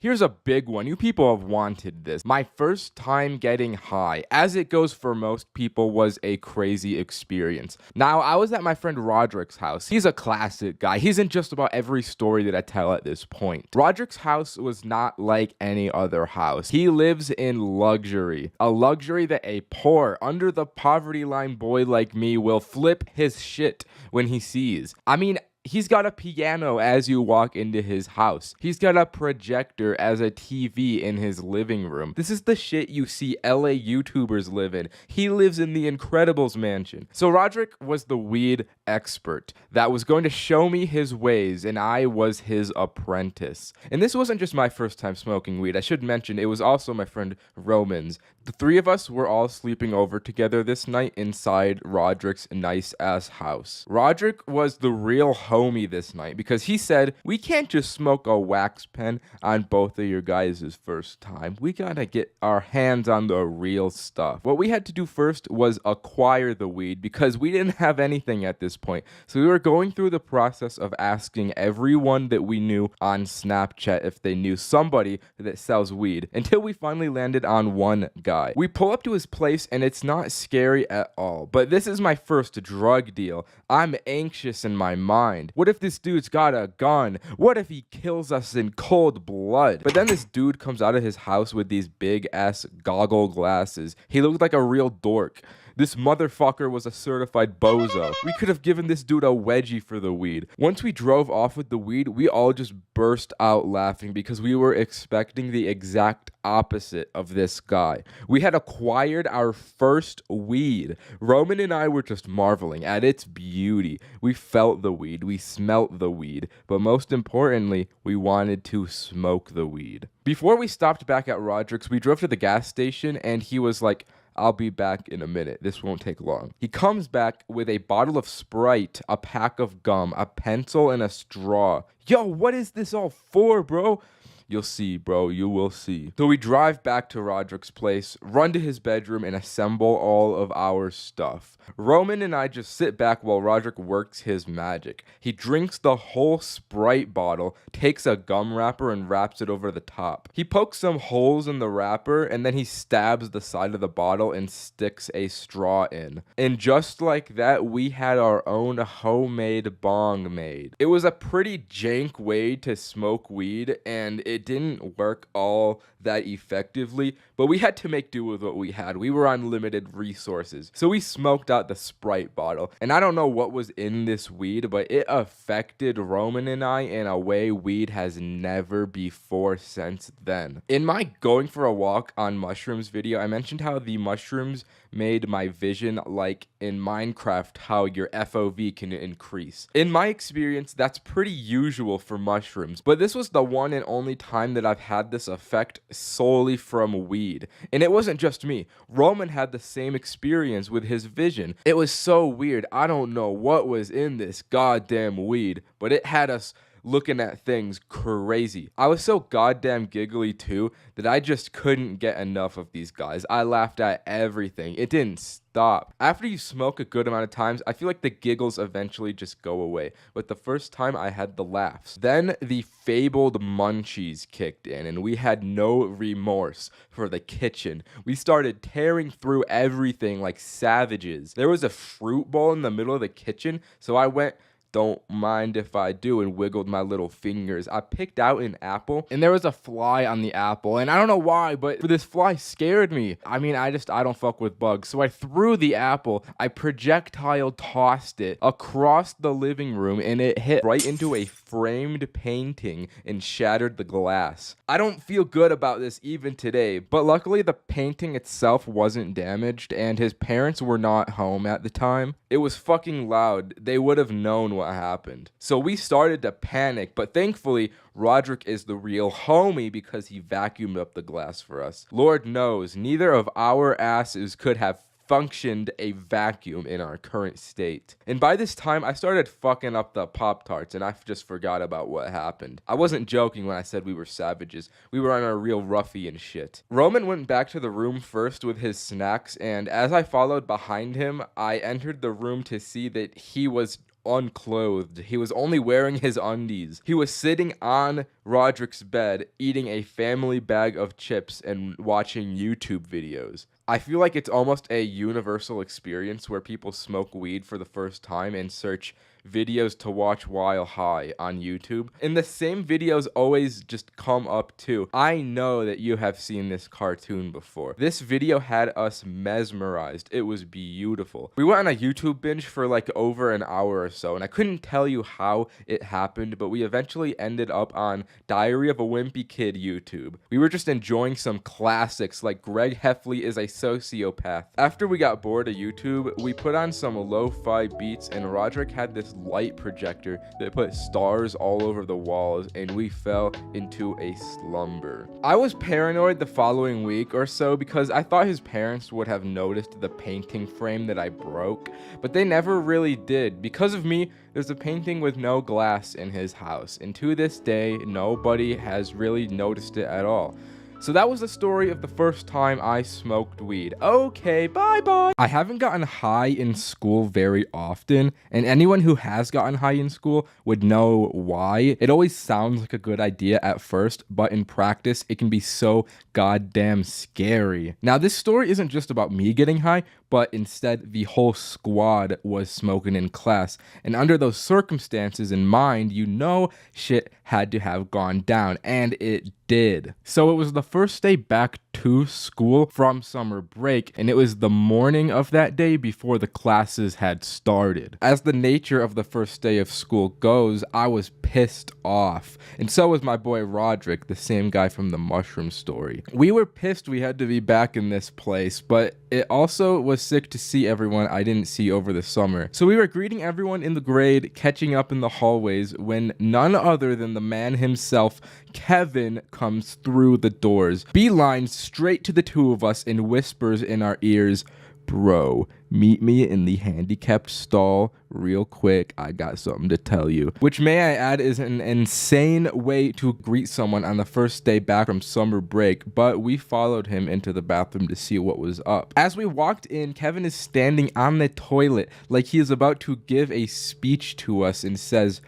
Here's a big one. You people have wanted this. My first time getting high, as it goes for most people, was a crazy experience. Now, I was at my friend Roderick's house. He's a classic guy. He's in just about every story that I tell at this point. Roderick's house was not like any other house. He lives in luxury, a luxury that a poor, under the poverty line boy like me will flip his shit when he sees. I mean, he's got a piano as you walk into his house. He's got a projector as a TV in his living room. This is the shit you see LA YouTubers live in. He lives in the Incredibles mansion. So Roderick was the weed expert that was going to show me his ways, and I was his apprentice. And this wasn't just my first time smoking weed. I should mention it was also my friend Roman's. The three of us were all sleeping over together this night inside Roderick's nice-ass house. Roderick was the real homie this night because he said, we can't just smoke a wax pen on both of your guys' first time. We gotta get our hands on the real stuff. What we had to do first was acquire the weed because we didn't have anything at this point. So we were going through the process of asking everyone that we knew on Snapchat if they knew somebody that sells weed until we finally landed on one guy. We pull up to his place and it's not scary at all, but this is my first drug deal. I'm anxious in my mind. What if this dude's got a gun? What if he kills us in cold blood? But then this dude comes out of his house with these big ass goggle glasses. He looked like a real dork. This motherfucker was a certified bozo. We could have given this dude a wedgie for the weed. Once we drove off with the weed, we all just burst out laughing because we were expecting the exact opposite of this guy. We had acquired our first weed. Roman and I were just marveling at its beauty. We felt the weed, we smelt the weed, but most importantly, we wanted to smoke the weed. Before we stopped back at Roderick's, we drove to the gas station and he was like, I'll be back in a minute. This won't take long. He comes back with a bottle of Sprite, a pack of gum, a pencil, and a straw. Yo, what is this all for, bro? You'll see, bro. You will see. So we drive back to Roderick's place, run to his bedroom, and assemble all of our stuff. Roman and I just sit back while Roderick works his magic. He drinks the whole Sprite bottle, takes a gum wrapper, and wraps it over the top. He pokes some holes in the wrapper, and then he stabs the side of the bottle and sticks a straw in. And just like that, we had our own homemade bong made. It was a pretty jank way to smoke weed, and it didn't work all that effectively, but we had to make do with what we had. We were on limited resources. So we smoked out the Sprite bottle. And I don't know what was in this weed, but it affected Roman and I in a way weed has never before since then. In my going for a walk on mushrooms video, I mentioned how the mushrooms made my vision like in Minecraft, how your FOV can increase. In my experience, that's pretty usual for mushrooms, but this was the one and only time that I've had this effect solely from weed. And it wasn't just me. Roman had the same experience with his vision. It was so weird. I don't know what was in this goddamn weed, but it had us looking at things crazy. I was so goddamn giggly too that I just couldn't get enough of these guys. I laughed at everything. It didn't stop. After you smoke a good amount of times, I feel like the giggles eventually just go away. But the first time I had the laughs. Then the fabled munchies kicked in and we had no remorse for the kitchen. We started tearing through everything like savages. There was a fruit bowl in the middle of the kitchen, so I went, don't mind if I do, and wiggled my little fingers. I picked out an apple and there was a fly on the apple, and I don't know why, but this fly scared me. I mean, I don't fuck with bugs. So I threw the apple, I projectile tossed it across the living room, and it hit right into a framed painting and shattered the glass. I don't feel good about this even today, but luckily the painting itself wasn't damaged and his parents were not home at the time. It was fucking loud. They would have known what happened. So we started to panic, but thankfully Roderick is the real homie because he vacuumed up the glass for us. Lord knows, neither of our asses could have functioned a vacuum in our current state. And by this time, I started fucking up the Pop-Tarts and I just forgot about what happened. I wasn't joking when I said we were savages. We were on a real ruffian shit. Roman went back to the room first with his snacks, and as I followed behind him, I entered the room to see that he was unclothed. He was only wearing his undies. He was sitting on Roderick's bed, eating a family bag of chips and watching YouTube videos. I feel like it's almost a universal experience where people smoke weed for the first time and search videos to watch while high on YouTube. And the same videos always just come up too. I know that you have seen this cartoon before. This video had us mesmerized. It was beautiful. We went on a YouTube binge for like over an hour or so, and I couldn't tell you how it happened, but we eventually ended up on Diary of a Wimpy Kid YouTube. We were just enjoying some classics like Greg Heffley is a Sociopath. After we got bored of YouTube, we put on some lo-fi beats, and Roderick had this light projector that put stars all over the walls, and we fell into a slumber. I was paranoid the following week or so because I thought his parents would have noticed the painting frame that I broke, but they never really did. Because of me, there's a painting with no glass in his house, and to this day, nobody has really noticed it at all. So that was the story of the first time I smoked weed. Okay, bye-bye. I haven't gotten high in school very often, and anyone who has gotten high in school would know why. It always sounds like a good idea at first, but in practice, it can be so goddamn scary. Now, this story isn't just about me getting high, but instead the whole squad was smoking in class. And under those circumstances in mind, you know shit had to have gone down, and it did. So it was the first day back to school from summer break, and it was the morning of that day before the classes had started. As the nature of the first day of school goes, I was pissed off, and so was my boy Roderick, the same guy from the mushroom story. We were pissed we had to be back in this place, but it also was sick to see everyone I didn't see over the summer. So we were greeting everyone in the grade, catching up in the hallways, when none other than the man himself, Kevin, comes through the doors, beelines straight to the two of us, and whispers in our ears, "Bro, meet me in the handicapped stall real quick. I got something to tell you." Which, may I add, is an insane way to greet someone on the first day back from summer break, but we followed him into the bathroom to see what was up. As we walked in, Kevin is standing on the toilet like he is about to give a speech to us and says,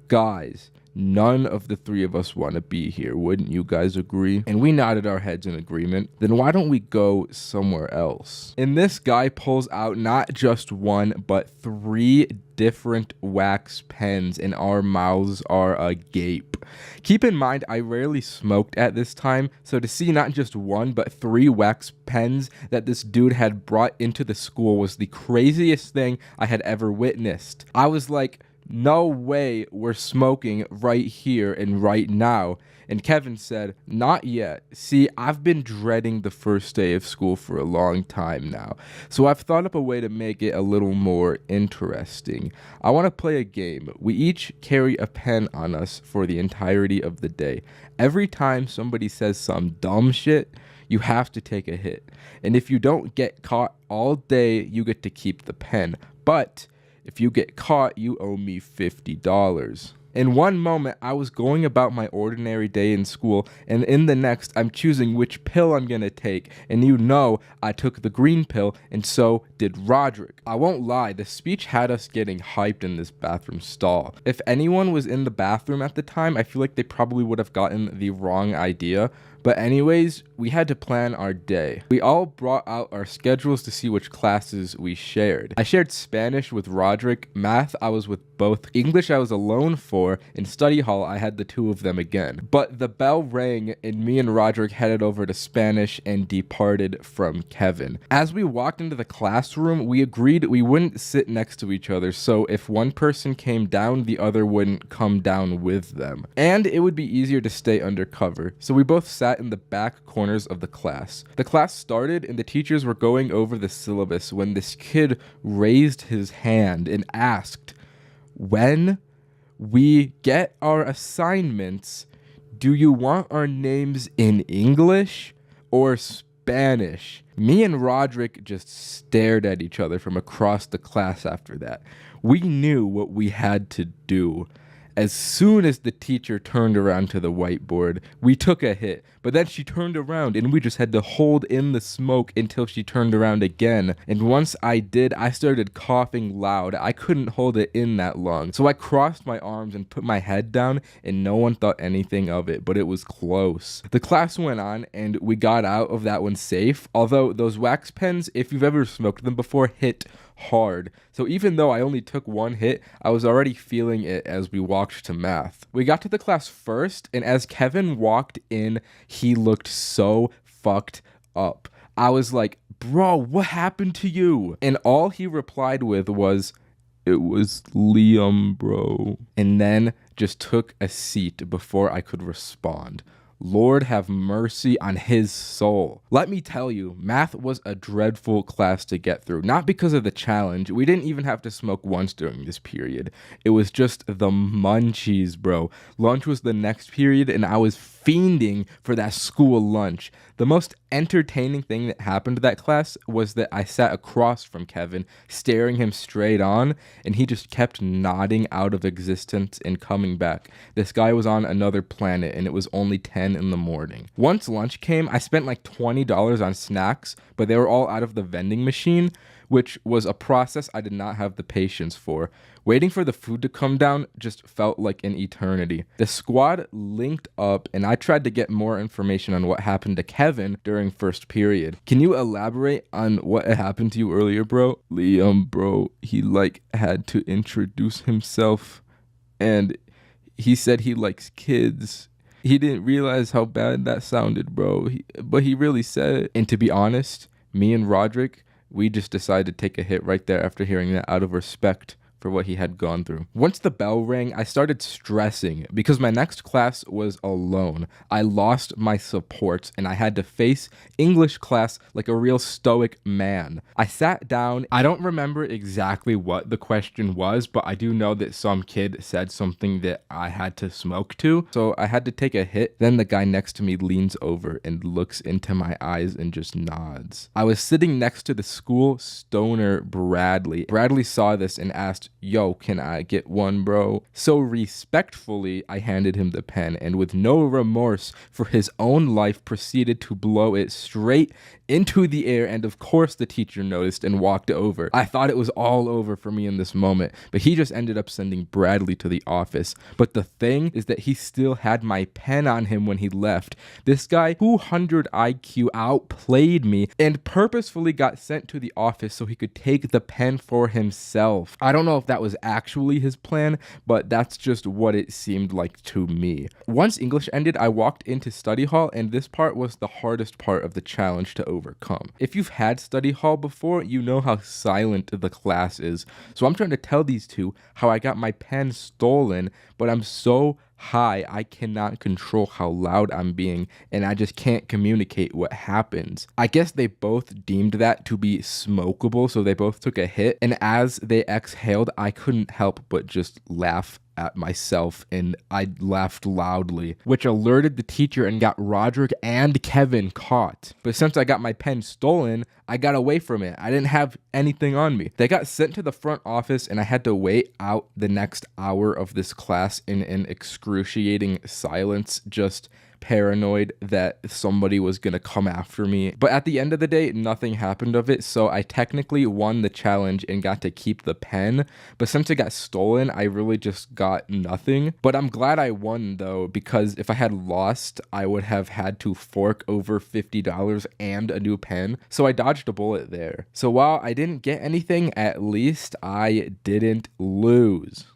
"Guys, none of the three of us want to be here. Wouldn't you guys agree?" And we nodded our heads in agreement. "Then why don't we go somewhere else?" And this guy pulls out not just one, but 3 different wax pens, and our mouths are agape. Keep in mind, I rarely smoked at this time, so to see not just 1, but 3 wax pens that this dude had brought into the school was the craziest thing I had ever witnessed. I was like, no way we're smoking right here and right now. And Kevin said, "Not yet. See, I've been dreading the first day of school for a long time now, so I've thought up a way to make it a little more interesting. I want to play a game. We each carry a pen on us for the entirety of the day. Every time somebody says some dumb shit, you have to take a hit. And if you don't get caught all day, you get to keep the pen. But if you get caught, you owe me $50. In one moment, I was going about my ordinary day in school, and in the next, I'm choosing which pill I'm gonna take, and you know I took the green pill, and so did Roderick. I won't lie, the speech had us getting hyped in this bathroom stall. If anyone was in the bathroom at the time, I feel like they probably would have gotten the wrong idea. But anyways, we had to plan our day. We all brought out our schedules to see which classes we shared. I shared Spanish with Roderick, math I was with both, English I was alone for, in study hall I had the 2 of them again. But the bell rang and me and Roderick headed over to Spanish and departed from Kevin. As we walked into the classroom, we agreed we wouldn't sit next to each other, so if one person came down, the other wouldn't come down with them. And it would be easier to stay undercover, so we both sat in the back corners of the class. The class started and the teachers were going over the syllabus when this kid raised his hand and asked, "When we get our assignments, do you want our names in English or Spanish?" Me and Roderick just stared at each other from across the class after that. We knew what we had to do. As soon as the teacher turned around to the whiteboard, we took a hit, but then she turned around and we just had to hold in the smoke until she turned around again. And once I did, I started coughing loud. I couldn't hold it in that long. So I crossed my arms and put my head down, and no one thought anything of it, but it was close. The class went on and we got out of that one safe, although those wax pens, if you've ever smoked them before, hit hard. So even though I only took one hit, I was already feeling it as we walked to math. We got to the class first, and as Kevin walked in, he looked so fucked up. I was like, bro, what happened to you? And all he replied with was, it was Liam, bro. And then just took a seat before I could respond. Lord have mercy on his soul. Let me tell you, math was a dreadful class to get through. Not because of the challenge. We didn't even have to smoke once during this period. It was just the munchies, bro. Lunch was the next period, and I was fiending for that school lunch. The most entertaining thing that happened to that class was that I sat across from Kevin, staring him straight on, and he just kept nodding out of existence and coming back. This guy was on another planet, and it was only 10 in the morning. Once lunch came, I spent like $20 on snacks, but they were all out of the vending machine, which was a process I did not have the patience for. Waiting for the food to come down just felt like an eternity. The squad linked up, and I tried to get more information on what happened to Kevin during first period. Can you elaborate on what happened to you earlier, bro? Liam, bro, he had to introduce himself, and he said he likes kids. He didn't realize how bad that sounded, bro. But he really said it. And to be honest, me and Roderick, we just decided to take a hit right there after hearing that out of respect for what he had gone through. Once the bell rang, I started stressing because my next class was alone. I lost my supports and I had to face English class like a real stoic man. I sat down. I don't remember exactly what the question was, but I do know that some kid said something that I had to smoke to. So I had to take a hit. Then the guy next to me leans over and looks into my eyes and just nods. I was sitting next to the school stoner Bradley. Bradley saw this and asked, "Yo, can I get one, bro?" So respectfully, I handed him the pen, and with no remorse for his own life, proceeded to blow it straight into the air, and of course the teacher noticed and walked over. I thought it was all over for me in this moment, but he just ended up sending Bradley to the office. But the thing is that he still had my pen on him when he left. This guy, 200 IQ, outplayed me and purposefully got sent to the office so he could take the pen for himself. I don't know if that was actually his plan, but that's just what it seemed like to me. Once English ended, I walked into study hall, and this part was the hardest part of the challenge to overcome. If you've had study hall before, you know how silent the class is. So I'm trying to tell these two how I got my pen stolen, but I'm so high I cannot control how loud I'm being, and I just can't communicate what happens. I guess they both deemed that to be smokable, so they both took a hit, and as they exhaled, I couldn't help but just laugh at myself, and I laughed loudly, which alerted the teacher and got Roderick and Kevin caught. But since I got my pen stolen, I got away from it. I didn't have anything on me. They got sent to the front office, and I had to wait out the next hour of this class in an excruciating silence, just paranoid that somebody was gonna come after me. But at the end of the day, nothing happened of it, so I technically won the challenge and got to keep the pen. But since it got stolen, I really just got nothing. But I'm glad I won though, because if I had lost, I would have had to fork over $50 and a new pen. So I dodged a bullet there. So while I didn't get anything, at least I didn't lose.